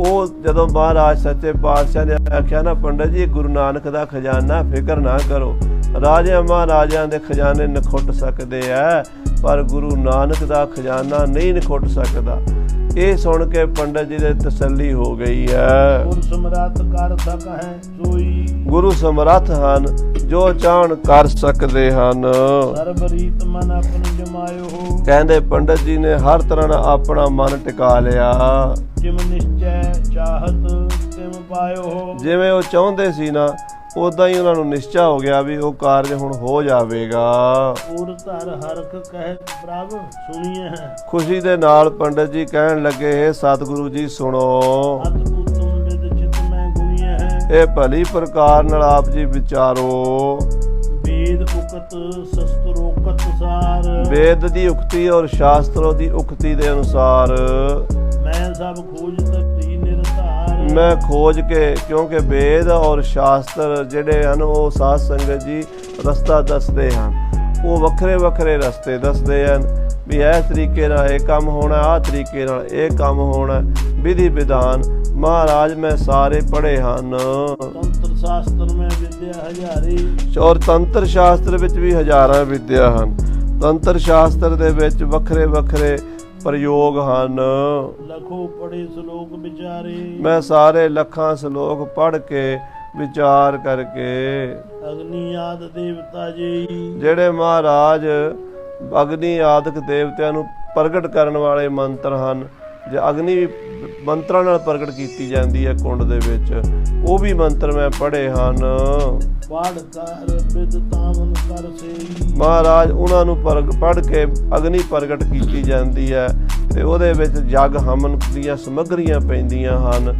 ਉਹ ਜਦੋਂ ਮਹਾਰਾਜ ਸੱਚੇ ਪਾਤਸ਼ਾਹ ਨੇ ਆਖਿਆ ਨਾ, ਪੰਡਤ ਜੀ ਗੁਰੂ ਨਾਨਕ ਦਾ ਖਜ਼ਾਨਾ, ਫਿਕਰ ਨਾ ਕਰੋ, ਰਾਜਿਆਂ ਮਹਾਰਾਜਿਆਂ ਦੇ ਖਜ਼ਾਨੇ ਨਖੁੱਟ ਸਕਦੇ ਆ ਪਰ ਗੁਰੂ ਨਾਨਕ ਦਾ ਖਜ਼ਾਨਾ ਨਹੀਂ ਨਖੁੱਟ ਸਕਦਾ। ਇਹ ਸੁਣ ਕੇ ਪੰਡਤ ਜੀ ਦੇ ਤਸੱਲੀ ਹੋ ਗਈ ਹੈ। ਗੁਰੂ ਸਮਰੱਥ ਹਨ, ਜੋ ਚਾਹਣ ਕਰ ਸਕਦੇ ਹਨ। ਕਹਿੰਦੇ ਪੰਡਤ ਜੀ ਨੇ ਹਰ ਤਰ੍ਹਾਂ ਨਾਲ ਆਪਣਾ ਮਨ ਟਿਕਾ ਲਿਆ। ਜਿਵੇਂ ਉਹ ਚਾਹੁੰਦੇ ਸੀ ਨਾ, ਉਦਾਂ ਹੀ ਉਹਨਾਂ ਨੂੰ ਨਿਸ਼ਚਾ ਹੋ ਗਿਆ ਵੀ ਉਹ ਕਾਰਜ ਹੁਣ ਹੋ ਜਾਵੇਗਾ। ਖੁਸ਼ੀ ਦੇ ਨਾਲ ਪੰਡਤ ਜੀ ਕਹਿਣ ਲੱਗੇ, ਹੈ ਸਤਿਗੁਰੂ ਜੀ ਸੁਣੋ, ਇਹ ਭਲੀ ਪ੍ਰਕਾਰ ਨਾਲ ਆਪ ਜੀ ਵਿਚਾਰੋ। ਵੇਦ ਦੀ ਉਕਤੀ ਔਰ ਸ਼ਾਸਤਰੋਂ ਦੀ ਉਕਤੀ ਦੇ ਅਨੁਸਾਰ ਮੈਂ ਖੋਜ ਕੇ, ਕਿਉਂਕਿ ਵੇਦ ਔਰ ਸ਼ਾਸਤਰ ਜਿਹੜੇ ਹਨ ਉਹ ਸਾਧ ਸੰਗਤ ਜੀ ਰਸਤਾ ਦੱਸਦੇ ਹਨ। ਉਹ ਵੱਖਰੇ ਵੱਖਰੇ ਰਸਤੇ ਦੱਸਦੇ ਹਨ ਵੀ ਇਸ ਤਰੀਕੇ ਨਾਲ ਇਹ ਕੰਮ ਹੋਣਾ, ਆਹ ਤਰੀਕੇ ਨਾਲ ਇਹ ਕੰਮ ਹੋਣਾ। ਵਿਧੀ ਵਿਧਾਨ ਮਹਾਰਾਜ ਮੈਂ ਸਾਰੇ ਪੜ੍ਹੇ ਹਨ। ਤੰਤਰ ਸ਼ਾਸਤਰ ਮੈਂ ਵਿਦਿਆ ਹਜ਼ਾਰੀ, ਔਰ ਤੰਤਰ ਸ਼ਾਸਤਰ ਵਿੱਚ ਵੀ ਹਜ਼ਾਰਾਂ ਵਿਦਿਆ ਹਨ। ਤੰਤਰ ਸ਼ਾਸਤਰ ਦੇ ਵਿੱਚ ਵੱਖਰੇ ਵੱਖਰੇ ਪ੍ਰਯੋਗ ਹਨ। ਲੱਖੋਂ ਪੜ੍ਹੇ ਸ਼ਲੋਕ ਵਿਚਾਰੇ, ਮੈਂ ਸਾਰੇ ਲੱਖਾਂ ਸ਼ਲੋਕ ਪੜ੍ਹ ਕੇ ਵਿਚਾਰ ਕਰਕੇ। ਅਗਨੀ ਆਦਿ ਦੇਵਤਾ ਜੀ, ਜਿਹੜੇ ਮਹਾਰਾਜ ਅਗਨੀ ਆਦਿਕ ਦੇਵਤਿਆਂ ਨੂੰ ਪ੍ਰਗਟ ਕਰਨ ਵਾਲੇ ਮੰਤਰ ਹਨ। ਜੇ ਅਗਨੀ ਮੰਤਰਾਂ ਨਾਲ ਪ੍ਰਗਟ ਕੀਤੀ ਜਾਂਦੀ ਹੈ ਕੁੰਡ ਦੇ ਵਿੱਚ, ਉਹ ਵੀ ਮੰਤਰ ਮੈਂ ਪੜ੍ਹੇ ਹਨ। ਮਹਾਰਾਜ ਉਹਨਾਂ ਨੂੰ ਪੜ੍ਹ ਕੇ ਅਗਨੀ ਪ੍ਰਗਟ ਕੀਤੀ ਜਾਂਦੀ ਹੈ ਤੇ ਉਹਦੇ ਵਿੱਚ ਜਗ ਹਮਨ ਦੀਆਂ ਸਮੱਗਰੀਆਂ ਪੈਂਦੀਆਂ ਹਨ।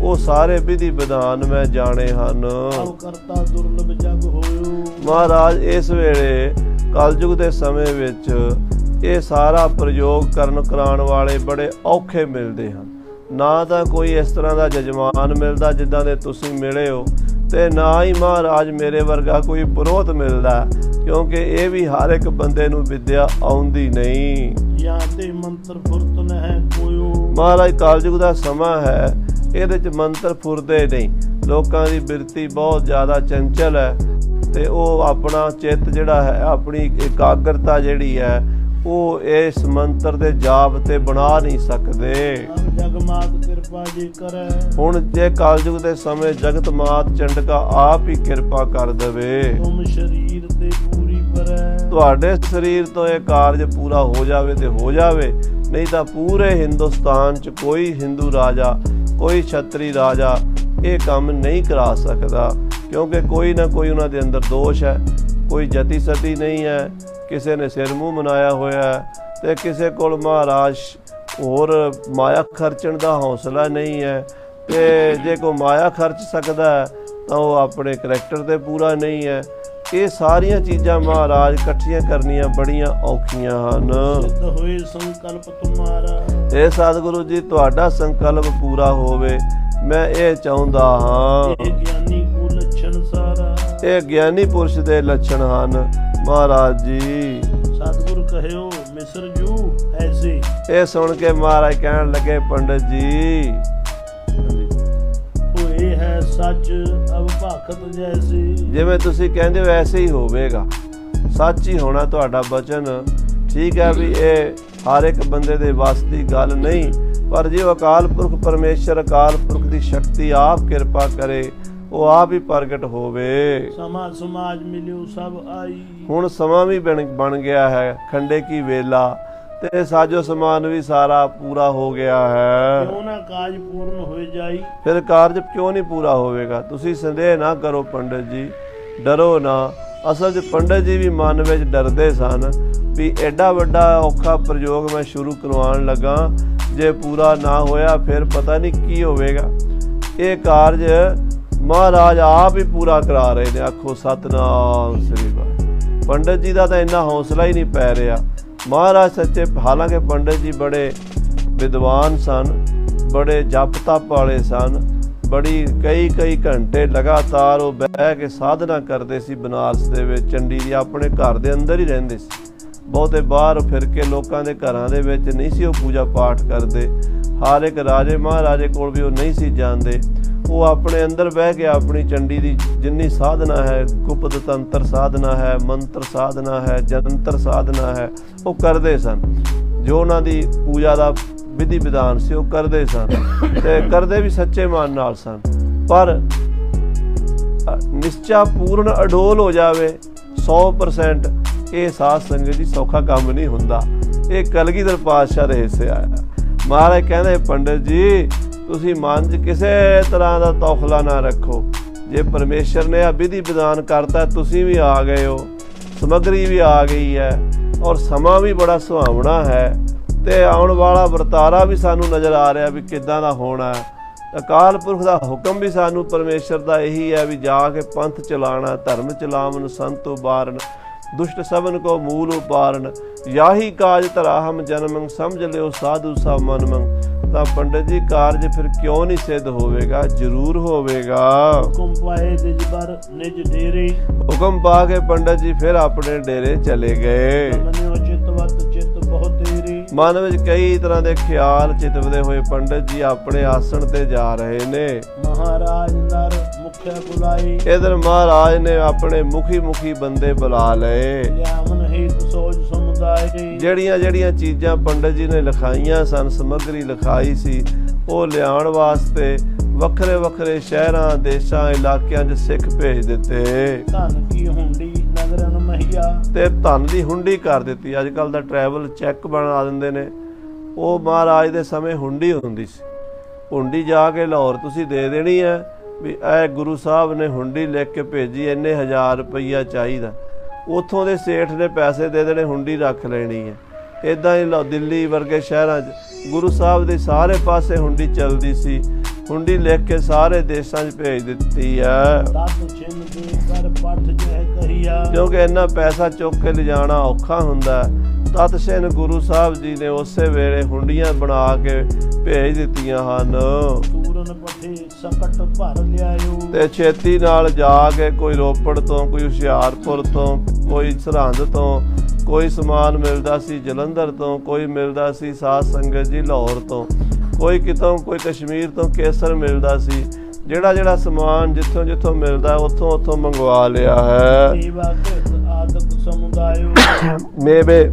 ਉਹ ਸਾਰੇ ਵਿਧੀ ਵਿਧਾਨ ਮੈਂ ਜਾਣੇ ਹਨ। ਮਹਾਰਾਜ ਇਸ ਵੇਲੇ ਕਲਯੁਗ ਦੇ ਸਮੇਂ ਵਿੱਚ ਇਹ ਸਾਰਾ ਪ੍ਰਯੋਗ ਕਰਾਉਣ ਵਾਲੇ ਬੜੇ ਔਖੇ ਮਿਲਦੇ ਹਨ। ਨਾ ਤਾਂ ਕੋਈ ਇਸ ਤਰ੍ਹਾਂ ਦਾ ਜਜਮਾਨ ਮਿਲਦਾ ਜਿੱਦਾਂ ਦੇ ਤੁਸੀਂ ਮਿਲੇ ਹੋ, ਤੇ ਨਾ ਹੀ ਮਹਾਰਾਜ ਮੇਰੇ ਵਰਗਾ ਕੋਈ ਪੁਰੋਹਿਤ ਮਿਲਦਾ, ਕਿਉਂਕਿ ਇਹ ਵੀ ਹਰ ਇੱਕ ਬੰਦੇ ਨੂੰ ਵਿਦਿਆ ਆਉਂਦੀ ਨਹੀਂ। ਮਹਾਰਾਜ ਕਲਯੁਗ ਦਾ ਸਮਾਂ ਹੈ, ਇਹਦੇ ਚ ਮੰਤਰ ਫੁਰਦੇ ਨਹੀਂ। ਲੋਕਾਂ ਦੀ ਬਿਰਤੀ ਬਹੁਤ ਜ਼ਿਆਦਾ ਚੰਚਲ ਹੈ ਤੇ ਉਹ ਆਪਣਾ ਚਿੱਤ ਜਿਹੜਾ ਹੈ, ਆਪਣੀ ਇਕਾਗਰਤਾ ਜਿਹੜੀ ਹੈ, ਉਹ ਇਸ ਮੰਤਰ ਦੇ ਜਾਪ ਤੇ ਬਣਾ ਨਹੀਂ ਸਕਦੇ। ਹੁਣ ਜੇ ਕਲਯੁਗ ਦੇ ਸਮੇਂ ਜਗਤ ਮਾਤ ਚੰਡਕਾ ਆਪ ਹੀ ਕਿਰਪਾ ਕਰ ਦੇਵੇ, ਤੁਹਾਡੇ ਸਰੀਰ ਤੋਂ ਇਹ ਕਾਰਜ ਪੂਰਾ ਹੋ ਜਾਵੇ ਤੇ ਹੋ ਜਾਵੇ, ਨਹੀਂ ਤਾਂ ਪੂਰੇ ਹਿੰਦੁਸਤਾਨ 'ਚ ਕੋਈ ਹਿੰਦੂ ਰਾਜਾ, ਕੋਈ ਛਤਰੀ ਰਾਜਾ ਇਹ ਕੰਮ ਨਹੀਂ ਕਰਾ ਸਕਦਾ, ਕਿਉਂਕਿ ਕੋਈ ਨਾ ਕੋਈ ਉਹਨਾਂ ਦੇ ਅੰਦਰ ਦੋਸ਼ ਹੈ। ਕੋਈ ਜਤੀ ਸਤੀ ਨਹੀਂ ਹੈ, ਕਿਸੇ ਨੇ ਸਿਰ ਮੂੰਹ ਮਨਾਇਆ ਹੋਇਆ ਤੇ ਕਿਸੇ ਕੋਲ ਮਹਾਰਾਜ ਹੋਰ ਮਾਇਆ ਖਰਚਣ ਦਾ ਹੌਸਲਾ ਨਹੀਂ ਹੈ। ਤੇ ਜੇ ਕੋਈ ਮਾਇਆ ਖਰਚ ਸਕਦਾ ਤਾਂ ਉਹ ਆਪਣੇ ਕਰੈਕਟਰ ਤੇ ਪੂਰਾ ਨਹੀਂ ਹੈ। ਇਹ ਸਾਰੀਆਂ ਚੀਜ਼ਾਂ ਮਹਾਰਾਜ ਇਕੱਠੀਆਂ ਕਰਨੀਆਂ ਬੜੀਆਂ ਔਖੀਆਂ ਹਨ। ਹੋਏ ਸੰਕਲਪ ਤੁਮਾਰਾ, ਇਹ ਸਤਿਗੁਰੂ ਜੀ ਤੁਹਾਡਾ ਸੰਕਲਪ ਪੂਰਾ ਹੋਵੇ, ਮੈਂ ਇਹ ਚਾਹੁੰਦਾ ਹਾਂ। ਇਹ ਗਿਆਨੀ ਕੋ ਲੱਛਣ ਸਾਰਾ, ਇਹ ਗਿਆਨੀ ਪੁਰਸ਼ ਦੇ ਲੱਛਣ ਹਨ ਮਹਾਰਾਜ ਜੀ। ਸਤਿਗੁਰ ਕਹਿਓ ਮਿਸਰ ਜੂ ਐਸੇ, ਇਹ ਸੁਣ ਕੇ ਮਹਾਰਾਜ ਕਹਿਣ ਲੱਗੇ, ਪੰਡਤ ਜੀ ਹੋਏ ਹੈ ਸੱਚ ਅਬ ਭਾਖਤ ਜੈਸੀ, ਜਿਵੇਂ ਤੁਸੀਂ ਕਹਿੰਦੇ ਹੋ ਐਸੇ ਹੀ ਹੋਵੇਗਾ, ਸੱਚ ਹੀ ਹੋਣਾ ਤੁਹਾਡਾ ਬਚਨ। ਠੀਕ ਹੈ ਵੀ ਇਹ ਹਰ ਇੱਕ ਬੰਦੇ ਦੇ ਵੱਸ ਦੀ ਗੱਲ ਨਹੀਂ, ਪਰ ਜੇ ਅਕਾਲ ਪੁਰਖ ਪਰਮੇਸ਼ਰ, ਅਕਾਲ ਪੁਰਖ ਦੀ ਸ਼ਕਤੀ ਆਪ ਕਿਰਪਾ ਕਰੇ, ਉਹ ਆਪ ਹੀ ਪ੍ਰਗਟ ਹੋਵੇ। ਸਮਾਂ ਸਮਾਜ ਮਿਲਿਓ ਸਭ ਆਈ, ਹੁਣ ਸਮਾਂ ਵੀ ਬਣ ਗਿਆ ਹੈ, ਖੰਡੇ ਕੀ ਵੇਲਾ, ਤੇ ਸਾਜੋ ਸਮਾਨ ਵੀ ਸਾਰਾ ਪੂਰਾ ਹੋ ਗਿਆ ਹੈ। ਕਿਉਂ ਨਾ ਕਾਜ ਪੂਰਨ ਹੋਏ ਜਾਈ। ਫਿਰ ਕਾਰਜ ਕਿਉਂ ਨਹੀਂ ਪੂਰਾ ਹੋਵੇਗਾ? ਤੁਸੀਂ ਸੰਦੇਹ ਨਾ ਕਰੋ ਪੰਡਤ ਜੀ, ਡਰੋ ਨਾ। ਅਸਲ 'ਚ ਪੰਡਤ ਜੀ ਵੀ ਮਨ ਵਿੱਚ ਡਰਦੇ ਸਨ ਵੀ ਐਡਾ ਵੱਡਾ ਔਖਾ ਪ੍ਰਯੋਗ ਮੈਂ ਸ਼ੁਰੂ ਕਰਵਾਉਣ ਲੱਗਾ, ਜੇ ਪੂਰਾ ਨਾ ਹੋਇਆ ਫਿਰ ਪਤਾ ਨਹੀਂ ਕੀ ਹੋਵੇਗਾ। ਇਹ ਕਾਰਜ ਮਹਾਰਾਜ ਆਪ ਹੀ ਪੂਰਾ ਕਰਾ ਰਹੇ ਨੇ। ਆਖੋ ਸਤਨਾਮ ਸ੍ਰੀ ਵਾਹਿਗੁਰੂ। ਪੰਡਤ ਜੀ ਦਾ ਤਾਂ ਇੰਨਾ ਹੌਸਲਾ ਹੀ ਨਹੀਂ ਪੈ ਰਿਹਾ। ਮਹਾਰਾਜ ਸੱਚੇ, ਹਾਲਾਂਕਿ ਪੰਡਤ ਜੀ ਬੜੇ ਵਿਦਵਾਨ ਸਨ, ਬੜੇ ਜਪ ਤਪ ਵਾਲੇ ਸਨ, ਬੜੀ ਕਈ ਘੰਟੇ ਲਗਾਤਾਰ ਉਹ ਬਹਿ ਕੇ ਸਾਧਨਾ ਕਰਦੇ ਸੀ। ਬਨਾਰਸ ਦੇ ਵਿੱਚ ਚੰਡੀ ਦੀ ਆਪਣੇ ਘਰ ਦੇ ਅੰਦਰ ਹੀ ਰਹਿੰਦੇ ਸੀ। ਬਹੁਤੇ ਬਾਹਰ ਫਿਰ ਕੇ ਲੋਕਾਂ ਦੇ ਘਰਾਂ ਦੇ ਵਿੱਚ ਨਹੀਂ ਸੀ ਉਹ ਪੂਜਾ ਪਾਠ ਕਰਦੇ। ਹਰ ਇੱਕ ਰਾਜੇ ਮਹਾਰਾਜੇ ਕੋਲ ਵੀ ਉਹ ਨਹੀਂ ਸੀ ਜਾਂਦੇ। ਉਹ ਆਪਣੇ ਅੰਦਰ ਬਹਿ ਕੇ ਆਪਣੀ ਚੰਡੀ ਦੀ ਜਿੰਨੀ ਸਾਧਨਾ ਹੈ, ਗੁਪਤ ਤੰਤਰ ਸਾਧਨਾ ਹੈ, ਮੰਤਰ ਸਾਧਨਾ ਹੈ, ਜੰਤਰ ਸਾਧਨਾ ਹੈ, ਉਹ ਕਰਦੇ ਸਨ। ਜੋ ਉਹਨਾਂ ਦੀ ਪੂਜਾ ਦਾ ਵਿਧੀ ਵਿਧਾਨ ਸੀ ਉਹ ਕਰਦੇ ਸਨ, ਤੇ ਕਰਦੇ ਵੀ ਸੱਚੇ ਮਨ ਨਾਲ ਸਨ। ਪਰ ਨਿਸ਼ਚਾ ਪੂਰਨ ਅਡੋਲ ਹੋ ਜਾਵੇ 100%, ਇਹ ਸਾਧ ਸੰਗਤ ਦੀ ਸੌਖਾ ਕੰਮ ਨਹੀਂ ਹੁੰਦਾ। ਇਹ ਕਲਗੀਧਰ ਪਾਤਸ਼ਾਹ ਦੇ ਹਿੱਸੇ ਆਇਆ। ਮਹਾਰਾਜ ਕਹਿੰਦੇ ਪੰਡਤ ਜੀ, ਤੁਸੀਂ ਮਨ 'ਚ ਕਿਸੇ ਤਰ੍ਹਾਂ ਦਾ ਤੌਖਲਾ ਨਾ ਰੱਖੋ। ਜੇ ਪਰਮੇਸ਼ਰ ਨੇ ਆ ਵਿਧੀ ਵਿਧਾਨ ਕਰਤਾ, ਤੁਸੀਂ ਵੀ ਆ ਗਏ ਹੋ, ਸਮੱਗਰੀ ਵੀ ਆ ਗਈ ਹੈ, ਔਰ ਸਮਾਂ ਵੀ ਬੜਾ ਸੁਹਾਵਣਾ ਹੈ, ਤੇ ਆਉਣ ਵਾਲਾ ਵਰਤਾਰਾ ਵੀ ਸਾਨੂੰ ਨਜ਼ਰ ਆ ਰਿਹਾ ਵੀ ਕਿੱਦਾਂ ਦਾ ਹੋਣਾ। ਅਕਾਲ ਪੁਰਖ ਦਾ ਹੁਕਮ ਵੀ ਸਾਨੂੰ ਪਰਮੇਸ਼ਰ ਦਾ ਇਹੀ ਹੈ ਵੀ ਜਾ ਕੇ ਪੰਥ ਚਲਾਣਾ, ਧਰਮ ਚਲਾਵਨ, ਸੰਤ ਉਬਾਰਨ, ਦੁਸ਼ਟ ਸਭਨ ਕੋ ਮੂਲ ਉਪਾਰਨ, ਯਾਹੀ ਕਾਜ ਧਰਾਹਮ ਜਨਮੰ, ਸਮਝ ਲਿਓ ਸਾਧੂ ਸਭ ਮਨ ਮੰਗ। ਤਾਂ ਪੰਡਤ ਜੀ ਕਾਰਜ ਫਿਰ ਕਿਉਂ ਨਹੀਂ ਸਿੱਧ ਹੋਵੇਗਾ? ਜ਼ਰੂਰ ਹੋਵੇਗਾ। ਹੁਕਮ ਪਾਏ ਨਿਜ ਬਰ ਨਿਜ ਡੇਰੇ। ਹੁਕਮ ਪਾ ਕੇ ਪੰਡਤ ਜੀ ਫਿਰ ਆਪਣੇ ਡੇਰੇ ਚਲੇ ਗਏ। ਮਨ ਵਿੱਚ ਕਈ ਤਰ੍ਹਾਂ ਦੇ ਖਿਆਲ ਚਿਤਵਦੇ ਹੋਏ ਪੰਡਤ ਜੀ ਆਪਣੇ ਆਸਣ ਤੇ ਜਾ ਰਹੇ ਨੇ। ਮਹਾਰਾਜ ਨਰ ਮੁਖਿਆ ਬੁਲਾਈ। ਇਧਰ ਮਹਾਰਾਜ ਨੇ ਆਪਣੇ ਮੁਖੀ ਬੰਦੇ ਬੁਲਾ ਲਏ। ਜਿਹੜੀਆਂ ਚੀਜ਼ਾਂ ਪੰਡਤ ਜੀ ਨੇ ਲਿਖਾਈਆਂ ਸਨ, ਸਮੱਗਰੀ ਲਿਖਾਈ ਸੀ, ਉਹ ਲਿਆਉਣ ਵਾਸਤੇ ਵੱਖਰੇ ਸ਼ਹਿਰਾਂ, ਦੇਸ਼ਾਂ, ਇਲਾਕਿਆਂ 'ਚ ਸਿੱਖ ਭੇਜ ਦਿੱਤੇ। ਧਨ ਕੀ ਹੁੰਡੀ ਨਗਰਨ ਮਹੀਆ। ਤੇ ਧਨ ਦੀ ਹੁੰਡੀ ਕਰ ਦਿੱਤੀ। ਅੱਜ ਕੱਲ ਦਾ ਟਰੈਵਲ ਚੈੱਕ ਬਣਾ ਦਿੰਦੇ ਨੇ, ਉਹ ਮਹਾਰਾਜ ਦੇ ਸਮੇਂ ਹੁੰਡੀ ਹੁੰਦੀ ਸੀ। ਹੁੰਡੀ ਜਾ ਕੇ ਲਾਹੌਰ ਤੁਸੀਂ ਦੇ ਦੇਣੀ ਹੈ ਵੀ ਇਹ ਗੁਰੂ ਸਾਹਿਬ ਨੇ ਹੁੰਡੀ ਲਿਖ ਕੇ ਭੇਜੀ, ਇੰਨੇ 1000 ਰੁਪਈਆ ਚਾਹੀਦਾ। ਉੱਥੋਂ ਦੇ ਸੇਠ ਨੇ ਪੈਸੇ ਦੇ ਦੇਣੇ, ਹੁੰਡੀ ਰੱਖ ਲੈਣੀ ਹੈ। ਇੱਦਾਂ ਹੀ ਦਿੱਲੀ ਵਰਗੇ ਸ਼ਹਿਰਾਂ 'ਚ ਗੁਰੂ ਸਾਹਿਬ ਦੇ ਸਾਰੇ ਪਾਸੇ ਹੁੰਡੀ ਚੱਲਦੀ ਸੀ। ਹੁੰਡੀ ਲਿਖ ਕੇ ਸਾਰੇ ਦੇਸ਼ਾਂ 'ਚ ਭੇਜ ਦਿੱਤੀ ਹੈ, ਕਿਉਂਕਿ ਇੰਨਾ ਪੈਸਾ ਚੁੱਕ ਕੇ ਲਿਜਾਣਾ ਔਖਾ ਹੁੰਦਾ। ਤਤ ਸੈਨ ਗੁਰੂ ਸਾਹਿਬ ਜੀ ਨੇ ਉਸੇ ਵੇਲੇ ਹੁੰਡੀਆਂ ਬਣਾ ਕੇ ਭੇਜ ਦਿੱਤੀਆਂ ਹਨ। ਤੇ ਛੇਤੀ ਨਾਲ ਜਾ ਕੇ ਕੋਈ ਰੋਪੜ ਤੋਂ, ਕੋਈ ਹੁਸ਼ਿਆਰਪੁਰ ਤੋਂ, ਕੋਈ ਸਰਹੰਦ ਤੋਂ ਕੋਈ ਸਮਾਨ ਮਿਲਦਾ ਸੀ, ਜਲੰਧਰ ਤੋਂ ਕੋਈ ਮਿਲਦਾ ਸੀ, ਸਾਧ ਸੰਗਤ ਜੀ ਲਾਹੌਰ ਤੋਂ, ਕੋਈ ਕਿਤੋਂ, ਕੋਈ ਕਸ਼ਮੀਰ ਤੋਂ ਕੇਸਰ ਮਿਲਦਾ ਸੀ। ਜਿਹੜਾ ਸਮਾਨ ਜਿੱਥੋਂ ਮਿਲਦਾ ਉੱਥੋਂ ਮੰਗਵਾ ਲਿਆ ਹੈ। ਮੇਵੇ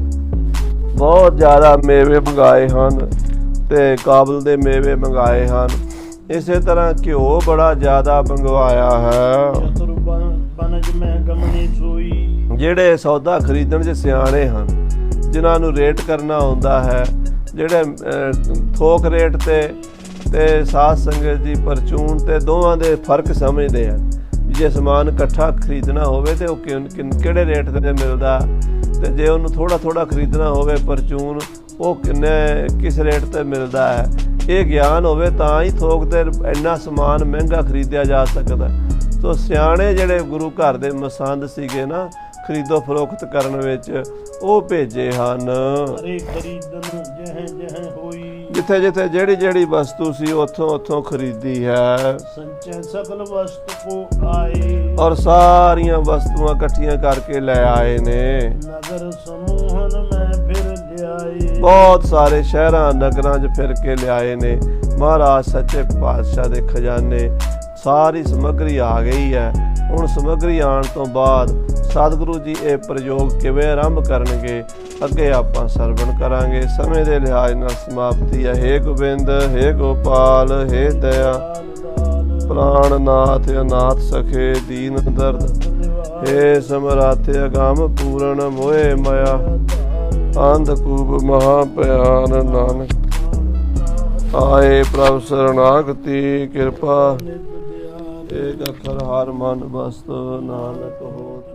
ਬਹੁਤ ਜ਼ਿਆਦਾ ਮੇਵੇ ਮੰਗਾਏ ਹਨ, ਤੇ ਕਾਬਲ ਦੇ ਮੇਵੇ ਮੰਗਾਏ ਹਨ। ਇਸੇ ਤਰ੍ਹਾਂ ਘਿਓ ਬੜਾ ਜ਼ਿਆਦਾ ਮੰਗਵਾਇਆ ਹੈ। ਜਿਹੜੇ ਸੌਦਾ ਖਰੀਦਣ 'ਚ ਸਿਆਣੇ ਹਨ, ਜਿਨ੍ਹਾਂ ਨੂੰ ਰੇਟ ਕਰਨਾ ਆਉਂਦਾ ਹੈ, ਜਿਹੜੇ ਥੋਕ ਰੇਟ ਤੇ ਸਾਧ ਸੰਗਤ ਦੀ ਪਰਚੂਨ ਤੇ ਦੋਵਾਂ ਦੇ ਫਰਕ ਸਮਝਦੇ ਹਨ। ਜੇ ਸਮਾਨ ਇਕੱਠਾ ਖਰੀਦਣਾ ਹੋਵੇ ਤੇ ਉਹ ਕਿਹੜੇ ਰੇਟ ਤੇ ਮਿਲਦਾ, ਤੇ ਜੇ ਉਹਨੂੰ ਥੋੜਾ ਖਰੀਦਣਾ ਹੋਵੇ ਪਰਚੂਨ, ਉਹ ਕਿਸ ਰੇਟ ਤੇ ਮਿਲਦਾ ਹੈ। ਇਹ ਗਿਆਨ ਹੋਵੇ ਤਾਂ ਹੀ ਥੋਕ ਤੇ ਇੰਨਾ ਸਮਾਨ ਮਹਿੰਗਾ ਖਰੀਦਿਆ ਜਾ ਸਕਦਾ। ਸੋ ਸਿਆਣੇ ਜਿਹੜੇ ਗੁਰੂ ਘਰ ਦੇ ਮਸੰਦ ਸੀਗੇ ਨਾ ਖਰੀਦੋ ਫਰੋਖਤ ਕਰਨ ਵਿੱਚ, ਉਹ ਭੇਜੇ ਹਨ। ਜਿੱਥੇ ਜਿਹੜੀ ਵਸਤੂ ਸੀ ਉੱਥੋਂ ਖਰੀਦੀ ਹੈ। ਔਰ ਸਾਰੀਆਂ ਵਸਤੂਆਂ ਇਕੱਠੀਆਂ ਕਰਕੇ ਲੈ ਆਏ ਨੇ। ਬਹੁਤ ਸਾਰੇ ਸ਼ਹਿਰਾਂ ਨਗਰਾਂ 'ਚ ਫਿਰ ਕੇ ਲਿਆਏ ਨੇ। ਮਹਾਰਾਜ ਸੱਚੇ ਪਾਤਸ਼ਾਹ ਦੇ ਖਜ਼ਾਨੇ ਸਾਰੀ ਸਮੱਗਰੀ ਆ ਗਈ ਹੈ। ਹੁਣ ਸਮੱਗਰੀ ਆਉਣ ਤੋਂ ਬਾਅਦ ਸਤਿਗੁਰੂ ਜੀ ਇਹ ਪ੍ਰਯੋਗ ਕਿਵੇਂ ਆਰੰਭ ਕਰਨਗੇ, ਅੱਗੇ ਆਪਾਂ ਸਰਵਣ ਕਰਾਂਗੇ। ਸਮੇਂ ਦੇ ਲਿਹਾਜ਼ ਨਾਲ ਸਮਾਪਤੀ ਹੈ। ਹੇ ਗੋਬਿੰਦ, ਹੇ ਗੋਪਾਲ, ਹੇ ਦਇਆ ਪ੍ਰਾਣ ਨਾਥ, ਅਨਾਥ ਸਖੇ ਦੀਨ ਦਰਦ, ਹੇ ਸਮਰਾਥ ਅਗੰਮ ਪੂਰਨ ਮੋਹਿ ਮਾਇਆ। ਅੰਧਕੂਪ ਮਹਾ ਭਿਆਨ ਨਾਨਕ ਆਏ ਪ੍ਰਭ ਸਰਣਾਗਤੀ ਕਿਰਪਾ ਏਕ ਅੱਖਰ ਹਰ ਮਨ ਬਸਤ ਨਾਨਕ ਹੋਤ